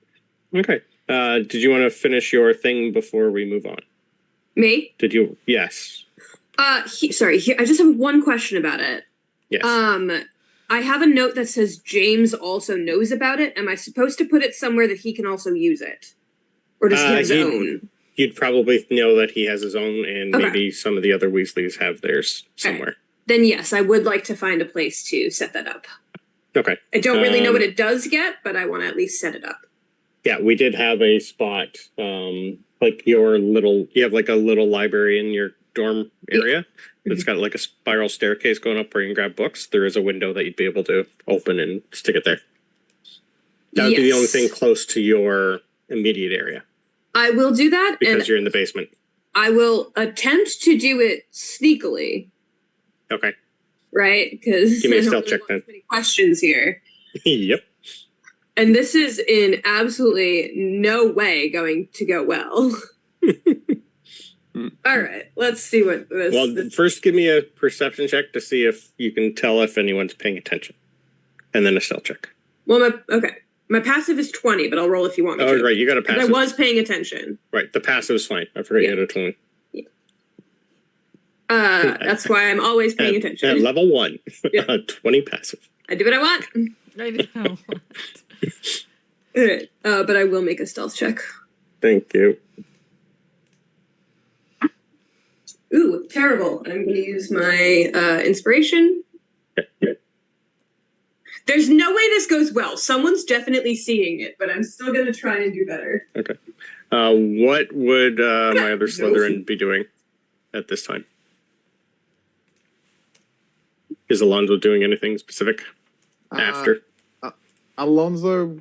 Okay. Did you want to finish your thing before we move on? Me? Did you? Yes. Sorry. I just have one question about it. Yes. I have a note that says James also knows about it. Am I supposed to put it somewhere that he can also use it, or does he have his own? You'd probably know that he has his own, and maybe some of the other Weasleys have theirs somewhere. Then yes, I would like to find a place to set that up. Okay. I don't really know what it does yet, but I want to at least set it up. Yeah, we did have a spot, like you have like a little library in your dorm area. It's got like a spiral staircase going up where you can grab books. There is a window that you'd be able to open and stick it there. That would be the only thing close to your immediate area. I will do that. Because you're in the basement. I will attempt to do it sneakily. Okay. Right? Because give me a stealth check then. Many questions here. Yep. And this is in absolutely no way going to go well. All right, let's see what this... Well, first give me a perception check to see if you can tell if anyone's paying attention. And then a stealth check. Well, my passive is 20, but I'll roll if you want me to. Oh, right, you got a passive. I was paying attention. Right, the passive is fine. I forgot you had a 20. That's why I'm always paying attention. At level 1, 20 passive. I do what I want. I do what I want. But I will make a stealth check. Thank you. Ooh, terrible. I'm going to use my inspiration. There's no way this goes well. Someone's definitely seeing it, but I'm still going to try and do better. Okay. What would my other Slytherin be doing at this time? Is Alonso doing anything specific after? Alonso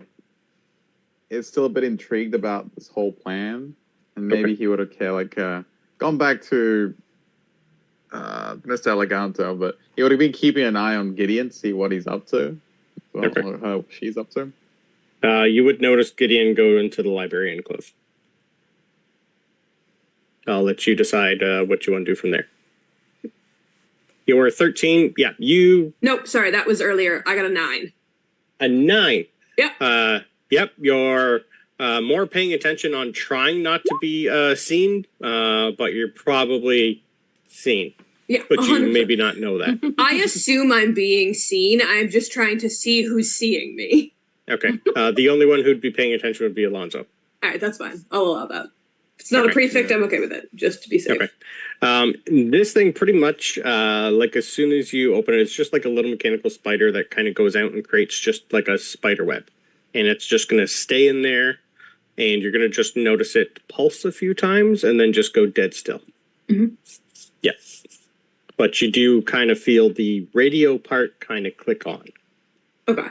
is still a bit intrigued about this whole plan, and maybe he would have gone back to Mr. Eleganto, but he would have been keeping an eye on Gideon, see what he's up to, or how she's up to. You would notice Gideon go into the library and close. I'll let you decide what you want to do from there. You're 13. Yeah, you... Nope, sorry, that was earlier. I got a 9. A 9? Yep. Yep, you're more paying attention on trying not to be seen, but you're probably seen. Yeah, but you 100%. maybe not know that. I assume I'm being seen. I'm just trying to see who's seeing me. Okay. The only one who'd be paying attention would be Alonso. All right, that's fine. I'll allow that. If it's not a prefect, I'm okay with it, just to be safe. Okay. This thing pretty much, like as soon as you open it, it's just like a little mechanical spider that kind of goes out and creates just like a spider web. And it's just going to stay in there, and you're going to just notice it pulse a few times and then just go dead still. Mm-hmm. Yeah. But you do kind of feel the radio part kind of click on. Okay.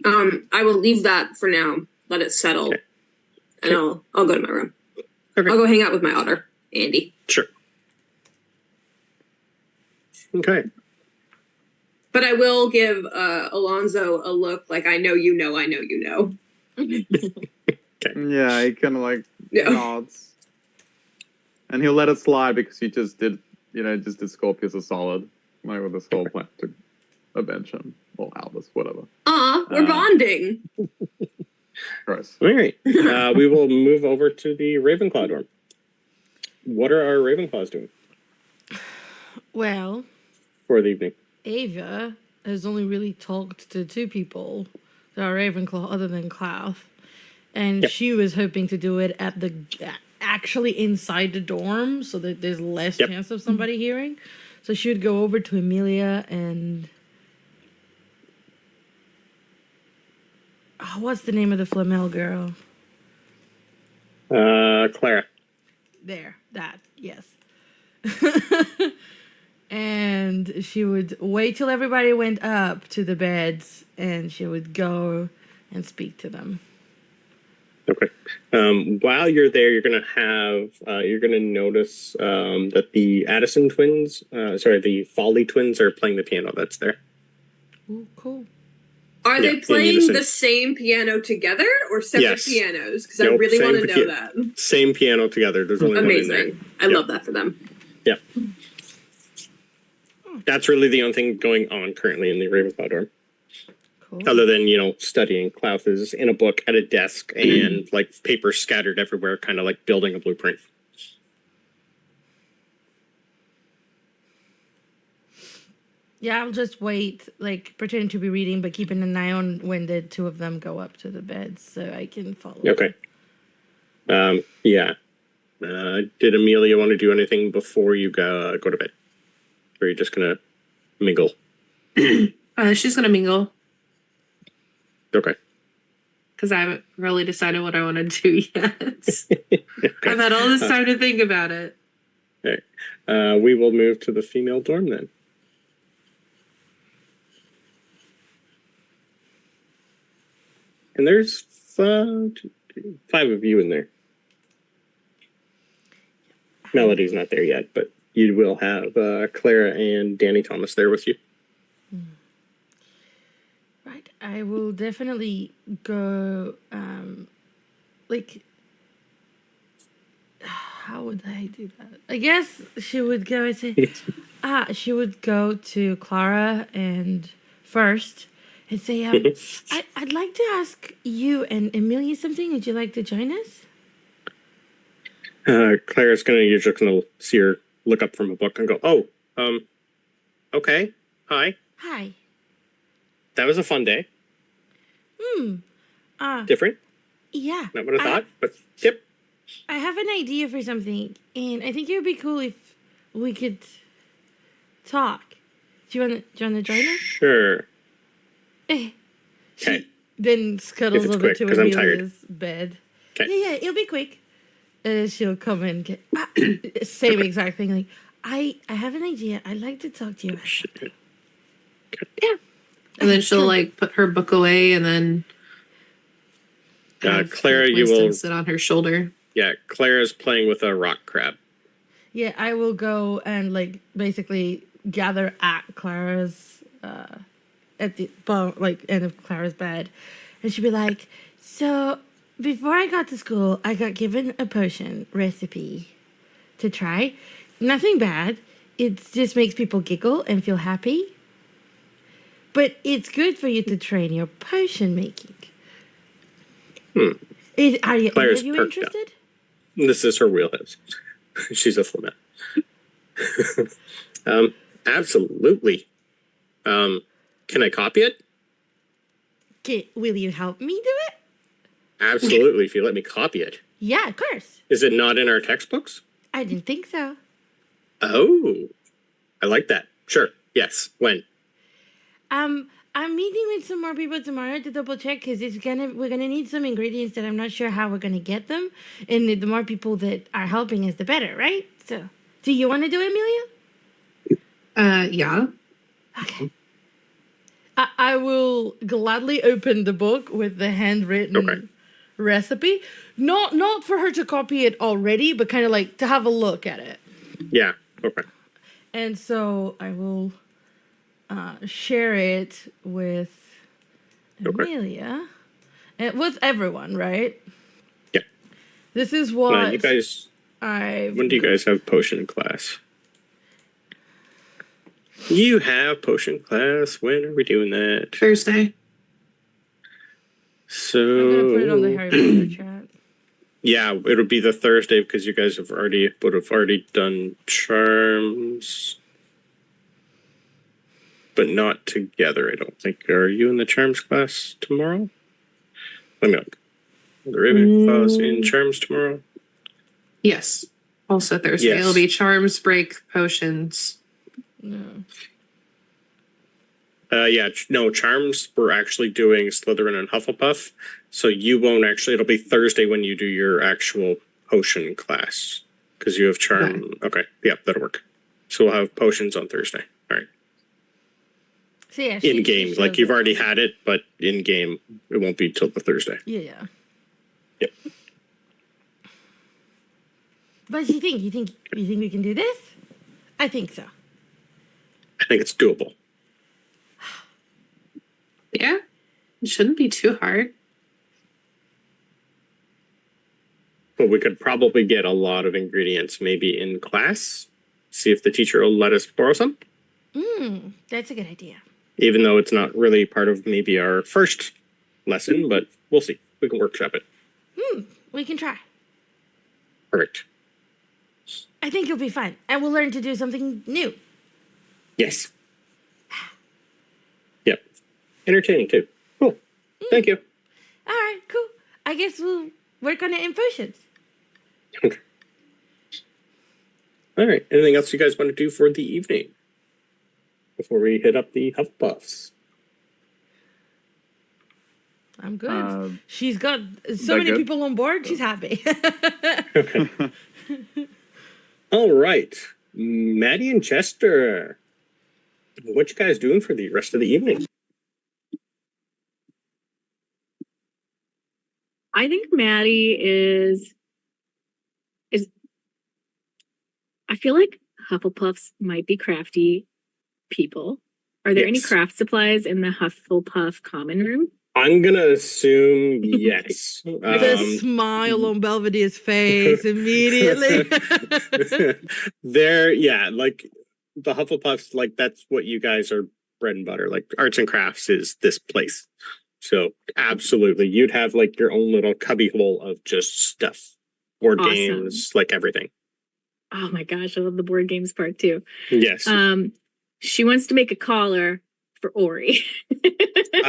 I will leave that for now. Let it settle. Okay. And I'll go to my room. Okay. I'll go hang out with my otter, Andy. Sure. Okay. But I will give Alonso a look like I know you know, I know you know. Okay. Yeah, he kind of nods. And he'll let it slide because he just did Scorpius a solid. Like with this whole plan to avenge him. Or Albus, whatever. We're bonding. Gross. All right. We will move over to the Ravenclaw dorm. What are our Ravenclaws doing Well, for the evening? Ava has only really talked to 2 people that are Ravenclaw other than Klauth. And Yep. she was hoping to do it at the actually inside the dorm so that there's less Yep. chance of somebody hearing. So she would go over to Emelia and what's the name of the Flamel girl? Clara. There, that, yes. And she would wait till everybody went up to the beds and she would go and speak to them. Okay. While you're there, you're gonna notice that the Addison twins, the Foley twins, are playing the piano. That's there. Ooh, cool. Are Yeah, they playing unison. the same piano together or separate Yes. pianos? Because I Nope, really want to same know that. Same piano together. There's only one in there. Amazing. I Yep. love that for them. Yep. That's really the only thing going on currently in the Ravenclaw dorm. Cool. Other than, studying. Klauth is in a book at a desk and like paper scattered everywhere, kind of like building a blueprint. Yeah, I'll just wait, like pretending to be reading, but keeping an eye on when the 2 of them go up to the beds so I can follow. Okay. Yeah. Did Emelia want to do anything before you go to bed? Or are you just going to mingle? She's gonna mingle Okay. because I haven't really decided what I want to do yet. Okay. I've had all this time to think about it. Okay. We will move to the female dorm then. And there's 5 of you in there. Melody's not there yet, but you will have Clara and Danny Thomas there with you. Right, I will definitely go, how would I do that? I guess she would go and say, she would go to Clara and first and say, I'd like to ask you and Emelia something. Would you like to join us? Clara's you're just gonna see her look up from a book and go, okay, hi. Hi. That was a fun day. Different, Yeah. not what I thought, but yep. I have an idea for something, and I think it would be cool if we could talk. Do you want to join us? Sure. Okay. Okay. Then scuttles If it's over quick, to 'cause I'm tired. Amelia's bed. 'Kay. Yeah, it'll be quick. She'll come and get same exact thing. Like, I have an idea. I'd like to talk to you about something. Yeah. And then she'll like put her book away and then Clara, you will sit on her shoulder. Yeah, Clara's playing with a rock crab. Yeah, I will go and like basically gather at Clara's at the end of Clara's bed, and she'd be like, "So before I got to school, I got given a potion recipe to try. Nothing bad. It just makes people giggle and feel happy. But it's good for you to train your potion making." Are you Clara's you perked up. interested? This is her wheelhouse. She's a flamet. Absolutely. Can I copy it? Will you help me do it? Absolutely, if you let me copy it. Yeah, of course. Is it not in our textbooks? I didn't think so. Oh, I like that. Sure. Yes. When? I'm meeting with some more people tomorrow to double check because we're gonna need some ingredients that I'm not sure how we're gonna get them, and the more people that are helping us, the better, right? So, do you want to do it, Amelia? Yeah. Okay. I will gladly open the book with the handwritten recipe, not for her to copy it already, but kind of like to have a look at it. Yeah. Okay. And so I will share it with Emelia and with everyone, right? Yeah. This is what you guys. When do you guys have potion class? You have potion class. When are we doing that? Thursday. So I'm gonna put it on the Harry Potter chat. yeah, it'll be the Thursday because you guys would have already done charms, but not together. I don't think. Are you in the charms class tomorrow? Let me look. The Ravenclaws in charms tomorrow. Yes. Also Thursday. Yes. It'll be charms, break, potions. No. No, charms. We're actually doing Slytherin and Hufflepuff, so you won't actually. It'll be Thursday when you do your actual potion class because you have charm. Okay, yeah, that'll work. So we'll have potions on Thursday. All right. So yeah, In game, like you've already had it, but in game it won't be till the Thursday. Yeah. Yep. But you think we can do this? I think so. I think it's doable. Yeah. It shouldn't be too hard. But we could probably get a lot of ingredients maybe in class. See if the teacher will let us borrow some. That's a good idea. Even though it's not really part of maybe our first lesson, but we'll see. We can workshop it. We can try. Perfect. I think you'll be fine, and we'll learn to do something new. Yes. Yep. Entertaining too. Cool. Thank you. All right, cool. I guess we'll work on it in potions. Okay. All right. Anything else you guys want to do for the evening before we hit up the Hufflepuffs? I'm good. She's got so that many good? people on board. She's happy. Okay. All right. Maddie and Chester, what you guys doing for the rest of the evening? I think Maddie is I feel like Hufflepuffs might be crafty people. Are there any Yes. craft supplies in the Hufflepuff common room? I'm gonna assume yes. The smile on Belvedere's face immediately. Like the Hufflepuffs, like that's what you guys are bread and butter. Like arts and crafts is this place. So absolutely, you'd have like your own little cubby hole of just stuff, board Awesome. games, like everything. Oh my gosh, I love the board games part too. Yes, She wants to make a collar for Ori.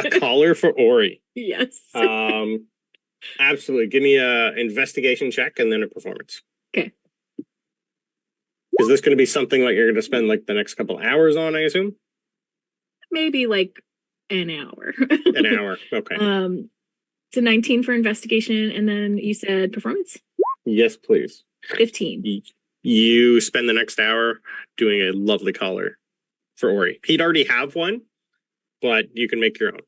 a collar for Ori. Yes. Absolutely. Give me a investigation check and then a performance. Okay. Is this going to be something like you're going to spend like the next couple hours on? I assume. Maybe like an hour. An hour. Okay. It's a 19 for investigation, and then you said performance? Yes, please. 15. You spend the next hour doing a lovely collar for Ori. He'd already have one, but you can make your own.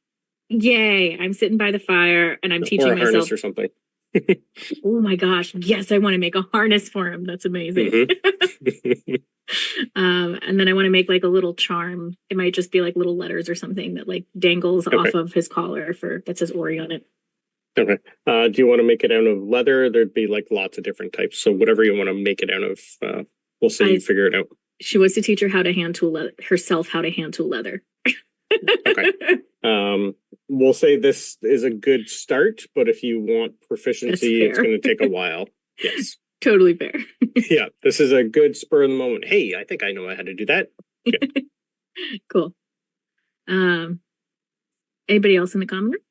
Yay! I'm sitting by the fire and I'm Or teaching a harness myself. or something. Oh my gosh! Yes, I want to make a harness for him. That's amazing. Mhm. And then I want to make like a little charm. It might just be like little letters or something that like dangles off of his collar that says Ori on it. Okay. Do you want to make it out of leather? There'd be like lots of different types. So whatever you want to make it out of, we'll say you figure it out. She wants to teach her how to hand tool herself how to hand tool leather. Okay. We'll say this is a good start, but if you want proficiency, it's fair. going to take a while. Yes. Totally fair. Yeah. This is a good spur of the moment. Hey, I think I know how to do that. Cool. Anybody else in the common room?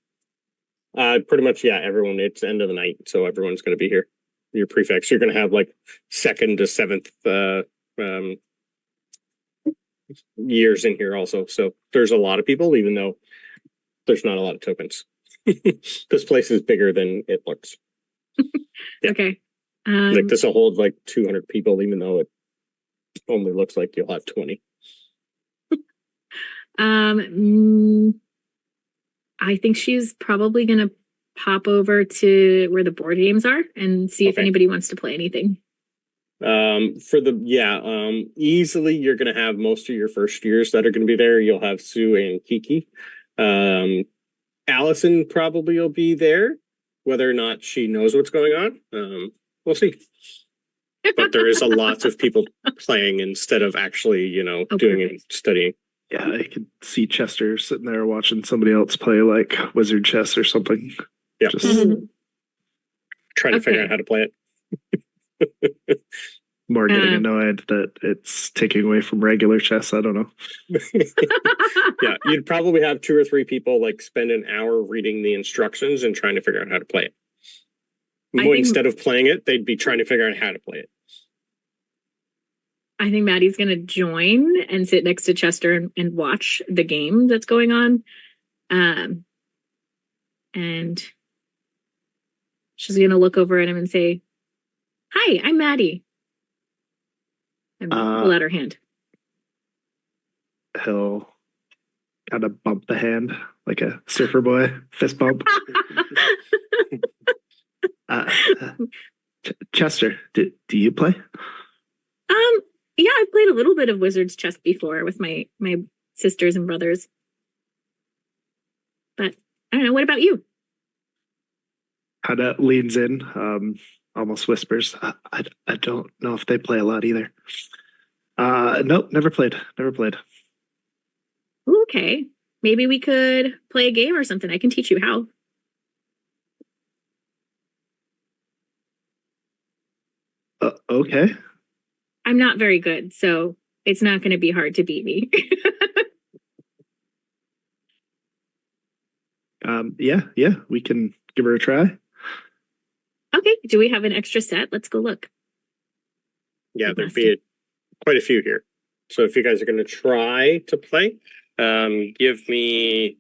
Pretty much, yeah, everyone. It's end of the night, so everyone's going to be here. Your prefects. You're going to have like 2nd to 7th years in here also. So there's a lot of people, even though there's not a lot of tokens. This place is bigger than it looks. Yeah. Okay. Like this will hold like 200 people, even though it only looks like you'll have 20. I think she's probably going to pop over to where the board games are and see if anybody wants to play anything. Easily you're going to have most of your first years that are going to be there. You'll have Sue and Kiki. Allison probably will be there. Whether or not she knows what's going on, we'll see. But there is a lot of people playing instead of actually, doing perfect. and studying. Yeah, I could see Chester sitting there watching somebody else play like wizard chess or something. Yeah. Just Trying to figure Okay. out how to play it. more getting annoyed that it's taking away from regular chess. I don't know. Yeah, you'd probably have 2 or 3 people like spend an hour reading the instructions and trying to figure out how to play it. Instead of playing it, they'd be trying to figure out how to play it. I think Maddie's going to join and sit next to Chester and watch the game that's going on. And she's going to look over at him and say, "Hi, I'm Maddie." And pull out her hand. He'll kind of bump the hand like a surfer boy, fist bump. Chester, do you play? Yeah, I've played a little bit of Wizard's Chess before with my sisters and brothers. But I don't know, what about you? Kind of leans in, almost whispers. I don't know if they play a lot either. Nope, never played. Okay, maybe we could play a game or something. I can teach you how. Okay. I'm not very good, so it's not going to be hard to beat me. Yeah, we can give her a try. Okay, do we have an extra set? Let's go look. Yeah, there'd be quite a few here. So if you guys are going to try to play, give me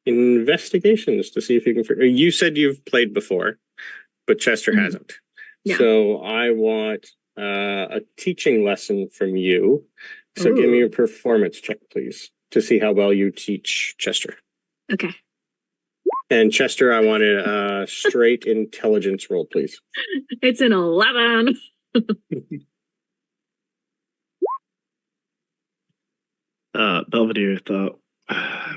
investigations to see if you can figure. You said you've played before, but Chester hasn't. Yeah. So I want a teaching lesson from you. So give me a performance check, please, to see how well you teach Chester. Okay. And Chester, I want a straight intelligence roll, please. It's an 11. Belvedere thought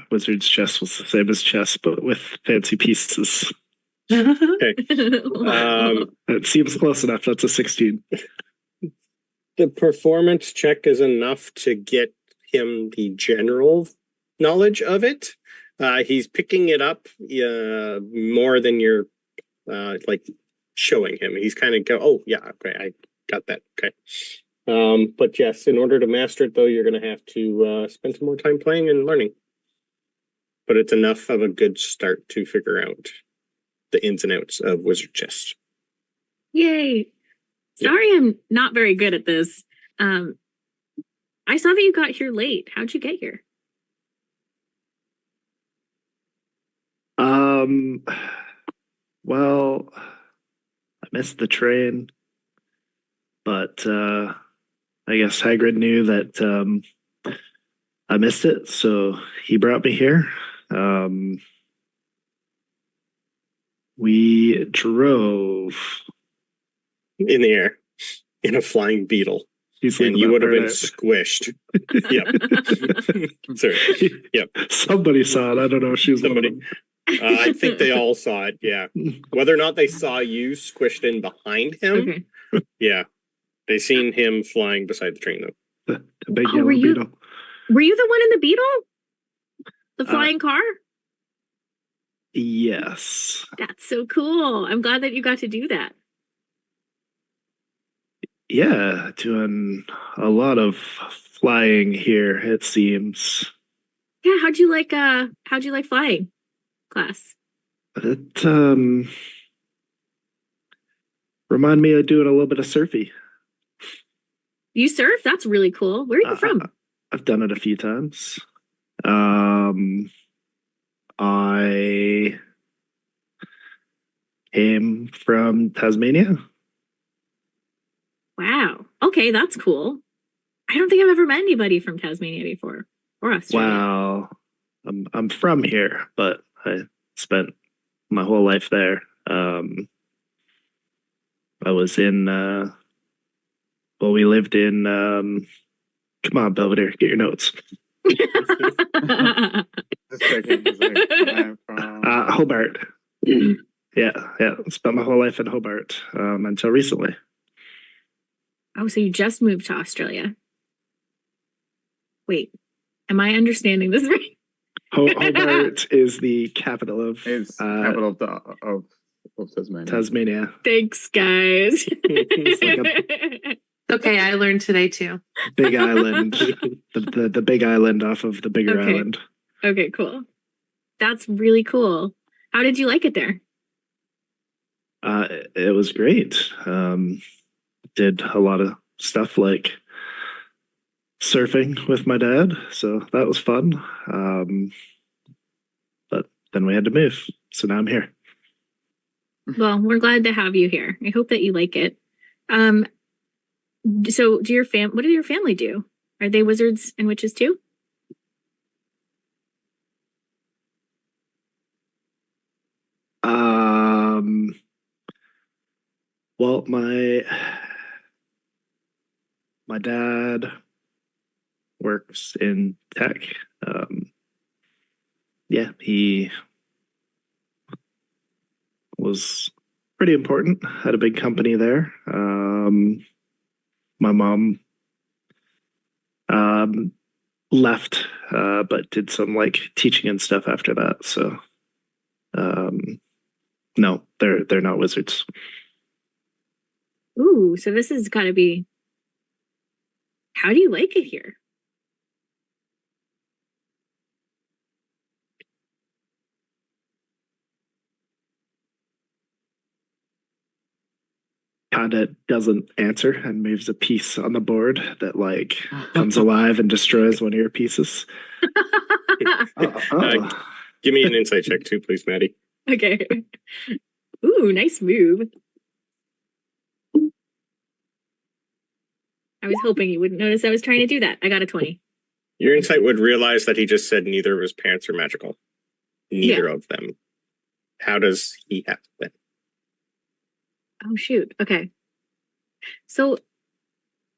Wizard's Chess was the same as chess, but with fancy pieces. Okay. It seems close enough. That's a 16. The performance check is enough to get him the general knowledge of it. He's picking it up more than you're like showing him. He's kind of oh yeah, okay, I got that. Okay. But yes, in order to master it though, you're going to have to spend some more time playing and learning. But it's enough of a good start to figure out the ins and outs of wizard chess. Yay. Sorry, I'm not very good at this. I saw that you got here late. How'd you get here? Well, I missed the train, but I guess Hagrid knew that I missed it, so he brought me here. We drove in the air in a flying beetle. And you would have been squished. Yep. Sorry. Yep. Somebody saw it. I don't know if she was somebody. I think they all saw it. Yeah. Whether or not they saw you squished in behind him. Okay. Yeah. They seen him flying beside the train though. The big yellow beetle. Were you the one in the beetle? The flying car? Yes. That's so cool. I'm glad that you got to do that. Yeah, doing a lot of flying here, it seems. Yeah, how'd you like flying class? It remind me of doing a little bit of surfing. You surf? That's really cool. Where are you from? I've done it a few times. I came from Tasmania. Wow. Okay, that's cool. I don't think I've ever met anybody from Tasmania before, or Australia. Wow. I'm from here, but I spent my whole life there. I was in we lived in come on, Belvedere, get your notes. Hobart. Yeah. Spent my whole life in Hobart until recently. Oh, so you just moved to Australia? Wait, am I understanding this right? Hobart is the capital of It's capital of Tasmania. Tasmania. Thanks, guys. Okay, I learned today too. Big island. the big island off of the bigger Okay. island. Okay, cool. That's really cool. How did you like it there? It was great. Did a lot of stuff like surfing with my dad, so that was fun. But then we had to move, so now I'm here. Well, we're glad to have you here. I hope that you like it. So what do your family do? Are they wizards and witches too? Well, my dad works in tech. Yeah, he was pretty important. Had a big company there. My mom left, but did some like teaching and stuff after that. So, no, they're not wizards. Ooh, so this has got to be. How do you like it here? Kind of doesn't answer and moves a piece on the board that like comes alive and destroys one of your pieces. Give me an insight check too, please, Maddie. Okay. Ooh, nice move. I was hoping you wouldn't notice I was trying to do that. I got a 20. Your insight would realize that he just said neither of his parents are magical. Neither of them. How does he have that? Oh shoot. Okay. So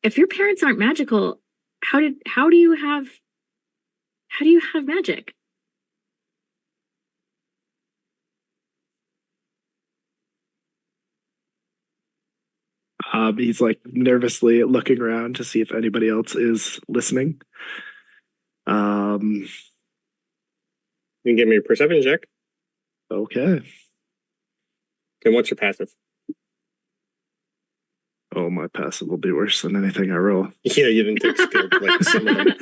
if your parents aren't magical, how do you have magic? He's like nervously looking around to see if anybody else is listening. You can give me a perception check. Okay. And what's your passive? Oh, my passive will be worse than anything I roll. Yeah, you didn't take skilled like some of them.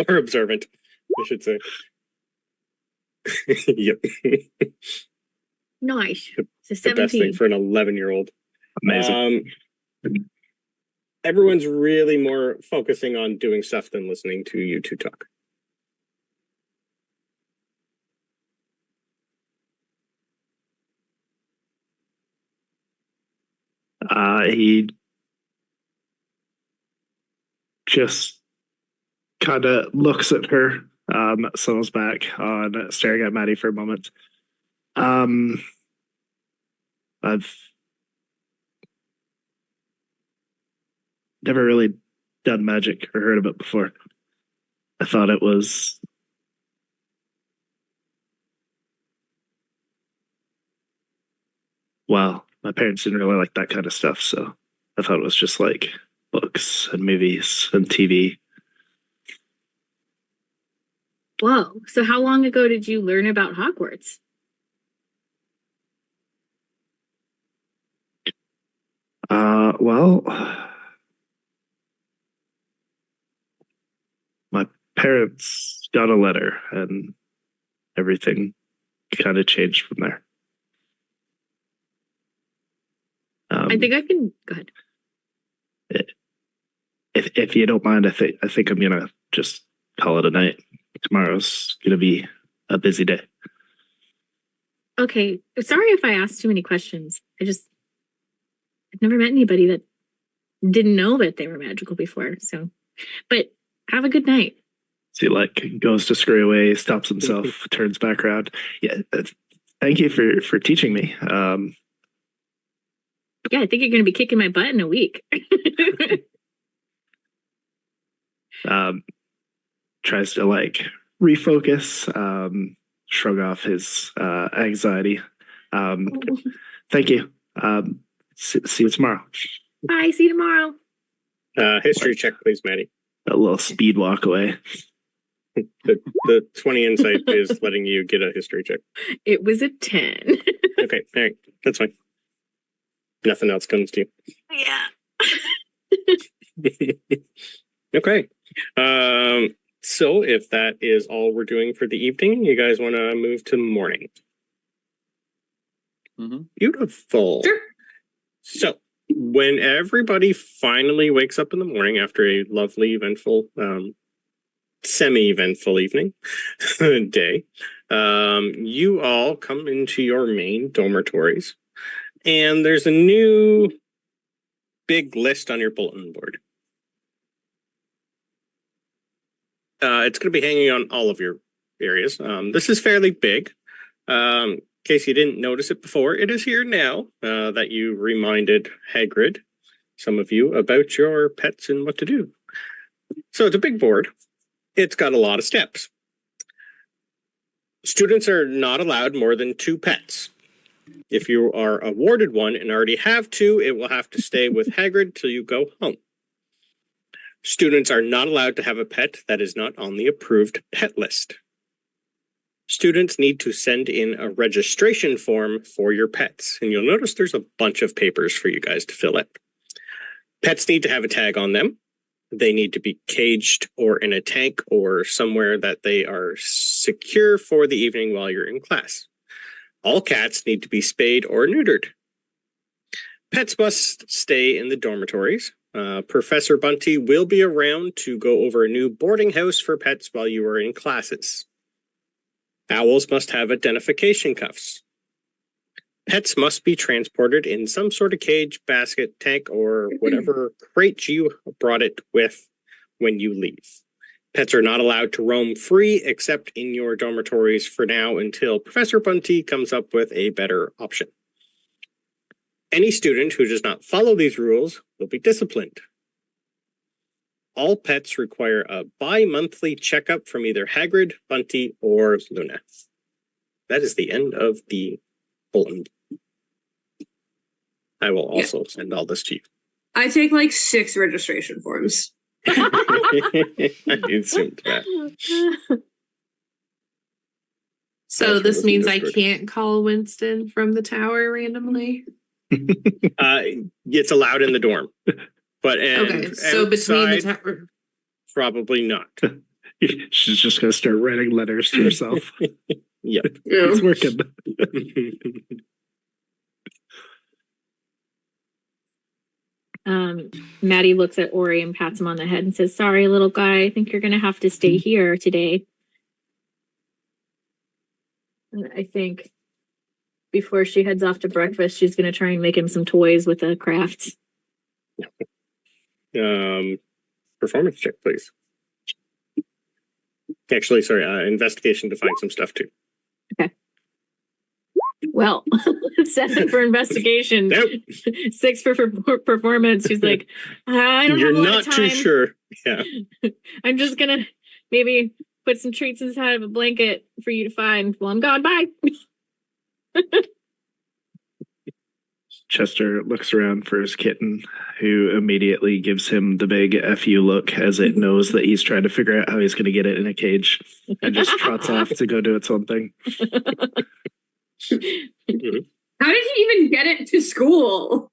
Or observant, I should say. Yep. Nice. So The best 17. thing for an 11-year-old. Amazing. Everyone's really more focusing on doing stuff than listening to you two talk. He just kind of looks at her, settles back on staring at Maddie for a moment. I've never really done magic or heard of it before. I thought it was well, my parents didn't really like that kind of stuff, so I thought it was just like books and movies and TV. Whoa. So how long ago did you learn about Hogwarts? Well, my parents got a letter and everything kind of changed from there. I think I can go ahead. If you don't mind, I think I'm gonna just call it a night. Tomorrow's gonna be a busy day. Okay. Sorry if I asked too many questions. I've never met anybody that didn't know that they were magical before. So, but have a good night. So he like goes to scurry away, stops himself, turns back around. Yeah, thank you for teaching me. Yeah, I think you're going to be kicking my butt in a week. Tries to like refocus, shrug off his anxiety. Thank you. See you tomorrow. Bye. See you tomorrow. History check, please, Maddie. A little speed walk away. The 20 insight is letting you get a history check. It was a 10. Okay, all right, that's fine. Nothing else comes to Yeah. you. Okay. So if that is all we're doing for the evening, you guys want to move to morning? Mm-hmm. Beautiful. Sure. So when everybody finally wakes up in the morning after a lovely, eventful, semi-eventful evening day, you all come into your main dormitories, and there's a new big list on your bulletin board. It's going to be hanging on all of your areas. This is fairly big. In case you didn't notice it before, it is here now that you reminded Hagrid, some of you, about your pets and what to do. So it's a big board. It's got a lot of steps. Students are not allowed more than 2 pets. If you are awarded one and already have 2, it will have to stay with Hagrid till you go home. Students are not allowed to have a pet that is not on the approved pet list. Students need to send in a registration form for your pets, and you'll notice there's a bunch of papers for you guys to fill in. Pets need to have a tag on them. They need to be caged or in a tank or somewhere that they are secure for the evening while you're in class. All cats need to be spayed or neutered. Pets must stay in the dormitories. Professor Bunty will be around to go over a new boarding house for pets while you are in classes. Owls must have identification cuffs. Pets must be transported in some sort of cage, basket, tank, or whatever crate you brought it with when you leave. Pets are not allowed to roam free except in your dormitories for now until Professor Bunty comes up with a better option. Any student who does not follow these rules will be disciplined. All pets require a bi-monthly checkup from either Hagrid, Bunty, or Luna. That is the end of the bulletin. I will also send all this to you. I take like 6 registration forms. I assumed that. So this means I can't call Winston from the tower randomly? It's allowed in the dorm. But Okay, so between the tower. Probably not. She's just going to start writing letters to herself. Yep. It's working. Maddie looks at Ori and pats him on the head and says, "Sorry, little guy, I think you're going to have to stay here today." And I think before she heads off to breakfast, she's going to try and make him some toys with the crafts. Performance check, please. Actually, sorry, investigation to find some stuff too. Okay. Well, 7 for investigation, Nope. 6 for performance. She's like, I don't You're have a lot not of time. too sure. Yeah. I'm just gonna maybe put some treats inside of a blanket for you to find while I'm gone. Bye. Chester looks around for his kitten, who immediately gives him the big FU look as it knows that he's trying to figure out how he's going to get it in a cage, and just trots off to go do its own thing. How did he even get it to school?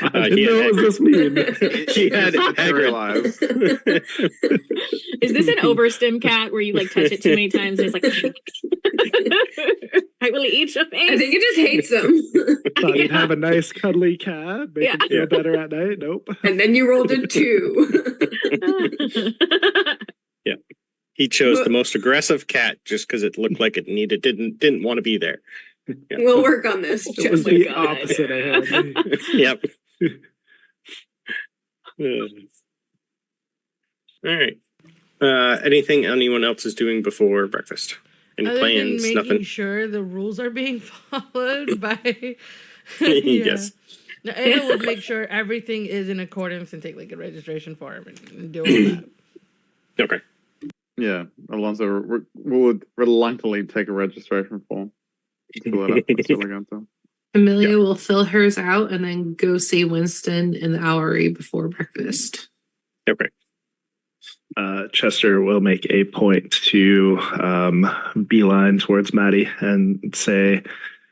I didn't know what this mean. He had Hagrid. Is this an overstim cat where you like touch it too many times and it's like I will eat your face? I think it just hates him. Thought he'd have a nice cuddly cat, make him feel better at night. Nope. And then you rolled a 2. Yeah. He chose the most aggressive cat just because it looked like it didn't want to be there. Yeah. We'll work on this. It was the opposite of him. Yep. All right. Anything anyone else is doing before breakfast? Any Other plans? than making Nothing. sure the rules are being followed by. Yes. No, Ada would make sure everything is in accordance and take like a registration form and do all that. Okay. Yeah, Alonso would reluctantly take a registration form. Fill it up. That's what we're going to. Emelia will fill hers out and then go see Winston in the Owlery before breakfast. Okay. Chester will make a point to beeline towards Maddie and say,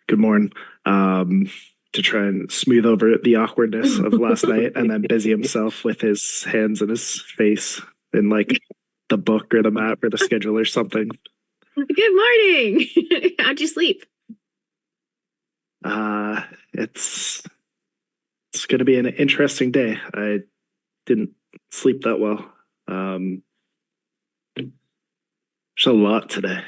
"Good morning," to try and smooth over the awkwardness of last night, and then busy himself with his hands in his face in like the book or the map or the schedule or something. Good morning. How'd you sleep? It's going to be an interesting day. I didn't sleep that well. There's a lot today.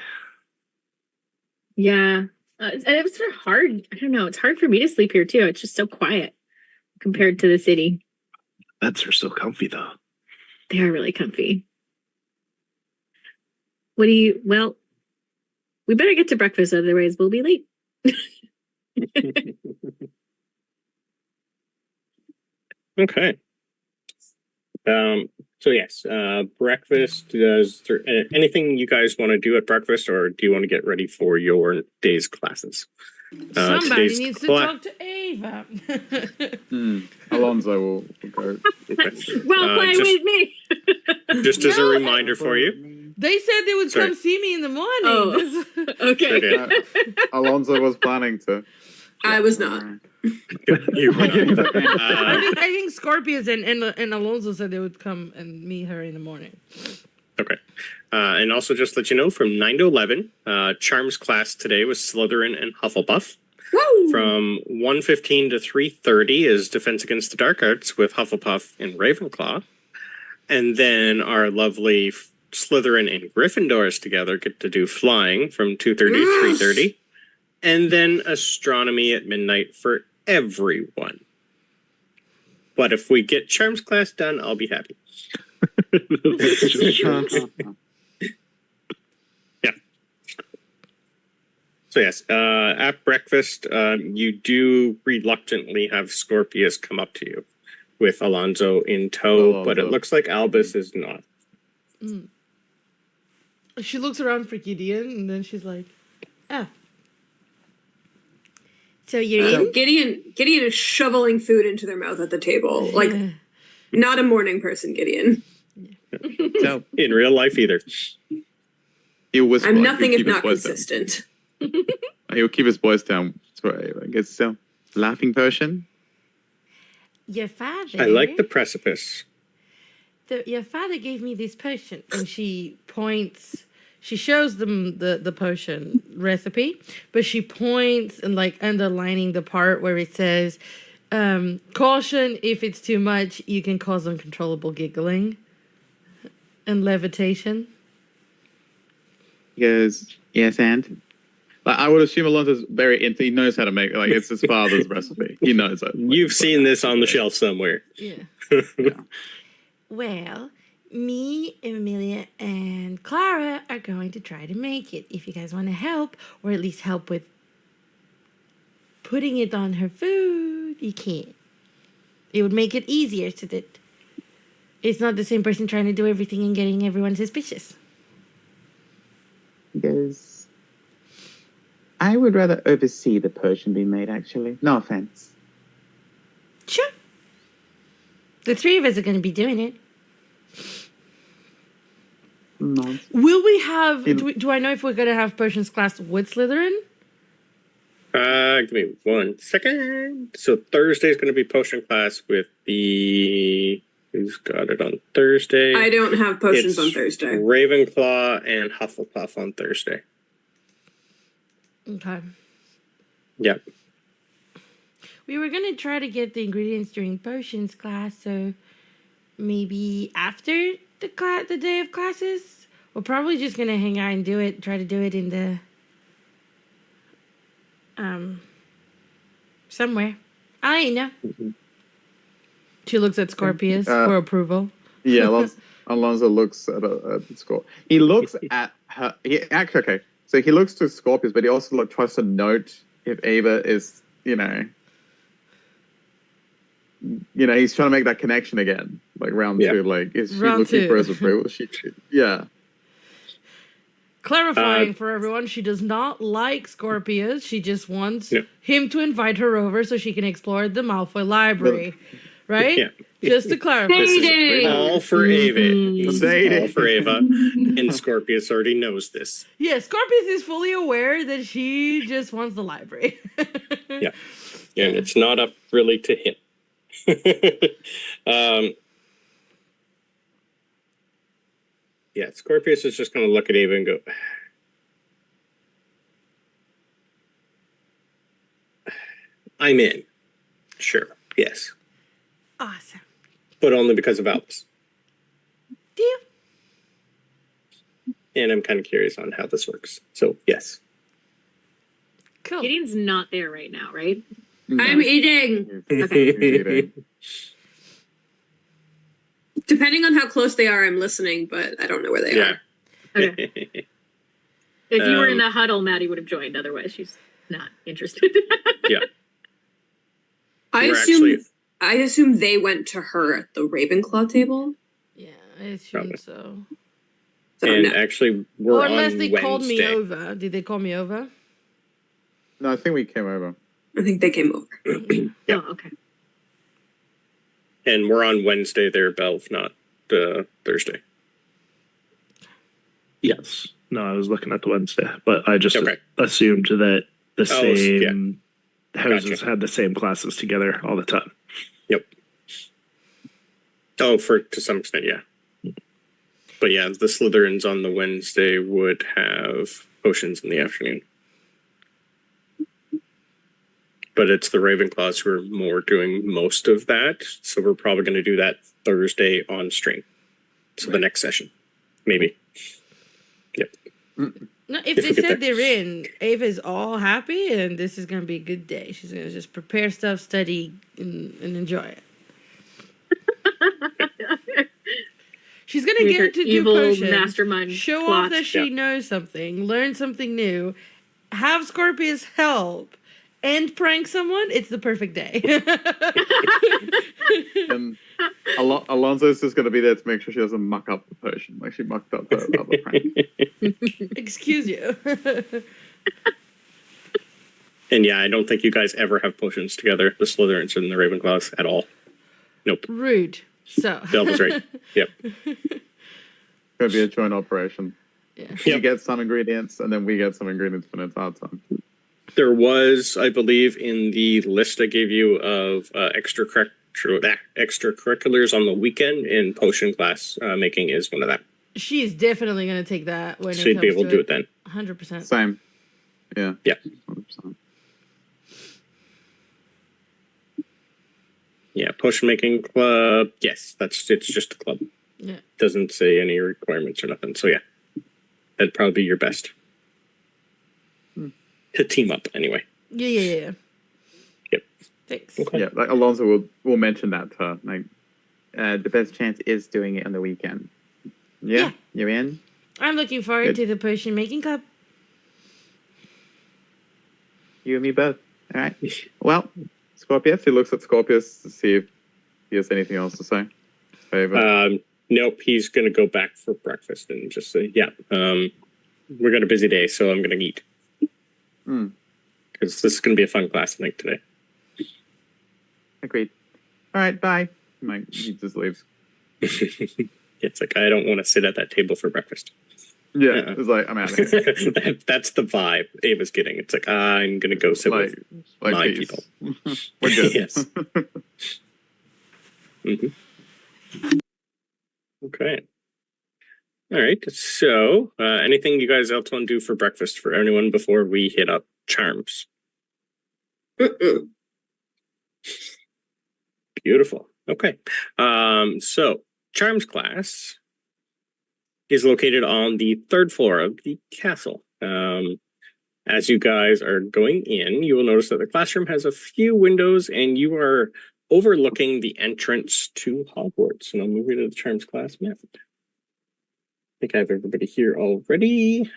Yeah. And it was sort of hard. I don't know. It's hard for me to sleep here too. It's just so quiet compared to the city. Beds are so comfy though. They are really comfy. Well, we better get to breakfast, otherwise we'll be late. Okay. So yes, breakfast. Is there anything you guys want to do at breakfast, or do you want to get ready for your day's classes? Somebody needs to talk to Ava. Alonso will go. Well, play with me. Just as a reminder for you. They said they would come see me in the morning. Oh, okay. Alonso was planning to. I was not. You were not. I think Scorpius and Alonso said they would come and meet her in the morning. Okay. And also just let you know, from 9 to 11, Charms class today was Slytherin and Hufflepuff. Woo! From 1:15 to 3:30 is Defense Against the Dark Arts with Hufflepuff and Ravenclaw. And then our lovely Slytherin and Gryffindors together get to do flying from 2:30 to 3:30. And then astronomy at midnight for everyone. But if we get Charms class done, I'll be happy. Yeah. So yes, at breakfast, you do reluctantly have Scorpius come up to you with Alonso in tow, but it looks like Albus is not. Mm. She looks around for Gideon, and then she's like, "Ah." So you're in? Gideon is shoveling food into their mouth at the table. Like, not a morning person, Gideon. No, in real life either. I'm nothing if not consistent. He'll keep his voice down. I guess so. Laughing version. Your father. I like the precipice. Your father gave me this potion, and she points. She shows them the potion recipe, but she points and like underlining the part where it says, "Caution: if it's too much, you can cause uncontrollable giggling and levitation." He goes, "Yes, and." Like, I would assume Alonso's very into. He knows how to make. Like, it's his father's recipe. He knows it. You've seen this on the shelf somewhere. Yeah. Yeah. Well, me, Emelia, and Clara are going to try to make it. If you guys want to help, or at least help with putting it on her food, you can. It would make it easier so that it's not the same person trying to do everything and getting everyone suspicious. He goes, "I would rather oversee the potion being made, actually. No offense." Sure. The three of us are going to be doing it. No. Will we have... Do I know if we're going to have potions class with Slytherin? Give me 1 second. So Thursday's going to be potion class with the... Who's got it on Thursday? I don't have potions It's on Thursday. Ravenclaw and Hufflepuff on Thursday. Okay. Yep. We were going to try to get the ingredients during potions class, so maybe after the day of classes? We're probably just going to hang out and try to do it in the... somewhere. I ain't know. Mm-hmm. She looks at Scorpius for approval. Yeah, Alonso looks at the score. He looks at her. Okay. So he looks to Scorpius, but he also tries to note if Ava is, he's trying to make that connection again, like round two. Like, is she looking for his approval? Yeah. Clarifying for everyone, she does not like Scorpius. She just wants him to invite her over so she can explore the Malfoy library. Right? Yeah. Just to clarify. This is Dating. all for Ava. Mhm. This is Dating. all for Ava. And Scorpius already knows this. Yeah, Scorpius is fully aware that she just wants the library. Yeah. And it's not up really to him. Yeah, Scorpius is just going to look at Ava and go, I'm in. Sure. Yes. Awesome. But only because of Albus. Deal. And I'm kind of curious on how this works. So, yes. Cool. Gideon's not there right now, right? I'm eating. Okay. Depending on how close they are, I'm listening, but I don't know where they Yeah. are. Okay. If you were in the huddle, Maddie would have joined. Otherwise, she's not interested. Yeah. I We're assume they went to her at the Ravenclaw table. Yeah, I assume Probably. so. So And no. actually, we're Or on unless they Wednesday. called me over. Did they call me over? No, I think we came over. I think they came over. Yeah. Oh, okay. And we're on Wednesday there, Belv, not Thursday. Yes. No, I was looking at the Wednesday, but I just Okay. assumed that the Oh, same houses Gotcha. had the same classes together all the time. Yep. Oh, to some extent, yeah. But yeah, the Slytherins on the Wednesday would have potions in the afternoon. But it's the Ravenclaws who are more doing most of that. So we're probably going to do that Thursday on stream. So the next session, maybe. Yep. No, If if we they get said there. they're in, Ava's all happy, and this is gonna be a good day. She's gonna just prepare stuff, study, and enjoy it. She's gonna Make her get to do evil potions, mastermind show plot. off that she Yeah. knows something, learn something new, have Scorpius help, and prank someone. It's the perfect day. And Alonso's just going to be there to make sure she doesn't muck up the potion like she mucked up her other prank. Excuse you. And yeah, I don't think you guys ever have potions together, the Slytherins and the Ravenclaws, at all. Nope. Rude. So. Belv was right. Yep. It's going to be a joint operation. Yeah. You Yep. get some ingredients, and then we get some ingredients for an entire time. There was, I believe, in the list I gave you of extracurriculars on the weekend, in potion class making is one of them. She's definitely gonna take that when So you'd be able to do it then. 100%. Same. Yeah. Yeah. 100%. Yeah, potion making club. Yes, it's just a club. Yeah. Doesn't say any requirements or nothing. So yeah, that'd probably be your best. To team up anyway. Yeah. Yep. Thanks. Okay. Yeah, like Alonso will mention that to her. Like, the best chance is doing it on the weekend. Yeah. You in? I'm looking forward Good. to the potion making club. You and me both. All right. Well, Scorpius, he looks at Scorpius to see if he has anything else to say. Favor. Nope, he's gonna go back for breakfast and just say, yeah, we're got a busy day, so I'm gonna eat. Because this is gonna be a fun class night today. Agreed. All right, bye. He just leaves. It's like, I don't want to sit at that table for breakfast. Yeah, Yeah. it's like, I'm out of here. That's the vibe Ava's getting. It's like, I'm gonna go sit with my peace. people. We're good. Yes. Okay. All right. So, anything you guys else want to do for breakfast for anyone before we hit up charms? Beautiful. Okay. So charms class is located on the third floor of the castle. As you guys are going in, you will notice that the classroom has a few windows and you are overlooking the entrance to Hogwarts. And I'll move you to the charms class map. I think I have everybody here already.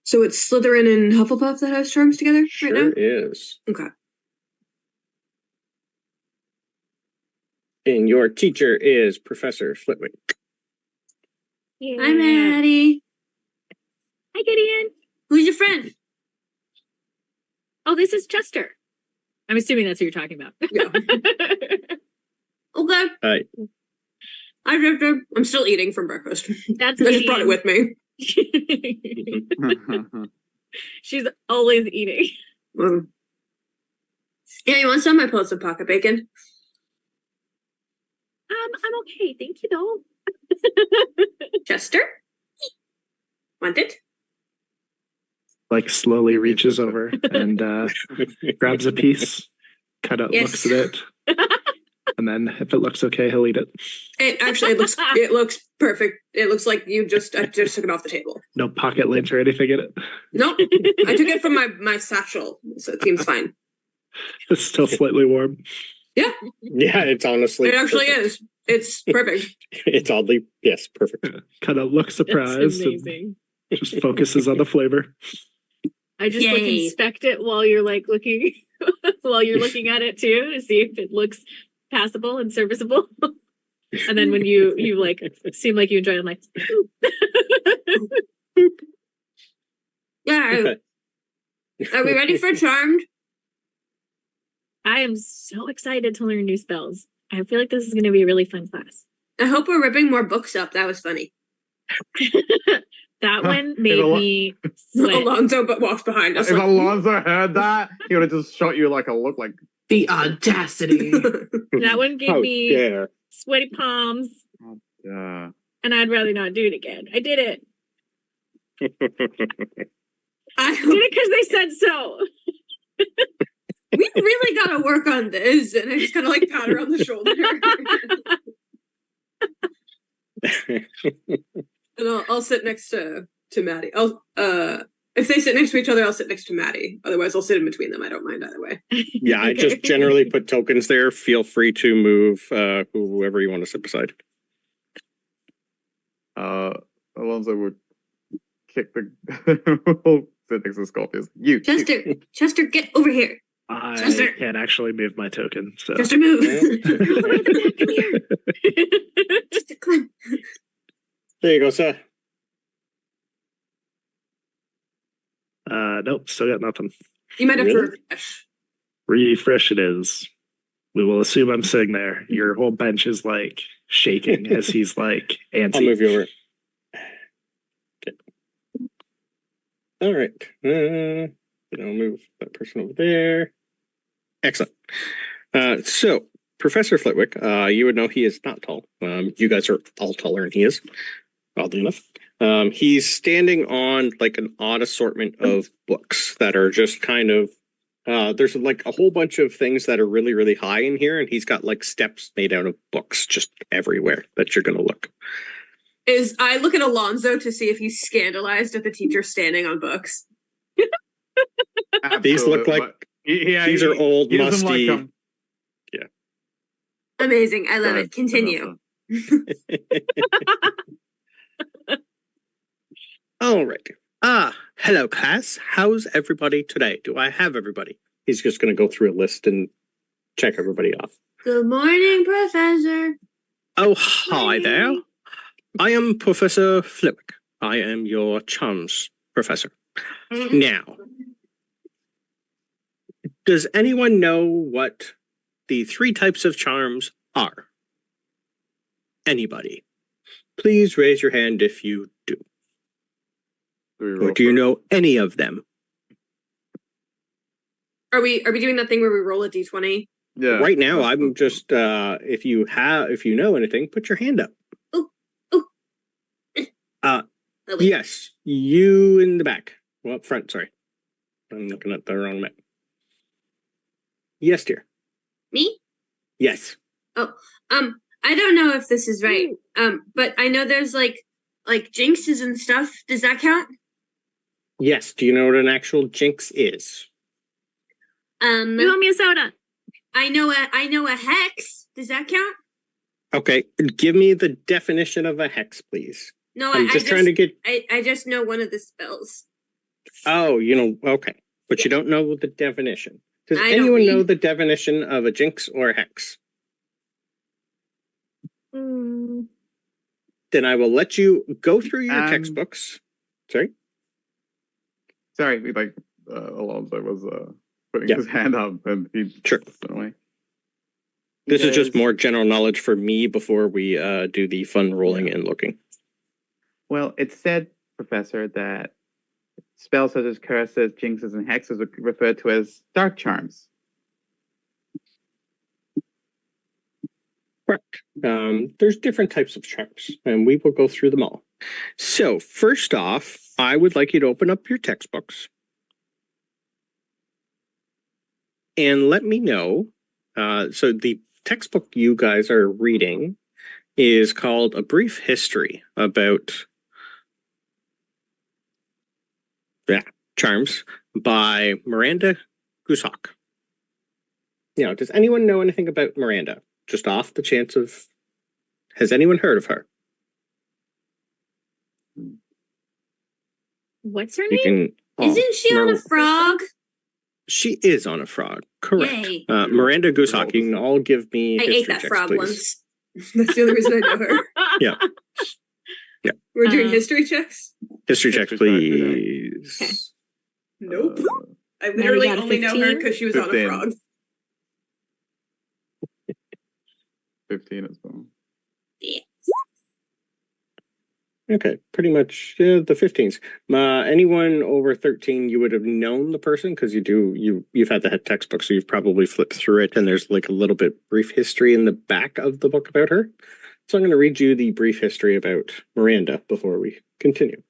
So it's Slytherin and Hufflepuff that has charms together Sure right now? is. Okay. And your teacher is Professor Flitwick. Yeah. Hi, Maddie. Hi, Gideon. Who's your friend? Oh, this is Chester. I'm assuming that's who you're talking about. Yeah. Okay. I'm still eating from breakfast. That's I just brought it with me. She's always eating. Yeah, you want some? I pulled some pocket bacon. I'm okay. Thank you, though. Chester? Want it? Like slowly reaches over and grabs a piece, kind of Yes. looks at it, and then if it looks okay, he'll eat it. It looks perfect. It looks like I just took it off the table. No pocket lint or anything in it. Nope. I took it from my satchel, so it seems fine. It's still slightly warm. Yeah. Yeah, it's honestly. It actually perfect. is. It's perfect. It's oddly, yes, perfect. Kind of looks surprised That's and amazing. just focuses on the flavor. I just like Yay. inspect it while you're like looking while you're looking at it too to see if it looks passable and serviceable. And then when you like seem like you enjoy it, I'm like, Yeah. Are we ready for Charmed? I am so excited to learn new spells. I feel like this is going to be a really fun class. I hope we're ripping more books up. That was funny. That one made me sweat. Alonso but walks behind us. If like, Alonso heard that, he would have just shot you like a look like. The audacity. That one gave Oh, me yeah. sweaty palms, Yeah. and I'd rather not do it again. I did it. I Did it because they said so. we really gotta work on this. And I just kind of like pat her on the shoulder. And I'll sit next to Maddie. If they sit next to each other, I'll sit next to Maddie. Otherwise, I'll sit in between them. I don't mind either way. Yeah, I just generally put tokens there. Feel free to move whoever you want to sit beside. Alonso would kick the sit next to Scorpius. You. Chester, get over here. I Chester. can't actually move my token, so Chester, move. Come here. Chester, come on. There you go, sir. nope, still got nothing. You might have to Really? refresh. Refresh it is. We will assume I'm sitting there. Your whole bench is like shaking as he's like I'll antsy. move you over. Okay. All right. I'll move that person over there. Excellent. So, Professor Flitwick, you would know he is not tall. You guys are all taller than he is, oddly enough. He's standing on like an odd assortment of books that are just kind of there's like a whole bunch of things that are really, really high in here, and he's got like steps made out of books just everywhere that you're going to look. I look at Alonso to see if he's scandalized at the teacher standing on books. These look Absolutely, like but these are old, he doesn't musty. like them. Amazing. I love Go it. Continue. All right. Hello, class. How's everybody today? Do I have everybody? He's just going to go through a list and check everybody off. Good morning, Professor. Oh, hi there. I am Professor Flitwick. I am your charms professor. Now, does anyone know what the 3 types of charms are? Anybody? Please raise your hand if you do. Or do you know any of them? Are we doing that thing where we roll a d20? Yeah. Right now, I'm just if you know anything, put your hand up. Yes, you in the back. Well, up front. Sorry, I'm looking at the wrong map. Yes, dear. Me? Yes. I don't know if this is right. But I know there's like jinxes and stuff. Does that count? Yes. Do you know what an actual jinx is? You want me a soda? I know a hex. Does that count? Okay, give me the definition of a hex, please. No, I'm just trying to get. I just know one of the spells. Oh, okay, but you don't know the definition. Does I don't anyone know read. the definition of a jinx or a hex? Then I will let you go through your textbooks. Sorry. Sorry, Alonso was putting Yeah. his hand up, and he Sure. away. This is just Does- more general knowledge for me before we do the fun rolling and looking. Well, it said, Professor, that spells such as curses, jinxes, and hexes are referred to as dark charms. Correct. There's different types of charms, and we will go through them all. So first off, I would like you to open up your textbooks and let me know. So the textbook you guys are reading is called A Brief History about charms by Miranda Gusak. Now, does anyone know anything about Miranda? Just off the chance of, has anyone heard of her? What's her You name? can. Isn't she on a frog? She is on a frog. Correct. Yay. Miranda Gusak, you can all give me I history ate that checks, frog please. once. That's the only reason I know her. Yeah. Yeah. We're doing history checks? History checks, History check, please. Okay. Nope. I Maddie literally got a only know her 15? because she was on a 15. frog. 15 as well. Okay, pretty much the 15s. Anyone over 13, you would have known the person because you've had the textbook, so you've probably flipped through it, and there's like a little bit brief history in the back of the book about her. So I'm going to read you the brief history about Miranda before we continue.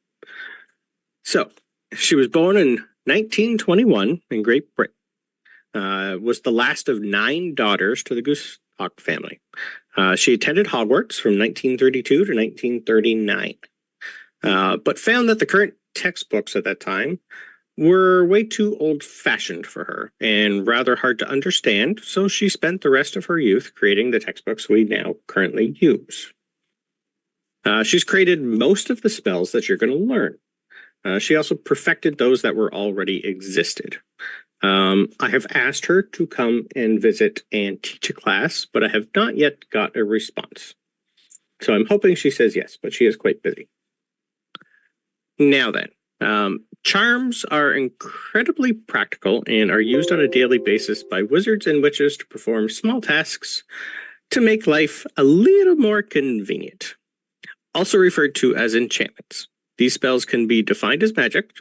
So she was born in 1921 in Great Britain. Was the last of 9 daughters to the Gusak family. She attended Hogwarts from 1932 to 1939, but found that the current textbooks at that time were way too old-fashioned for her and rather hard to understand, so she spent the rest of her youth creating the textbooks we now currently use. She's created most of the spells that you're going to learn. She also perfected those that were already existed. I have asked her to come and visit and teach a class, but I have not yet got a response. So I'm hoping she says yes, but she is quite busy. Now then, charms are incredibly practical and are used on a daily basis by wizards and witches to perform small tasks to make life a little more convenient. Also referred to as enchantments. These spells can be defined as magic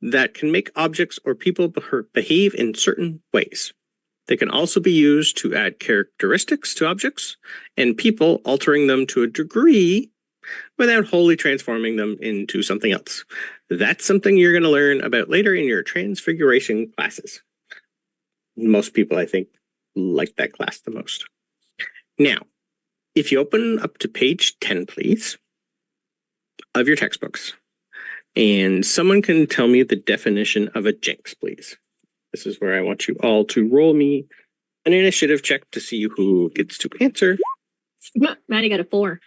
that can make objects or people behave in certain ways. They can also be used to add characteristics to objects and people, altering them to a degree without wholly transforming them into something else. That's something you're going to learn about later in your transfiguration classes. Most people, I think, like that class the most. Now, if you open up to page 10, please, of your textbooks, and someone can tell me the definition of a jinx, please. This is where I want you all to roll me an initiative check to see who gets to answer. Maddie got a 4.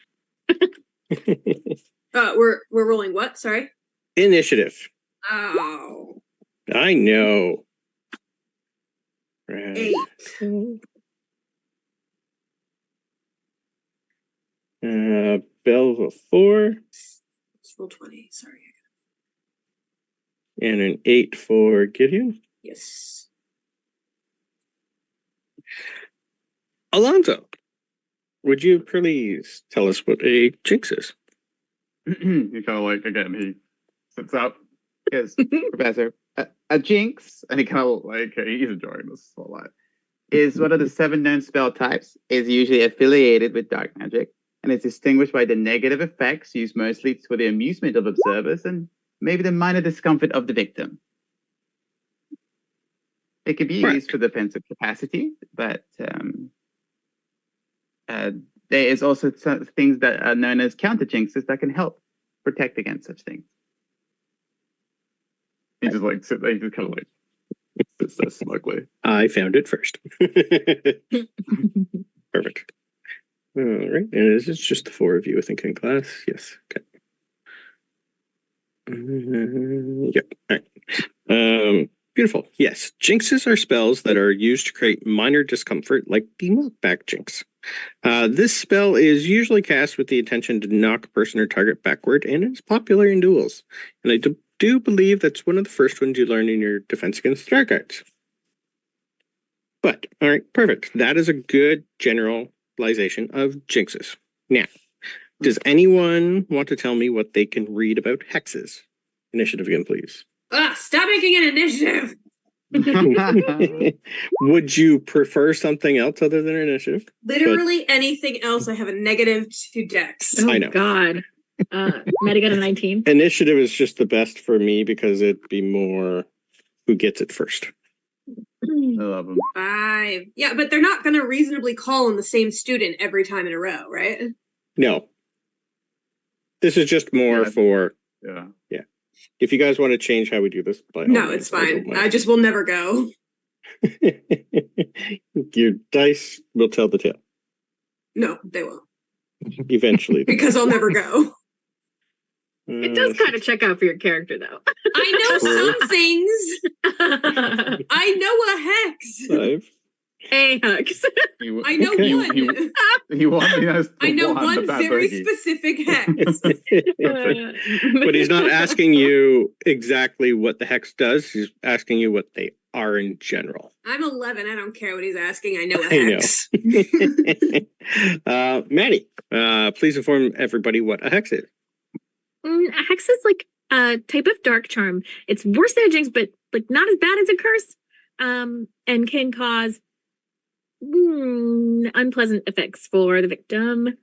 We're rolling what? Sorry. Initiative. Oh. I know. Right. 8. Belva 4. Let's roll 20. Sorry. And an 8 for Gideon. Yes. Alonso, would you please tell us what a jinx is? He kind of like, again, he sits up. Yes, Professor. A jinx, and he kind of like, he's enjoying this a lot, is one of the 7 known spell types, is usually affiliated with dark magic, and is distinguished by the negative effects used mostly for the amusement of observers and maybe the minor discomfort of the victim. It can be used for defensive capacity, but there is also some things that are known as counter jinxes that can help protect against such things. He just like sits there, he just kind of like sits there smugly. I found it first. Perfect. All right. And is it just the 4 of you, I think, in class? Yes. Okay. Yeah. All right. Beautiful. Yes. Jinxes are spells that are used to create minor discomfort, like the knockback jinx. This spell is usually cast with the intention to knock a person or target backward and is popular in duels. And I do believe that's one of the first ones you learn in your defense against dark arts. But, all right, perfect. That is a good generalization of jinxes. Now, does anyone want to tell me what they can read about hexes? Initiative again, please. Stop making an initiative. Would you prefer something else other than initiative? Literally anything else, I have a -2 dex. Oh I know. God. Maddie got a 19. Initiative is just the best for me because it'd be more who gets it first. I love them. 5. Yeah, but they're not going to reasonably call on the same student every time in a row, right? No. This is just more for, Yeah. if you guys want to change how we do this. By all No, means, it's fine. don't I mind. just will never go. Your dice will tell the tale. No, they won't. Eventually. Because I'll never go. It does kind of check out for your character, though. I know some things. I know a hex. 5. Hey, Hux. I know Okay. one. He only knows the I know the one bad very boogie. specific hex. But he's not asking you exactly what the hex does. He's asking you what they are in general. I'm 11. I don't care what he's asking. I know a I know. hex. Maddie, please inform everybody what a hex is. A hex is like a type of dark charm. It's worse than a jinx, but like not as bad as a curse. And can cause unpleasant effects for the victim.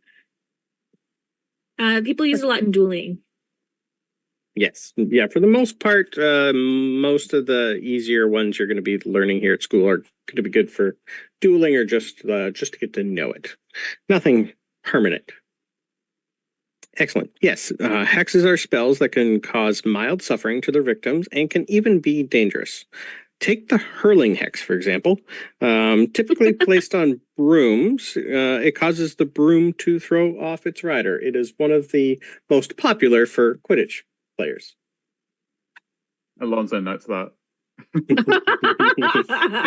People use it a lot in dueling. Yes. Yeah, for the most part, most of the easier ones you're going to be learning here at school are going to be good for dueling or just to get to know it. Nothing permanent. Excellent. Yes, hexes are spells that can cause mild suffering to their victims and can even be dangerous. Take the hurling hex, for example. Typically placed on brooms, it causes the broom to throw off its rider. It is one of the most popular for Quidditch players. Alonso notes that.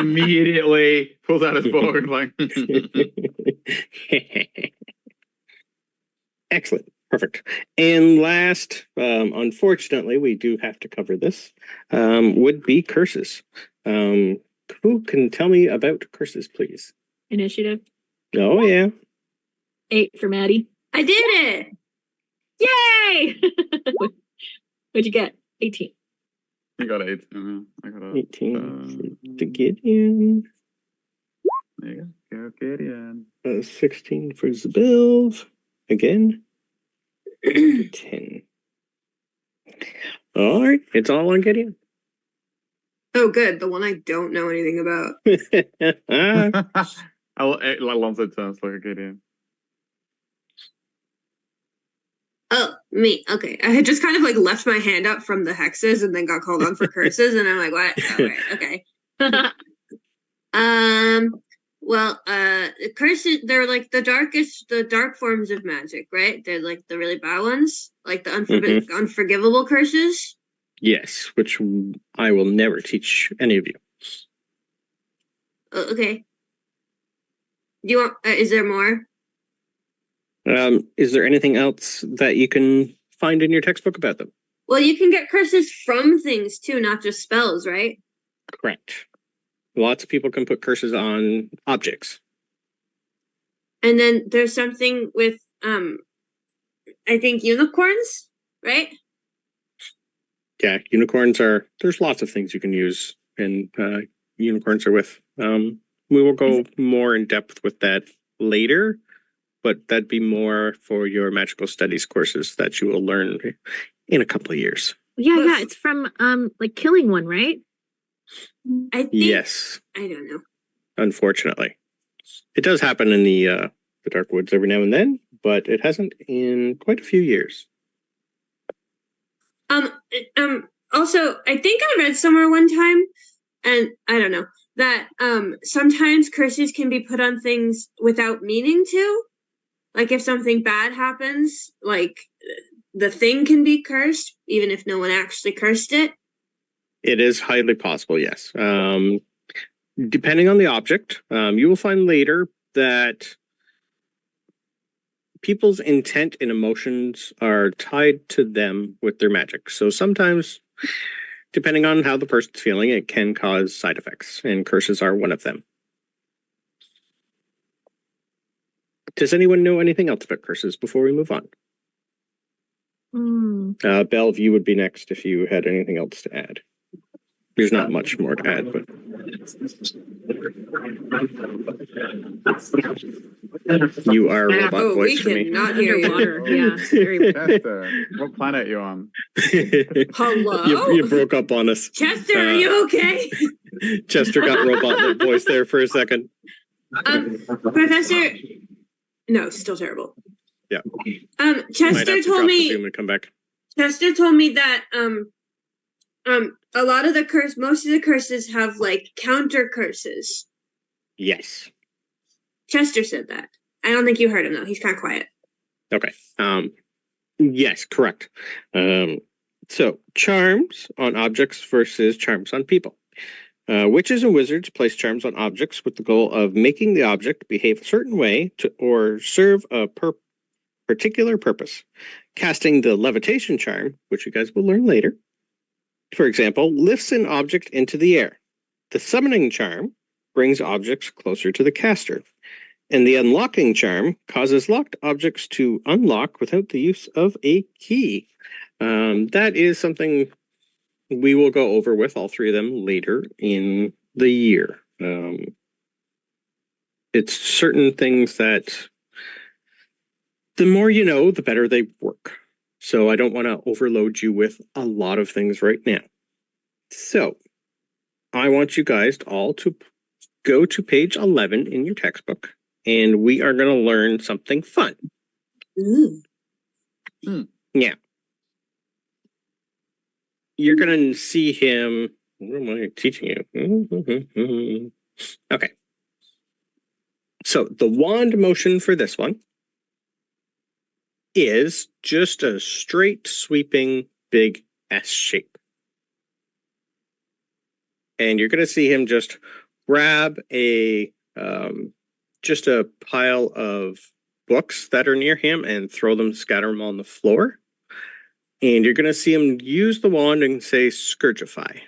Immediately pulls out his book and like. Excellent. Perfect. And last, unfortunately, we do have to cover this, would be curses. Who can tell me about curses, please? Initiative. Oh, yeah. 8 for Maddie. I did it. Yay! What'd you get? 18. You got 8. I got 18 to Gideon. There you go. Gideon. 16 for Zabil. Again. 10. All right. It's all on Gideon. Oh, good. The one I don't know anything about. Alonso turns like a Gideon. Oh, me. Okay. I had just kind of like left my hand up from the hexes and then got called on for curses, and I'm like, what? Okay. Well, curses, they're like the dark forms of magic, right? They're like the really bad ones, like the unforgivable curses. Yes, which I will never teach any of you. Oh, okay. Do you want, is there more? Is there anything else that you can find in your textbook about them? Well, you can get curses from things too, not just spells, right? Correct. Lots of people can put curses on objects. And then there's something with, I think unicorns, right? Yeah, there's lots of things you can use, and unicorns are with. We will go more in depth with that later, but that'd be more for your magical studies courses that you will learn in a couple of years. Yeah, it's from like killing one, right? I think. Yes. I don't know. Unfortunately, it does happen in the Dark Woods every now and then, but it hasn't in quite a few years. Also, I think I read somewhere one time, and I don't know, that sometimes curses can be put on things without meaning to. Like if something bad happens, like the thing can be cursed, even if no one actually cursed it. It is highly possible, yes. Depending on the object, you will find later that people's intent and emotions are tied to them with their magic. So sometimes, depending on how the person's feeling, it can cause side effects, and curses are one of them. Does anyone know anything else about curses before we move on? Belv, you would be next if you had anything else to add. There's not much more to add, but you are a robot Oh, voice we for me. cannot hear you. Underwater. Yeah. Very Chester, what planet are you on? Hello? You broke up on us. Chester, are you okay? Chester got robot voice there for a second. Professor. No, still terrible. Yeah. Might Chester have to told drop the me. Zoom and come back. Chester told me that a lot of most of the curses have like counter curses. Yes. Chester said that. I don't think you heard him though. He's kind of quiet. Okay. Yes, correct. So charms on objects versus charms on people. Witches and wizards place charms on objects with the goal of making the object behave a certain way or serve a particular purpose. Casting the levitation charm, which you guys will learn later, for example, lifts an object into the air. The summoning charm brings objects closer to the caster. And the unlocking charm causes locked objects to unlock without the use of a key. That is something we will go over with all three of them later in the year. It's certain things that the more you know, the better they work. So I don't want to overload you with a lot of things right now. So I want you guys all to go to page 11 in your textbook, and we are going to learn something fun. Yeah. You're going to see him. What am I teaching you? Okay. So the wand motion for this one is just a straight sweeping big S shape. And you're going to see him just grab just a pile of books that are near him and scatter them on the floor. And you're going to see him use the wand and say Scourgify.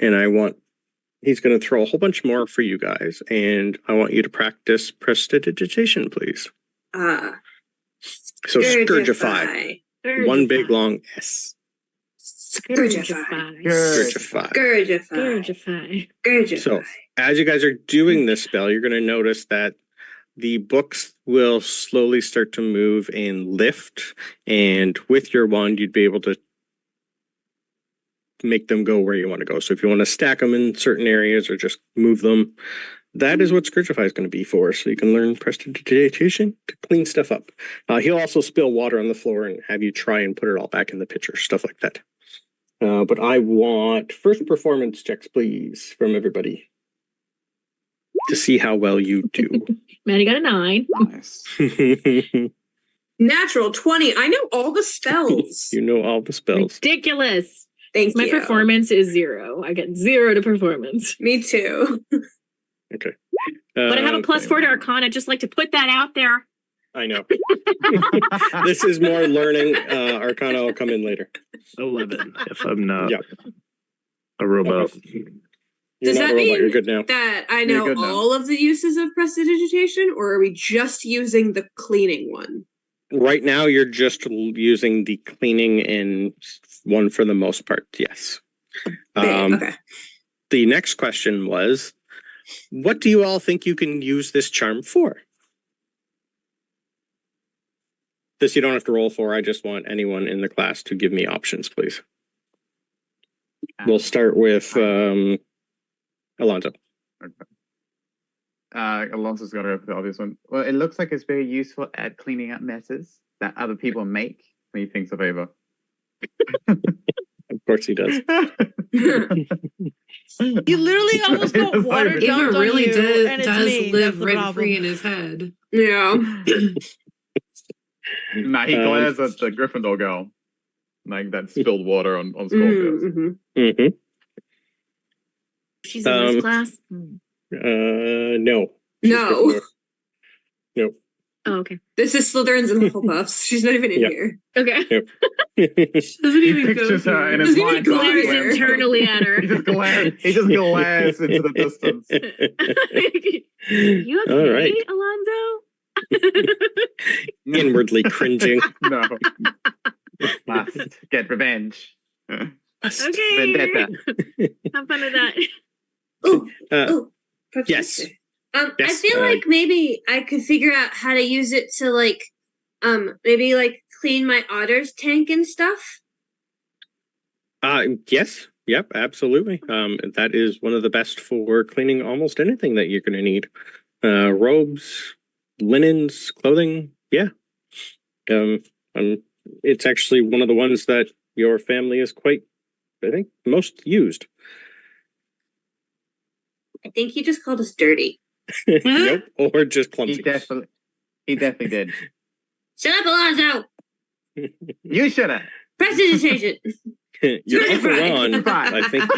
And he's going to throw a whole bunch more for you guys. And I want you to practice prestidigitation, please. So Scourgify. One big long S. Scourgify. So as you guys are doing this spell, you're going to notice that the books will slowly start to move and lift. And with your wand, you'd be able to make them go where you want to go. So if you want to stack them in certain areas or just move them, that is what Scourgify is going to be for. So you can learn prestidigitation to clean stuff up. He'll also spill water on the floor and have you try and put it all back in the pitcher, stuff like that. But I want first performance checks, please, from everybody to see how well you do. Maddie got a 9. Nice. Natural 20. I know all the spells. You know all the spells. Ridiculous. Thank My you. performance is 0. I get 0 to performance. Me too. Okay. But I have a +4 to Arcana. Just like to put that out there. I know. This is more learning. Arcana will come in later. 11, if I'm not Yeah. a robot. You're Does not that a robot, mean you're good now. that I You're know good now. all of the uses of prestidigitation, or are we just using the cleaning one? Right now, you're just using the cleaning and one for the most part, yes. Okay. The next question was, what do you all think you can use this charm for? This you don't have to roll for. I just want anyone in the class to give me options, please. We'll start with Alonso. Alonso's got to go for the obvious one. Well, it looks like it's very useful at cleaning up messes that other people make when he thinks of Ava. Of course he does. You literally almost got water Ava dumped on really you, and it's does me. live That's the rent problem. free in his head. Yeah. Nah, he glares at the Gryffindor girl. Like that spilled water on Scorpius. Mm-hmm. She's in this class. No. No. Nope. Oh, okay. This is Slytherins and Hufflepuffs. She's not even in Yep. here. Okay. She doesn't He even go pictures her here. in his Doesn't even mind. glare. Glares internally at her. He just glares into the distance. You okay, All right. Alonso? Inwardly cringing. No. Must get revenge. Okay. Vendetta. Have fun with that. Oh, Uh, Professor. yes. I Yes, feel like maybe I could figure out how to use it to like, maybe like clean my otter's tank and stuff. Yes. Yep, absolutely. That is one of the best for cleaning almost anything that you're going to need. Robes, linens, clothing. Yeah. It's actually one of the ones that your family is quite, I think, most used. I think he just called us dirty. Nope. Or just He clumsy. definitely did. Shut up, Alonso! You should have. Prestidigitation! Your Uncle Ron, I think.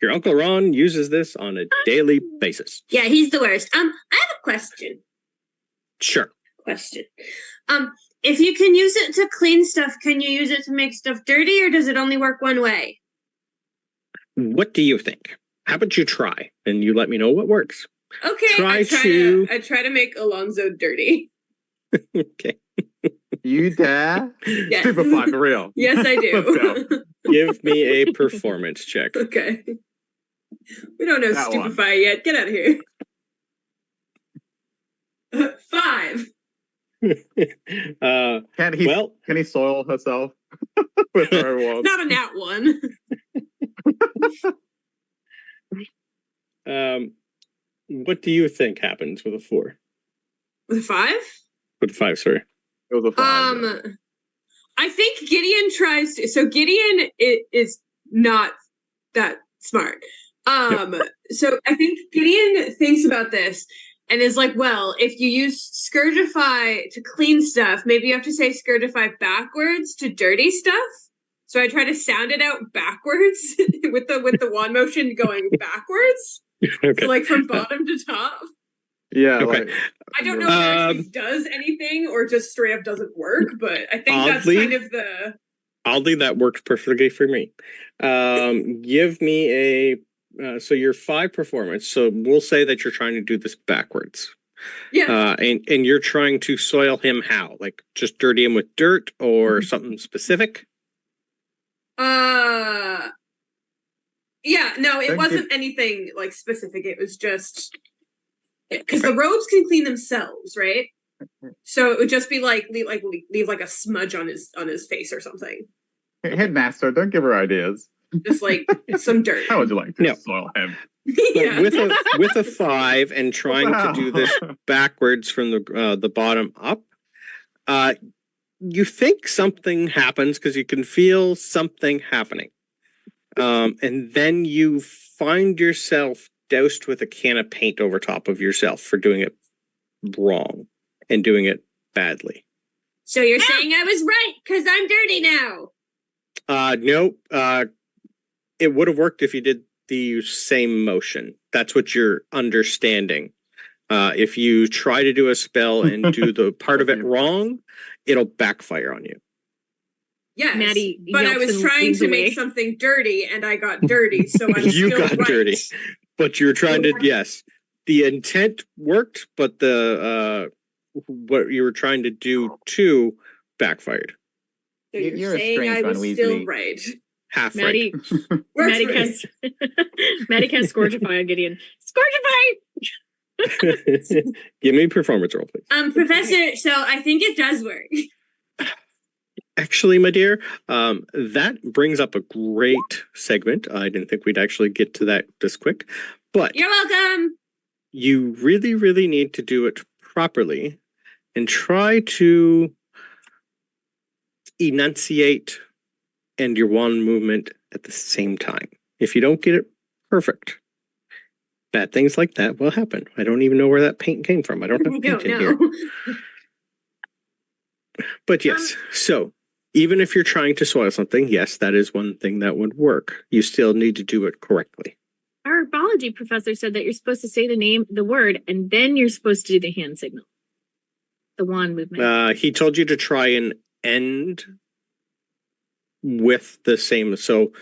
Your Uncle Ron uses this on a daily basis. Yeah, he's the worst. I have a question. Sure. If you can use it to clean stuff, can you use it to make stuff dirty, or does it only work one way? What do you think? How about you try and you let me know what works? Okay, I try to make Alonso dirty. Okay. You dare? Yes. Superfly, for real. Yes, I Let's do. Give me a performance check. Okay. We don't know That one. Stupefy yet. Get out of here. 5. Can he soil herself with her wand? Not a nat 1. What do you think happens with a 4? With a 5? With a 5, sorry. It was a 5. Yeah. I think Gideon tries to. So Gideon is not that smart. So I think Gideon thinks about this and is like, well, if you use Scourgify to clean stuff, maybe you have to say Scourgify backwards to dirty stuff. So I try to sound it out backwards with the wand motion going backwards. Okay. So like from bottom to top. Yeah, Okay. like I don't know if it actually does anything or just straight up doesn't work, but I think that's Oddly- kind of the. Oddly, that works perfectly for me. Give me a so your 5 performance. So we'll say that you're trying to do this backwards. Yeah. And you're trying to soil him how? Like just dirty him with dirt or something specific? Yeah, no, it Thank wasn't anything like specific. It was just because the robes can clean themselves, right? So it would just be like leave like a smudge on his face or something. Headmaster, don't give her ideas. Just like some dirt. How would you like to No. soil him? Yeah. With a 5 and trying to do this backwards from the bottom up, you think something happens because you can feel something happening. And then you find yourself doused with a can of paint over top of yourself for doing it wrong and doing it badly. So you're saying I was right, because I'm dirty now. No, it would have worked if you did the same motion. That's what you're understanding. If you try to do a spell and do the part of it wrong, it'll backfire on you. Yes, Maddie but I yelps was and trying leans to away. make something dirty, and I got dirty, so I'm You still got right. dirty. But you're trying to, yes, the intent worked, but the what you were trying to do too backfired. So You're you're a saying strange I was one, still Weasley. right. Half Maddie, right. Works Maddie for me. casts Maddie casts Scourgify on Gideon. Scourgify! Give me a performance roll, please. Professor, so I think it does work. Actually, my dear, that brings up a great segment. I didn't think we'd actually get to that this quick, but You're welcome. you really, really need to do it properly and try to enunciate and your wand movement at the same time. If you don't get it perfect, bad things like that will happen. I don't even know where that paint came from. I don't have I paint don't in here. know. But yes, so even if you're trying to soil something, yes, that is one thing that would work. You still need to do it correctly. our biology professor said that you're supposed to say the word, and then you're supposed to do the hand signal. The wand movement. He told you to try and end with the same. So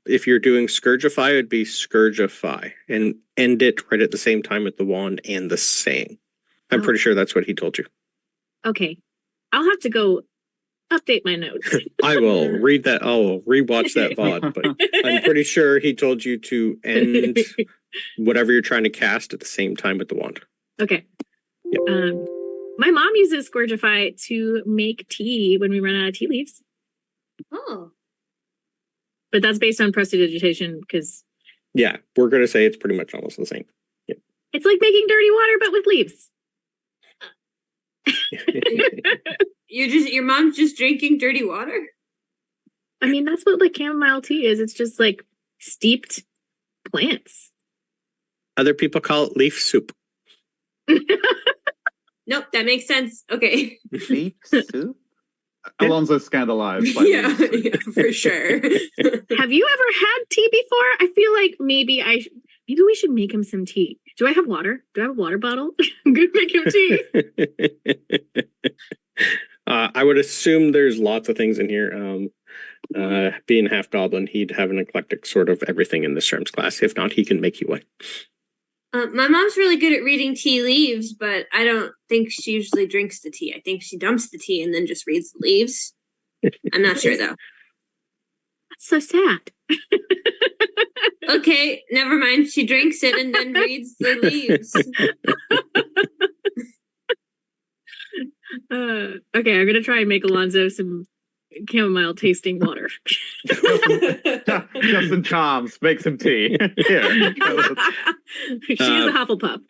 if you're doing Scourgify, it'd be Scourgify and end it right at the same time with the wand and the saying. I'm pretty sure that's what he told you. Okay. I'll have to go update my notes. I will read that. I'll rewatch that VOD, but I'm pretty sure he told you to end whatever you're trying to cast at the same time with the wand. Okay. Yep. My mom uses Scourgify to make tea when we run out of tea leaves. Oh. But that's based on prestidigitation because... Yeah, we're going to say it's pretty much almost the same. Yep. It's like making dirty water, but with leaves. Your mom's just drinking dirty water? I mean, that's what like chamomile tea is. It's just like steeped plants. Other people call it leaf soup. Nope, that makes sense. Okay. Leaf soup? Alonso's scandalized. By Yeah, for sure. Have you ever had tea before? I feel like maybe we should make him some tea. Do I have water? Do I have a water bottle? I'm gonna make him tea. I would assume there's lots of things in here. Being half goblin, he'd have an eclectic sort of everything in this terms class. If not, he can make you one. My mom's really good at reading tea leaves, but I don't think she usually drinks the tea. I think she dumps the tea and then just reads the leaves. I'm not sure, though. That's so sad. Okay, never mind. She drinks it and then reads the leaves. Okay, I'm going to try and make Alonso some chamomile tasting water. Justin Charms, make some tea. Here. She's a Hufflepuff.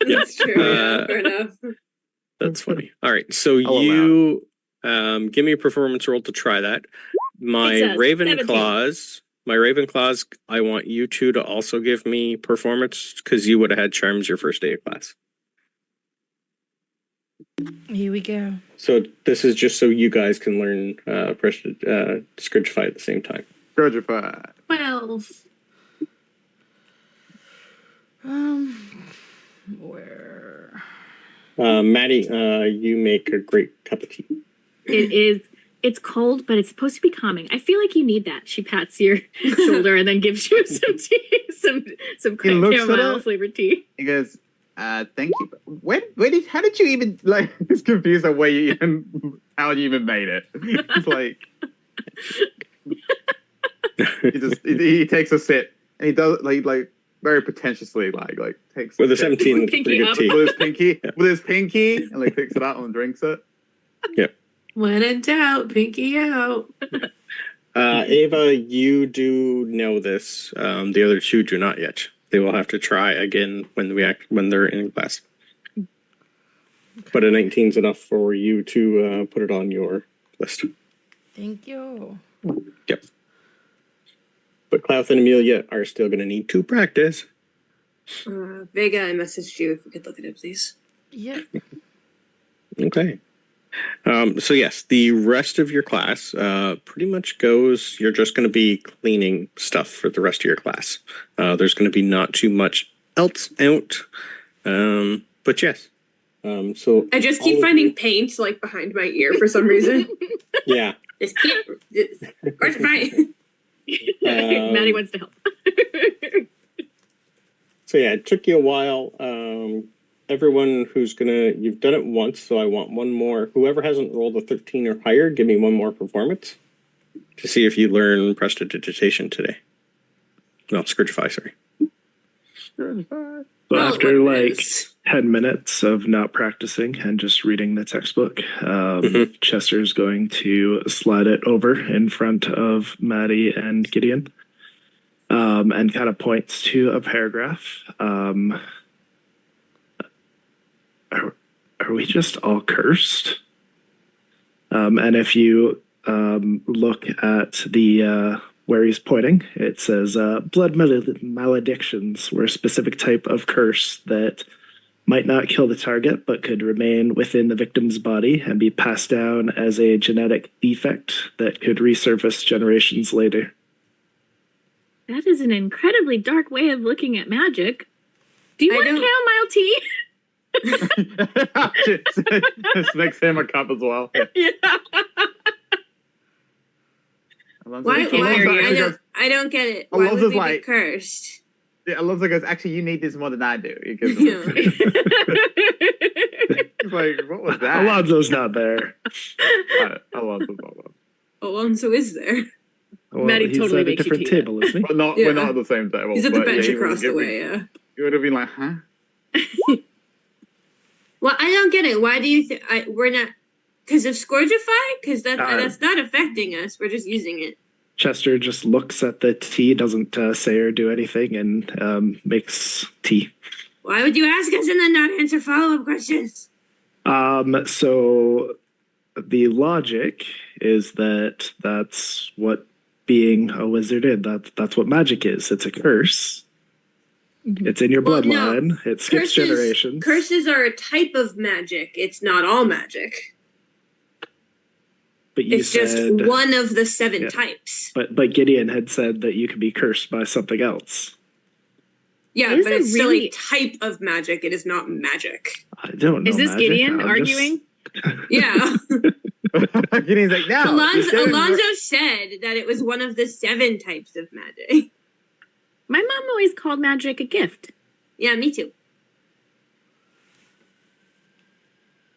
That's true. Yeah, fair enough. That's funny. All right, so you give me a performance roll to try that. My Ravenclaws, I want you two to also give me performance because you would have had charms your first day of class. Here we go. So this is just so you guys can learn Scourgify at the same time. Scourgify. 12. Where? Maddie, you make a great cup of tea. It is. It's cold, but it's supposed to be calming. I feel like you need that. She pats your shoulder and then gives you some tea, some chamomile flavored tea. He goes, thank you. How did you even, like, it's confused on how you even made it. It's like, he takes a sip and he does like very pretentiously, like takes with a 17 pinky up. tea. with his pinky, and like picks it up and drinks it. Yep. When in doubt, pinky out. Ava, you do know this. The other two do not yet. They will have to try again when they're in class. But a 19 is enough for you to put it on your list. Thank you. Yep. But Klauth and Emelia are still going to need to practice. Vega, I messaged you if we could look at it, please. Yep. Okay. So yes, the rest of your class pretty much goes, you're just going to be cleaning stuff for the rest of your class. There's going to be not too much else out. But yes. So I just keep finding paint like behind my ear for some reason. Yeah. It's fine. Maddie wants to help. So yeah, it took you a while. Everyone you've done it once, so I want one more. Whoever hasn't rolled a 13 or higher, give me one more performance to see if you learn prestidigitation today. No, Scourgify, sorry. Scourgify. So after like 10 minutes of not practicing and just reading the textbook, Chester's going to slide it over in front of Maddie and Gideon and kind of points to a paragraph. Are we just all cursed? And if you look at the where he's pointing, it says blood maledictions were a specific type of curse that might not kill the target, but could remain within the victim's body and be passed down as a genetic defect that could resurface generations later. That is an incredibly dark way of looking at magic. Do you I want chamomile tea? Just mix him a cup as well. Yeah. Why? I don't get it. Why would Alonso's we like- be cursed? Yeah, Alonso goes, actually, you need this more than I do. Because Yeah. It's like, what was that? Alonso's not there. Alonso's not there. Alonso is there. Well, Maddie he's totally at a makes you different tea. table, isn't he? But not, Yeah. we're not at the same table. He's at the but bench he would across the give me- way, yeah. You would have been like, huh? Well, I don't get it. Why do you think we're not? Because of Scourgify? Because that's not affecting us. We're just using it. Chester just looks at the tea, doesn't say or do anything, and makes tea. Why would you ask us and then not answer follow-up questions? So the logic is that that's what being a wizard is. That's what magic is. It's a curse. It's in your Well, no. bloodline. It skips generations. Curses are a type of magic. It's not all magic. But you It's said, just one of the 7 Yeah. types. But Gideon had said that you can be cursed by something else. Yeah, Is but it it's still really- a type of magic. It is not magic. I don't know. Is this magic. Gideon I'm arguing? Yeah. Gideon's like, no. Alonso said that it was one of the 7 types of magic. My mom always called magic a gift. Yeah, me too.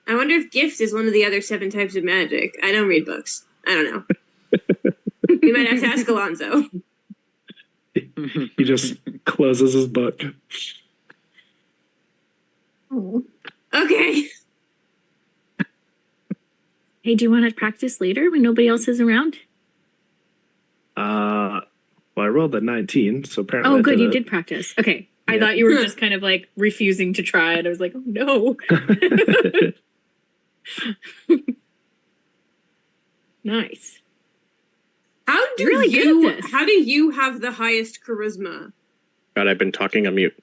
I wonder if gift is one of the other 7 types of magic. I don't read books. I don't know. We might have to ask Alonso. He just closes his book. Okay. Hey, do you want to practice later when nobody else is around? Well, I rolled a 19, so apparently. Oh, I good. You it. did practice. Okay. I Yeah. thought you were just kind of like refusing to try it. I was like, oh no. Nice. How do Really good you at this. how do you have the highest charisma? God, I've been talking on mute.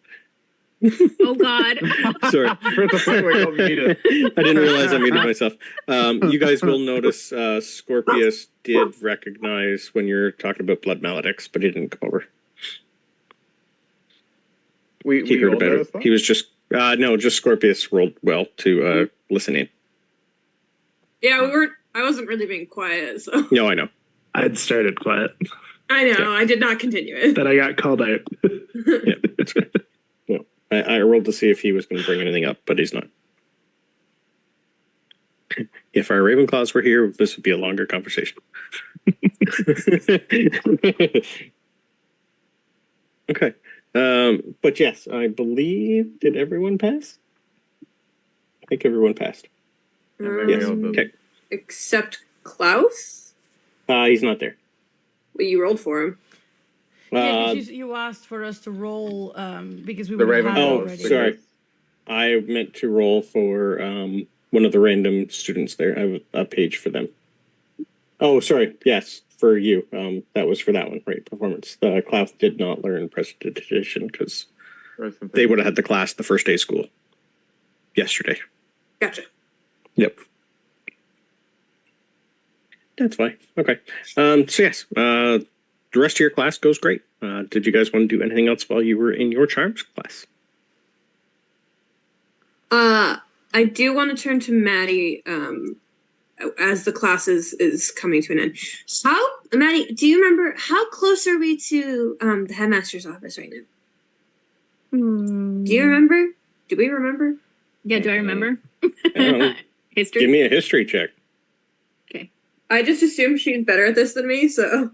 Oh God. Sorry. We're at the point where you're muted. I didn't realize I muted myself. You guys will notice Scorpius did recognize when you're talking about blood maledicts, but he didn't come over. We He heard all about it. noticed that? He was just just Scorpius rolled well to listen in. Yeah, I wasn't really being quiet, so No, I know. I'd started quiet. I know. Yeah. I did not continue it. Then I got called out. Yeah, that's right. No, I rolled to see if he was going to bring anything up, but he's not. If our Ravenclaws were here, this would be a longer conversation. Okay. But yes, I believe, did everyone pass? I think everyone passed. Yes. Okay. Except Klauth? He's not there. Well, you rolled for him. Yeah, Uh, 'cause you asked for us to roll because we The would have had it Ravenclaws. oh, already. sorry. I meant to roll for one of the random students there. I have a page for them. Oh, sorry. Yes, for you. That was for that one, right? Performance. Klauth did not learn prestidigitation because they would have had the class the first day of school yesterday. Gotcha. Yep. That's fine. Okay. So yes, the rest of your class goes great. Did you guys want to do anything else while you were in your charms class? I do want to turn to Maddie as the class is coming to an end. Maddie, do you remember how close are we to the headmaster's office right now? Do you remember? Do we remember? Yeah, do I remember? don't know. History? Give me a history check. I just assume she's better at this than me, so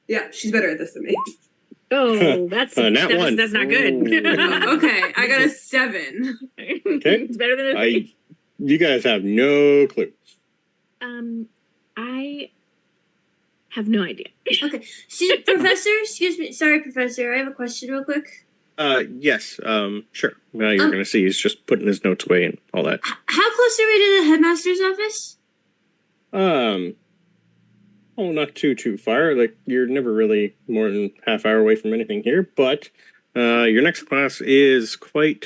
yeah, she's better at this than me. Oh, that's Nat that's, one. that's not good. Okay, I got a 7. Okay. It's better than a 3. You guys have no clue. I have no idea. Okay. Professor, excuse me. Sorry, Professor. I have a question real quick. Yes. Sure. Well, you're going to see he's just putting his notes away and all that. How close are we to the headmaster's office? Oh, not too far. Like, you're never really more than half hour away from anything here, but your next class is quite.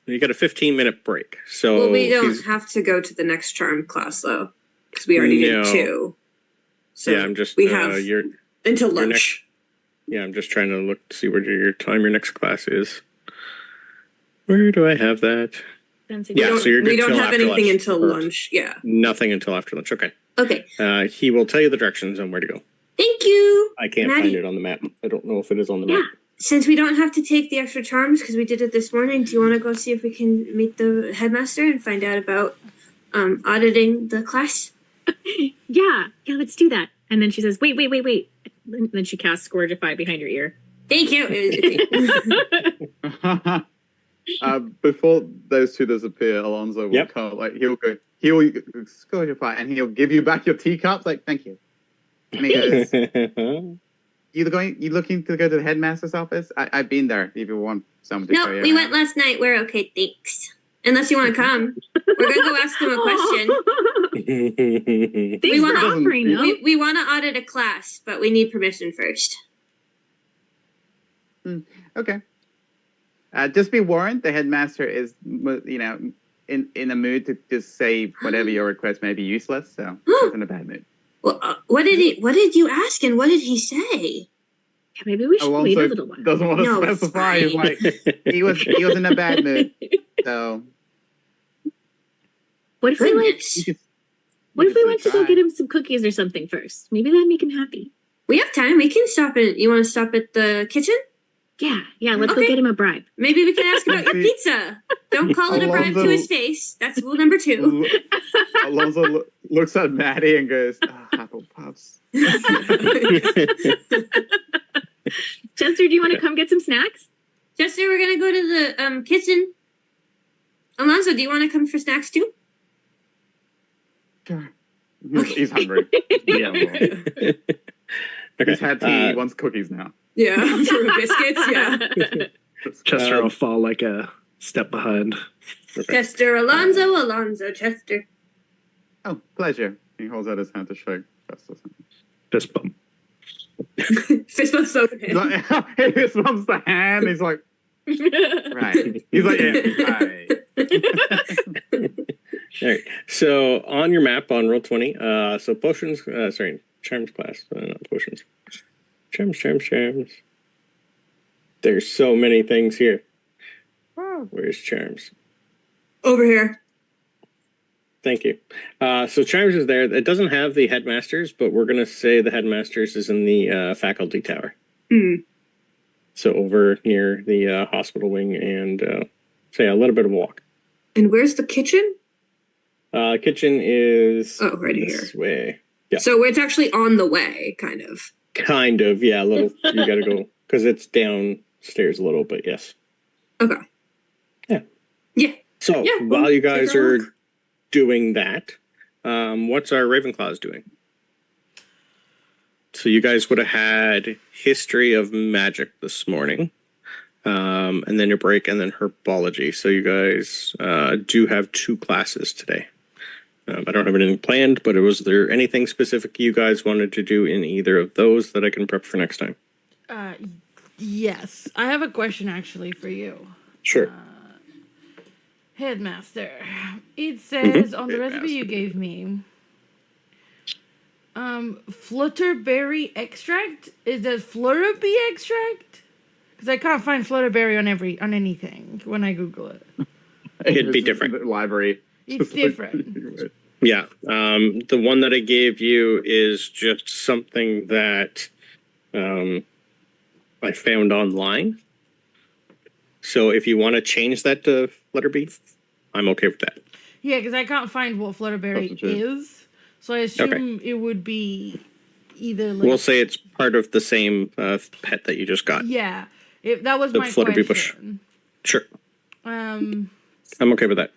You got a 15-minute break, so Well, we don't have to go to the next charm class though, because we already did No. 2. So yeah, I'm just we have you're Until Your lunch. Yeah, I'm just trying to look to see where your next class is. Where do I have that? Yeah, so you're good we don't till have after anything lunch. until lunch. Yeah. Nothing until after lunch. Okay. Okay. He will tell you the directions on where to go. Thank you. I can't Maddie. find it on the map. I don't know if it is on the map. Since we don't have to take the extra charms because we did it this morning, do you want to go see if we can meet the headmaster and find out about auditing the class? Yeah, let's do that. And then she says, wait. And then she casts Scourgify behind your ear. Thank you. Before those two disappear, Alonso will come, like he'll Scourgify and he'll give you back your teacups. Like, thank you. And he goes, You looking to go to the headmaster's office? I've been there. If you want someone to show No, you we around. went last night. We're okay, thanks. Unless you want to come, we're gonna go ask them a question. Thanks for offering, no? We want to audit a class, but we need permission first. Okay. Just be warned, the headmaster is, in a mood to just say whatever your request may be useless. So he's in a bad mood. Well, what did you ask, and what did he say? Yeah, maybe we should wait a little while. Doesn't want to No, specify. He's like, he was in a bad mood. So What if we went to go try. get him some cookies or something first? Maybe that'd make him happy. We have time. We can stop at. You want to stop at the kitchen? Yeah. Let's go Okay. get him a bribe. Maybe we can ask about your pizza. Don't call it a bribe to his face. That's rule number 2. Alonso looks at Maddie and goes, apple puffs. Chester, do you want to come get some snacks? Jester, we're gonna go to the kitchen. Alonso, do you want to come for snacks too? Sure. He's hungry. Yeah. Okay. He's had tea. He wants cookies now. Yeah. For biscuits. Yeah. Chester will fall like a step behind. Chester, Alonso, Chester. Oh, pleasure. He holds out his hand to shake Chester. Fist bump. Fist bump so He's like, he fist bumps the hand. He's like, right. He's like, yeah, right. All right. So on your map on roll 20, so potions, charms class, not potions. Charms. There's so many things here. Where's charms? over here. Thank you. So charms is there. It doesn't have the headmasters, but we're going to say the headmasters is in the faculty tower. Mm. So over near the hospital wing and say a little bit of a walk. And where's the kitchen? Kitchen is right this way. Yeah. So it's actually on the way, kind of. Kind of, yeah. A little. You got to go because it's downstairs a little, but yes. Okay. Yeah. Yeah. So Yeah, while we'll you guys take a are look. doing that, what's our Ravenclaws doing? So you guys would have had history of magic this morning, and then your break, and then herbology. So you guys do have 2 classes today. I don't have anything planned, but was there anything specific you guys wanted to do in either of those that I can prep for next time? Yes. I have a question actually for you. Sure. Headmaster. It says on the recipe you gave me, flutterberry extract? Is that flutterby extract? Because I can't find flutterberry on anything when I Google it. It'd be different. Library. It's different. Yeah. The one that I gave you is just something that I found online. So if you want to change that to letter B, I'm okay with that. Yeah, because I can't find what flutterberry is. So I assume it would be either like... We'll say it's part of the same pet that you just got. Yeah. That was The my flutterby question. bush. Sure. Um, I'm okay with that.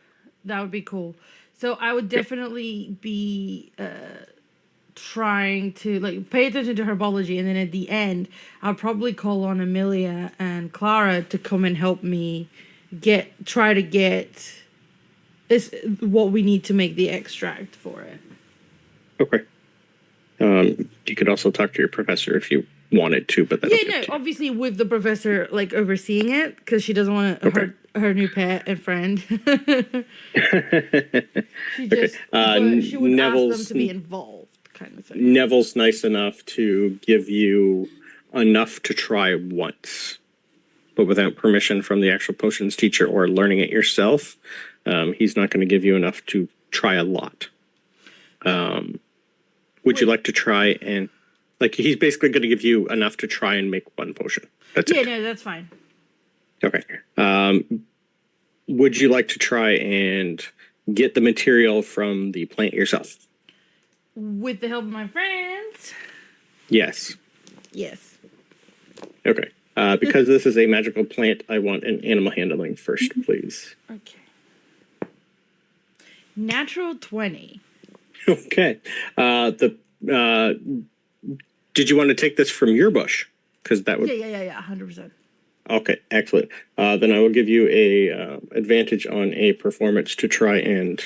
That would be cool. So I would definitely be trying to like pay attention to herbology, and then at the end, I'll probably call on Emelia and Clara to come and help me try to get this what we need to make the extract for it. Okay. You could also talk to your professor if you wanted to, but that's Obviously with the professor like overseeing it because she doesn't want to hurt her new pet and friend. She just she would ask them to be involved. kind of thing. Neville's nice enough to give you enough to try once, but without permission from the actual potions teacher or learning it yourself, he's not going to give you enough to try a lot. Would you like to try and, like, he's basically going to give you enough to try and make one potion. That's it. No, that's fine. Okay. Would you like to try and get the material from the plant yourself? With the help of my friends. Yes. Yes. Okay. Because this is a magical plant, I want an animal handling first, please. Okay. Natural 20. Okay. Did you want to take this from your bush? Because that would. Yeah. 100%. Okay, excellent. Then I will give you a advantage on a performance to try and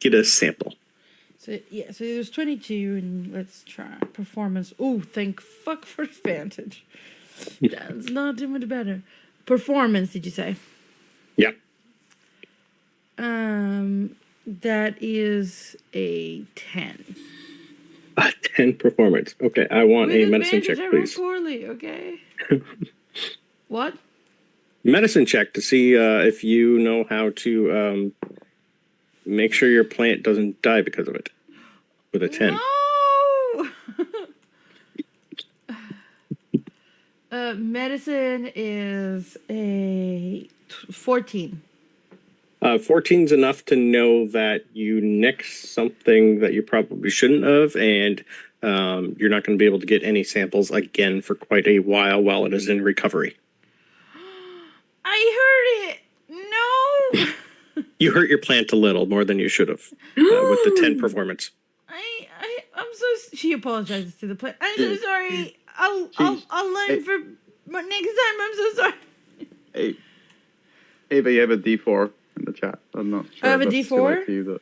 get a sample. So there's 22, and let's try performance. Oh, thank fuck for advantage. That's not too much better. Performance, did you say? Yeah. That is a 10. A 10 performance. Okay, I want a medicine check, please. Poorly, okay. What? Medicine check to see if you know how to make sure your plant doesn't die because of it. With a 10. No! Medicine is a 14. 14's enough to know that you nixed something that you probably shouldn't have, and you're not going to be able to get any samples again for quite a while it is in recovery. I heard it. No. You hurt your plant a little more than you should have with the 10 performance. I'm so. She apologizes to the plant. I'm so sorry. I'll learn for next time. I'm so sorry. Hey, Ava, you have a D4 in the chat. I'm not sure. I have a D4.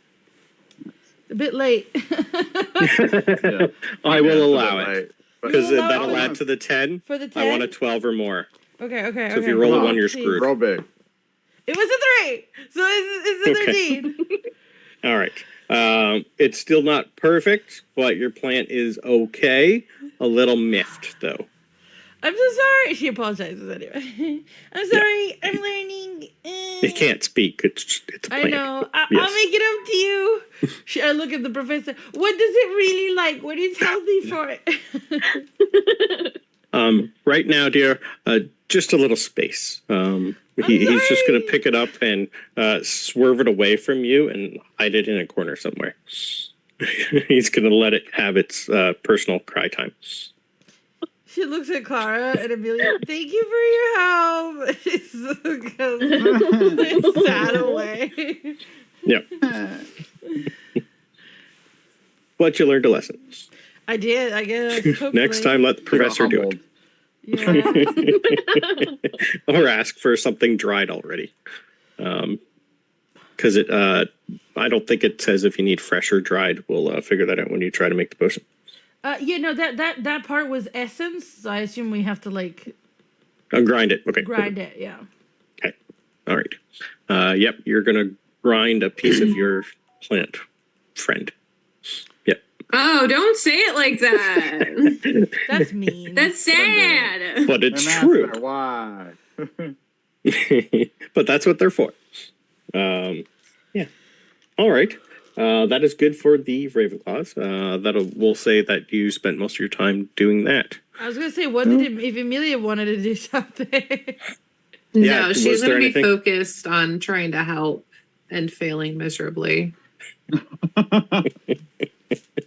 A bit late. Yeah. I will allow it because that'll add to the 10. For the 10? I want a 12 or more. Okay. So if you roll a 1, you're screwed. Roll big. It was a 3, so it's a 13. All right. It's still not perfect, but your plant is okay. A little miffed, though. I'm so sorry. She apologizes anyway. I'm sorry. Yeah. I'm learning. You can't speak. It's a plant. I know. I'll make it up to you. I look at the professor. What does it really like? What is healthy for it? Right now, dear, just a little space. He's just going to pick it up and swerve it away from you and hide it in a corner somewhere. He's going to let it have its personal cry time. She looks at Clara and Emelia. Thank you for your help. It's sad away. Yep. But you learned a lesson. I did, I guess. Hopefully. Next time, let the professor do it. Yeah. Or ask for something dried already. Because I don't think it says if you need fresh or dried. We'll figure that out when you try to make the potion. That part was essence. So I assume we have to grind it. Okay. Grind it, yeah. Okay. All right. Yep. You're gonna grind a piece of your plant, friend. Yep. Oh, don't say it like that. That's mean. That's sad. But it's true. Why? But that's what they're for. Yeah. All right. That is good for the Ravenclaws. We'll say that you spent most of your time doing that. I was gonna say, if Emelia wanted to do something? No, she's gonna be focused on trying to help and failing miserably.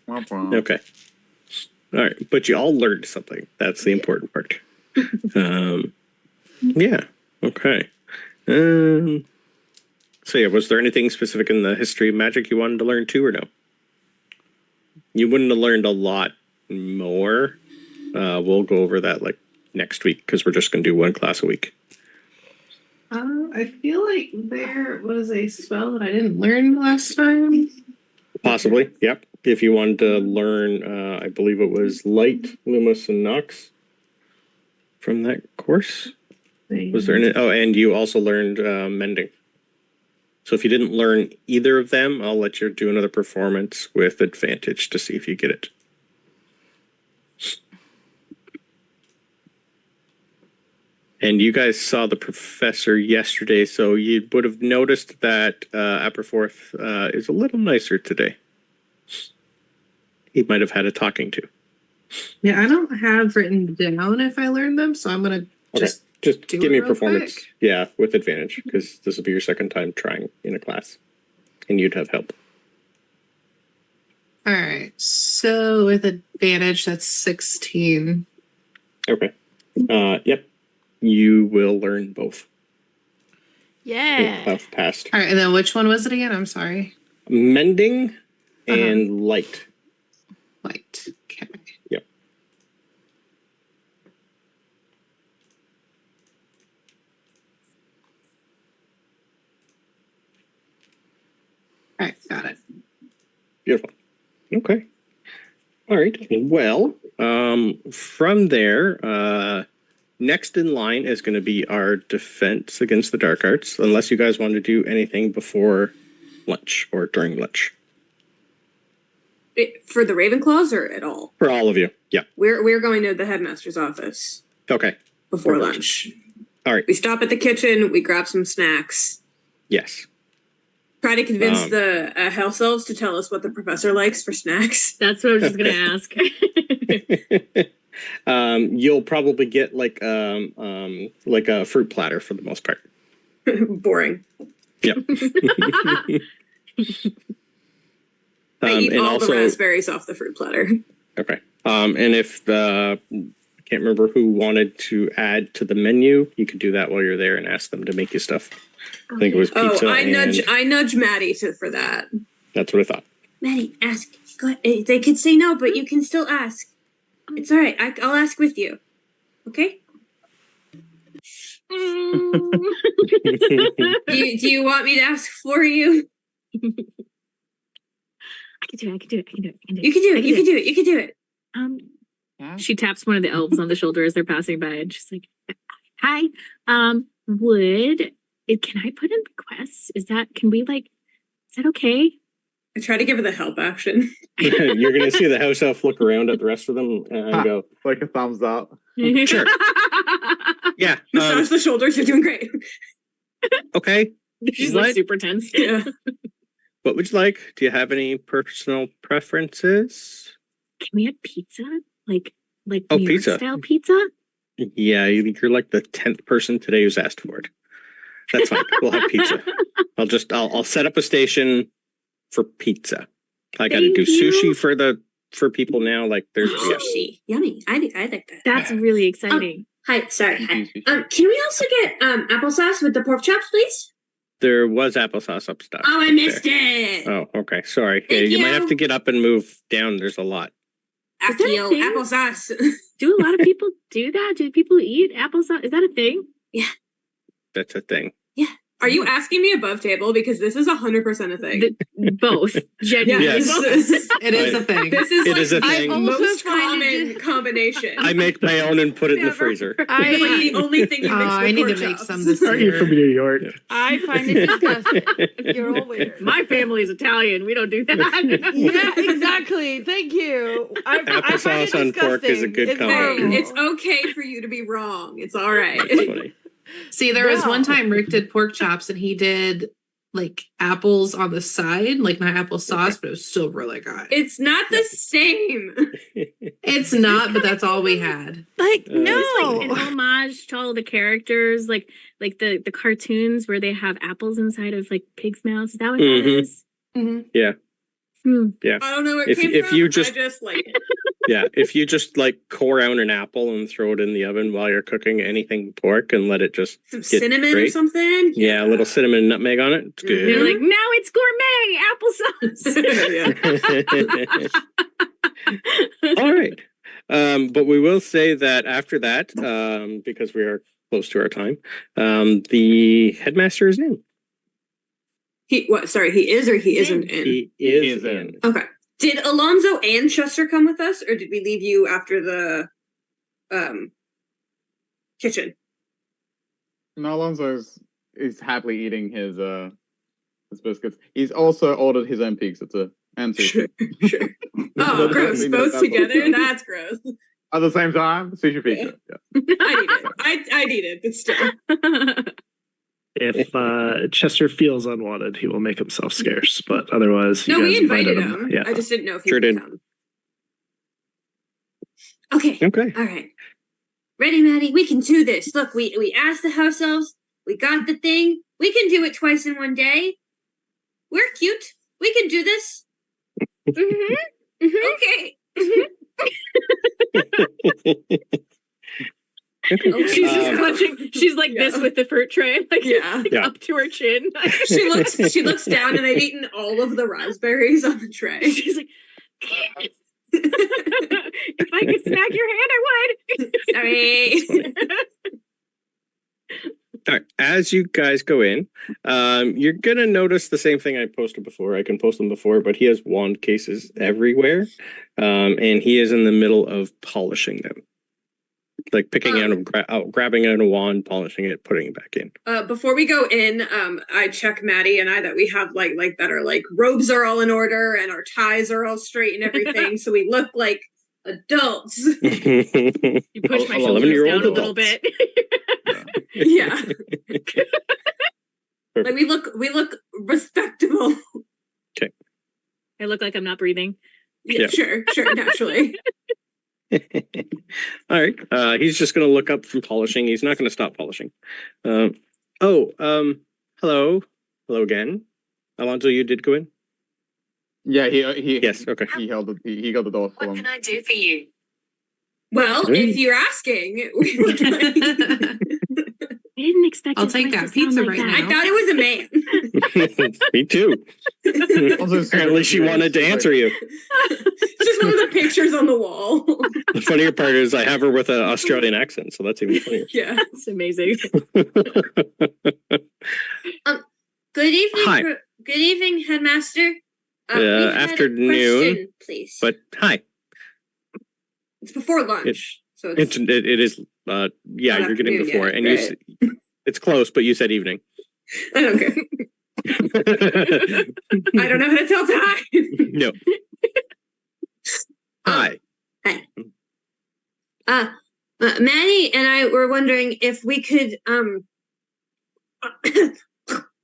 Okay. All right, but you all learned something. That's the important part. Yeah. Okay. So yeah, was there anything specific in the history of magic you wanted to learn too, or no? You wouldn't have learned a lot more. We'll go over that next week because we're just going to do one class a week. I feel like there was a spell that I didn't learn last time. Possibly, yep. If you wanted to learn, I believe it was Light, Lumos, and Nox from that course. Was there any? Oh, and you also learned Mending. So if you didn't learn either of them, I'll let you do another performance with advantage to see if you get it. And you guys saw the professor yesterday, so you would have noticed that Aberforth is a little nicer today. He might have had a talking to. Yeah, I don't have written down if I learned them, so I'm gonna just give me a real performance. quick. Yeah, with advantage, because this will be your second time trying in a class, and you'd have help. All right, so with advantage, that's 16. Okay. Yep. You will learn both. Yeah. Klauth passed. All right, and then which one was it again? I'm sorry. Mending and light. Light. Okay. Yep. All right, got it. Beautiful. Okay. All right. Well, from there, next in line is going to be our defense against the dark arts, unless you guys want to do anything before lunch or during lunch. For the Ravenclaws or at all? For all of you. Yeah. We're going to the headmaster's office Okay. before Perfect. lunch. All right. We stop at the kitchen, we grab some snacks. Yes. Try to convince the house elves to tell us what the professor likes for snacks. That's what I was just gonna ask. You'll probably get like a fruit platter for the most part. Boring. Yep. I eat and all also, the raspberries off the fruit platter. Okay. And if I can't remember who wanted to add to the menu, you could do that while you're there and ask them to make you stuff. I think it was pizza. Oh, I nudge Maddie for that. That's what I thought. Maddie, ask. Go ahead. They could say no, but you can still ask. It's all right. I'll ask with you. Okay? Do you want me to ask for you? I can do it. You can do it. She taps one of the elves on the shoulder as they're passing by, and she's like, "Hi, can I put in requests? Is that okay?" I try to give her the help action. You're going to see the house elf look around at the rest of them and go, like a thumbs up. Sure. Yeah. Massage the shoulders. You're doing great. Okay. She's like super tense. Yeah. What would you like? Do you have any personal preferences? Can we have pizza? Like New pizza. York style pizza? Yeah, you're like the 10th person today who's asked for it. That's fine. We'll have pizza. I'll set up a station for pizza. I got to do sushi for people now. Like there's Sushi. Yummy. I like that. That's really exciting. Hi. Sorry. Hi. Can we also get applesauce with the pork chops, please? There was applesauce upstairs. Oh, I missed it. Oh, okay. Sorry. Yeah, Thank you you. might have to get up and move down. There's a lot. Akio, applesauce. Do a lot of people do that? Do people eat applesauce? Is that a thing? Yeah. That's a thing. Yeah. Are you asking me above table? Because this is 100% a thing. Both. Genuinely. Yes. It is a thing. This is It like is a the thing. most common combination. I make my own and put it in the freezer. Like the only thing you mix with I need to pork make chops. some this Are you from year. New York? I find it disgusting. You're all weird. My family's Italian. We don't do that. Yeah, exactly. Thank you. I find it Applesauce on pork is a disgusting. good It's combo. horrible. It's okay for you to be wrong. It's all right. That's funny. See, there was No. one time Rick did pork chops and he did like apples on the side, like not applesauce, but it was still really good. It's not the same. It's not, but that's all we had. Like, no. It's like an homage to all the characters, like the cartoons where they have apples inside of like pigs' mouths. Is that what that Mhm. is? Yeah. I don't know where it If- came if from. you I just- just like it. Yeah. If you just like core out an apple and throw it in the oven while you're cooking anything pork and let it just Some get cinnamon or great. something. Yeah, a little cinnamon and nutmeg on it. It's They're good. like, now it's gourmet applesauce. All right. But we will say that after that, because we are close to our time, the headmaster is in. He is or he isn't in? He is in. Okay. Did Alonso and Chester come with us, or did we leave you after the kitchen? No, Alonso is happily eating his his biscuits. He's also ordered his own pizza too, and sushi. Sure. Oh, gross. Both together? That's gross. At the same time, sushi pizza. Yeah. I need it. I need it, but still. If Chester feels unwanted, he will make himself scarce. But otherwise, No, you we guys invited him. Yeah. I just didn't know if he Sure would did. come. Okay. Okay. All right. Ready, Maddie? We can do this. Look, we asked the house elves. We got the thing. We can do it twice in one day. We're cute. We can do this. Okay. She's just clutching. She's like this with the fruit tray, like, like Yeah. up to her chin. She looks down, and they've eaten all of the raspberries on the tray. She's like, if I could smack your hand, I would. Sorry. All right. As you guys go in, you're gonna notice the same thing I posted before. I can post them before, but he has wand cases everywhere, and he is in the middle of polishing them, like picking out, grabbing out a wand, polishing it, putting it back in. Before we go in, I check Maddie and I that we have like that our like robes are all in order and our ties are all straight and everything, so we look like adults. You push my shoulders down a little bit. Yeah. Like we look respectable. Okay. I look like I'm not breathing. Yeah. Sure, naturally. All right. He's just going to look up from polishing. He's not going to stop polishing. Hello. Hello again. Alonso, you did go in? Yeah, he Yes, okay. He got the door for him. What can I do for you? Well, Hey. if you're asking, we would like... I didn't expect I'll his take voice that to sound pizza like right that. I now. thought it was a man. Me too. Also, Apparently she wanted to answer you. Just one of the pictures on the wall. The funnier part is I have her with an Australian accent, so that's even funnier. Yeah. That's amazing. Good evening. Hi. Good evening, headmaster. We had a afternoon, question, please. But hi. It's before lunch, so it's It is, Not you're getting afternoon before. yet, And right. it's close, but you said evening. I don't care. I don't know how to tell time. No. Hi. Maddie and I were wondering if we could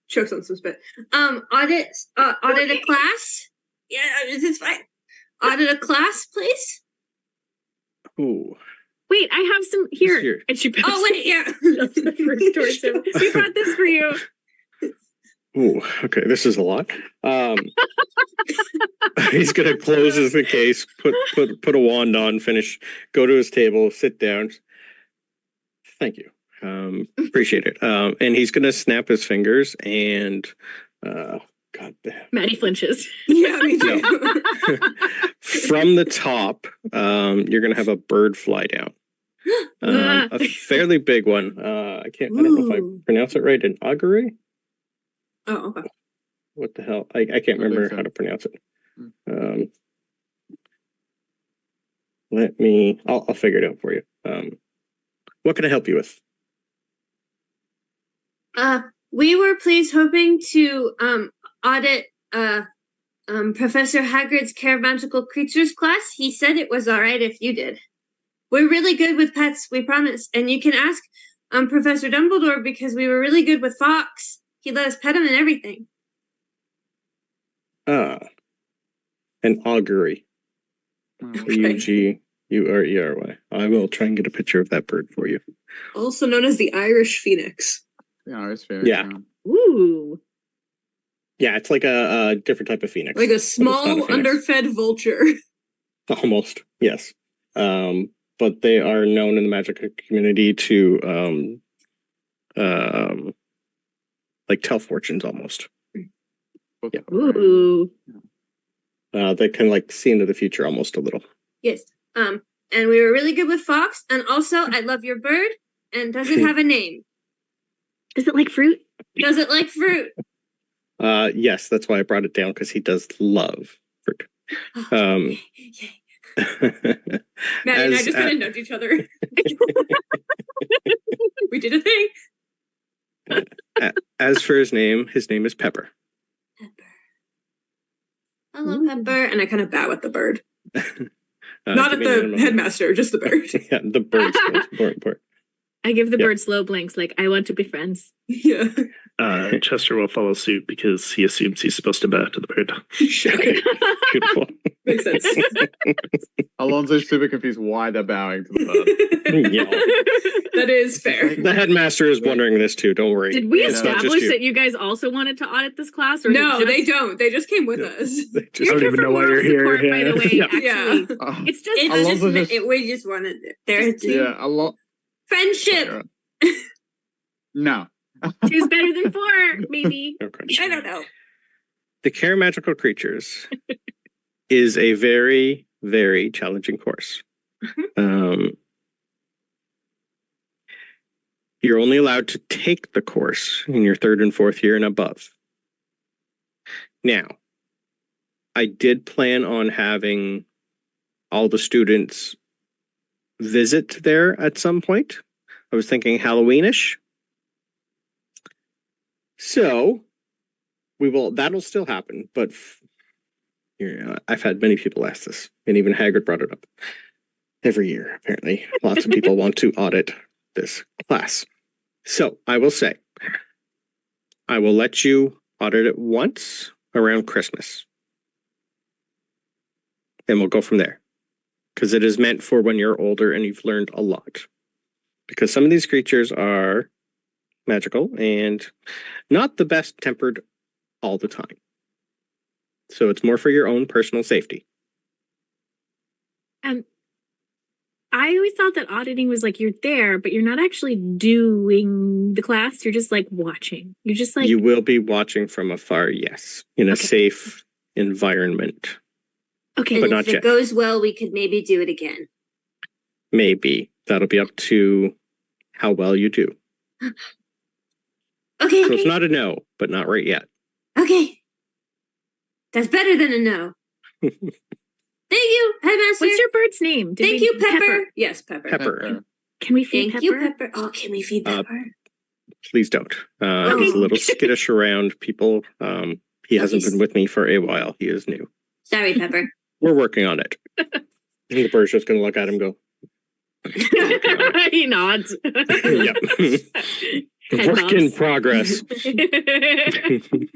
chokes on some spit. Audit a class. Yeah, this is fine. Audit a class, please. Ooh. Wait, I have some here. Here. And she Oh wait, yeah. shoves the fruit towards him. We brought this for you. Ooh, okay, this is a lot. He's gonna close the case, put a wand on, finish, go to his table, sit down. Thank you. Appreciate it. And he's gonna snap his fingers and God damn. Maddie flinches. Yeah, me too. From the top, you're gonna have a bird fly down. A fairly big one. I don't know if I pronounce it right. An augury? Oh, okay. What the hell? I can't remember how to pronounce it. I'll figure it out for you. What can I help you with? We were please hoping to audit Professor Hagrid's Caravanical Creatures class. He said it was all right if you did. We're really good with pets, we promise. And you can ask Professor Dumbledore because we were really good with Fox. He let us pet him and everything. An augury. Okay. Augury. I will try and get a picture of that bird for you. Also known as the Irish Phoenix. Yeah, it's fair. Yeah. Ooh. Yeah, it's like a different type of phoenix. Like a but it's not small, phoenix. underfed vulture. Almost, yes. But they are known in the magic community to like tell fortunes almost. Yeah. Ooh. They can like see into the future almost a little. Yes. And we were really good with Fox. And also, I love your bird. And does it have a name? Does it like fruit? Does it like fruit? Yes, that's why I brought it down, because he does love fruit. Maddie and I just kind of nudge each other. We did a thing. As for his name is Pepper. Hello, Pepper. And I kind of bow at the bird. give Not at me a the moment. headmaster, just the bird. Yeah, the bird's the most important part. I give the Yeah. bird slow blinks, like I want to be friends. Yeah. Chester will follow suit because he assumes he's supposed to bow to the bird. Okay, beautiful. Makes sense. Alonso's super confused why they're bowing to the bird. Yeah. That is fair. The headmaster is wondering this too. Don't worry. Did we It's not just establish you. that you guys also wanted to audit this class? Or No, is it they just- don't. They just came with us. They just- You're I don't here even for know why moral you're here, support, by the yeah. way. Yeah. Actually, Oh, it's just It's Alonso just, just- we just wanted there to yeah, a lot. friendship. No. two's better than four, maybe. Okay. I don't know. The Care Magical Creatures is a very, very challenging course. You're only allowed to take the course in your third and fourth year and above. Now, I did plan on having all the students visit there at some point. I was thinking Halloweenish. So that'll still happen, but I've had many people ask this, and even Hagrid brought it up every year. Apparently, lots of people want to audit this class. So I will say, I will let you audit it once around Christmas. Then we'll go from there. Because it is meant for when you're older and you've learned a lot. Because some of these creatures are magical and not the best tempered all the time. So it's more for your own personal safety. I always thought that auditing was like you're there, but you're not actually doing the class. You're just like watching. You're just like You will be watching from afar, yes, in a Okay. safe environment. okay. And But if not it yet. goes well, we could maybe do it again. Maybe. That'll be up to how well you do. Okay. So it's not a no, but not right yet. Okay. That's better than a no. Thank you, Headmaster. What's your bird's name? Did Thank we- you, Pepper. Yes, Pepper. Pepper. Can we feed Thank Pepper? you, Pepper. Oh, can we feed Uh, Pepper? Please don't. He's a little skittish around people. He hasn't been with me for a while. He is new. Sorry, Pepper. We're working on it. And the bird's just going to look at him and go, He nods. yep. Head Work in nods. progress.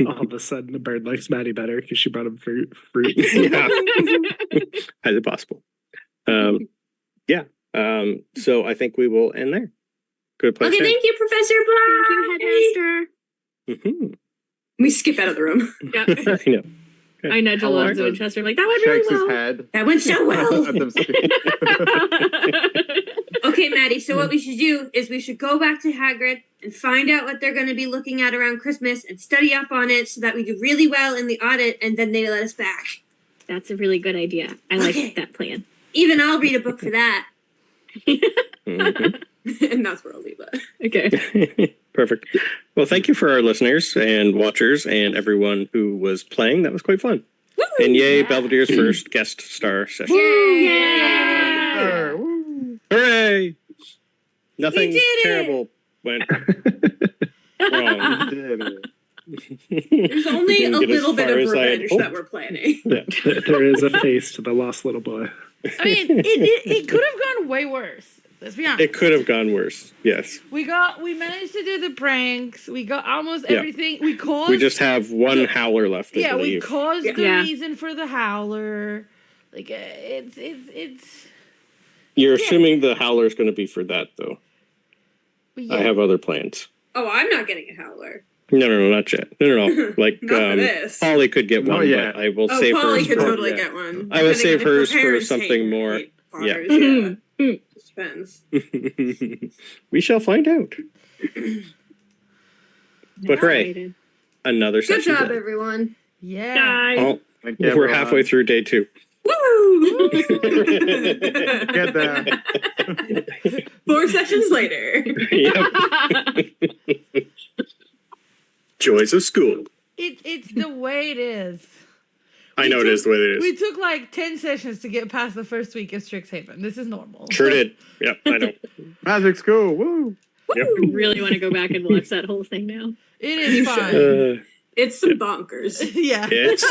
All of a sudden, the bird likes Maddie better because she brought him fruit. Yeah. Highly possible. Yeah. So I think we will end there. Good place. Okay, thank you, Professor Bly. Thank you, Headmaster. Mm-hmm. We skip out of the room. Yeah. I know. I nudge Alonso and Chester. I'm like, that went really Shakes his well. head. That went so well. At them speak. Okay, Maddie, so what we should do is we should go back to Hagrid and find out what they're going to be looking at around Christmas and study up on it so that we do really well in the audit and then they let us back. That's a really good idea. I Okay. like that plan. Even I'll read a book for that. Mhm. And that's where I'll leave that. Okay. Perfect. Well, thank you for our listeners and watchers and everyone who was playing. That was quite fun. And yay, Belvedere's first guest star session. Yay! Hooray! Nothing We did it! terrible went wrong. There's only a Didn't get as little bit far of as I had revenge hoped. that we're planning. There is a face to the lost little boy. I mean, it could have gone way worse. Let's be honest. It could have gone worse. Yes. We managed to do the pranks. We got almost Yeah. everything. We caused. We just have one howler left, I yeah, we believe. caused the Yeah. reason for the howler. Like it's. You're assuming the howler's going to be for that, though. Yeah. I have other plans. Oh, I'm not getting a howler. No, not yet. No. Like, Not for this. Polly could get Not one, yet. but I will Oh, save Polly hers could for... totally yeah. get one. I will Depending save on if her hers for parents something hate more. Yeah. fathers, yeah. Just depends. We shall find out. But hooray, Excited. another Good session job, done. everyone. Yeah. Guys. Oh, Thank you, we're everyone. halfway through day 2. Woo! Get there. 4 sessions later. Yep. Joys of school. It's the way it is. I know it is the way it We is. took like 10 sessions to get past the first week of Strixhaven. This is normal. Sure did. Yep, I know. Magic school. Woo. Yep. I really want to go back and watch that whole thing now. It is fun. It It's some bonkers. Yeah. It's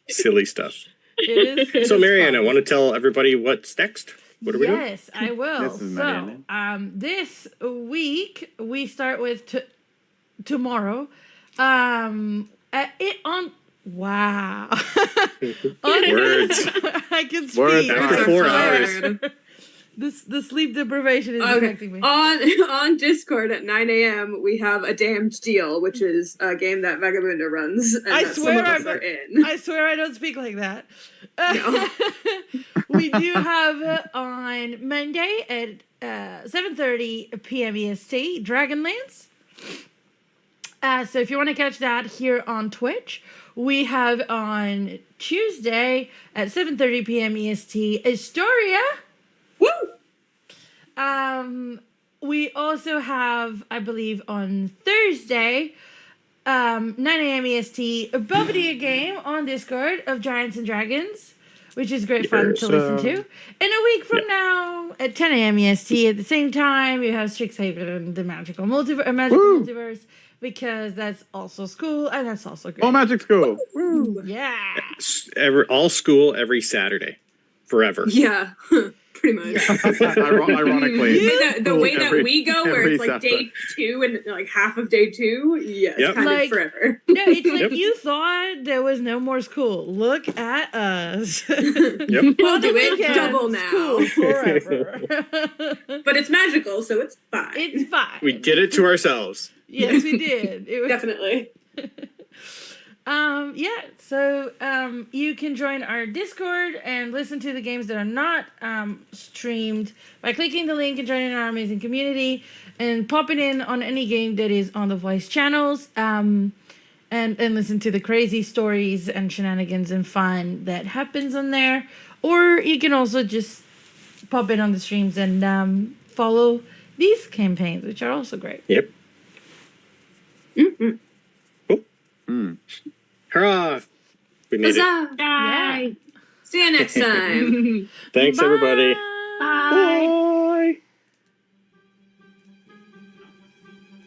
silly stuff. It So, is Marianne, I fun. want to tell everybody what's next. What are we doing? Yes, I will. This is So, Marianne. this week we start with tomorrow. It on wow. Words. I can speak. Words After 4 hours. The sleep deprivation is Okay. affecting me. On Discord at 9 a.m. we have a damned deal, which is a game that Vagabunda runs, and I that swear some of us I'm- are in. I swear I don't speak like that. No. We do have on Monday at 7:30 p.m. EST Dragonlance. So if you want to catch that here on Twitch, we have on Tuesday at 7:30 p.m. EST Astoria. Woo! We also have, I believe, on Thursday, 9 a.m. EST, a Bubbadia game on Discord of Giants and Dragons, which is great fun to listen to. And a week from now, at 10 a.m. EST, at the same time, you have Strixhaven, the Magical Multiverse, because that's also school, and that's also great. Oh, Magic School. Yeah. All school every Saturday. Forever. Yeah, pretty much. Ironically. The way that Every- we go, where every it's like Saturday. day 2 and like half of day 2, yeah, it's Yep. kind Like- of forever. No, it's like Yep. you thought there was no more school. Look at us. Yep. We'll do it Weekends, double now. School forever. But it's magical, so it's fine. It's fine. We did it to ourselves. Yes, we did. It was, Definitely. yeah, so you can join our Discord and listen to the games that are not streamed by clicking the link and joining our amazing community and popping in on any game that is on the voice channels and listen to the crazy stories and shenanigans and fun that happens on there. Or you can also just pop in on the streams and follow these campaigns, which are also great. Yep. Mm-hmm. Hurrah! We made it. Huzzah! Yeah. See you next time. Thanks, everybody. Bye.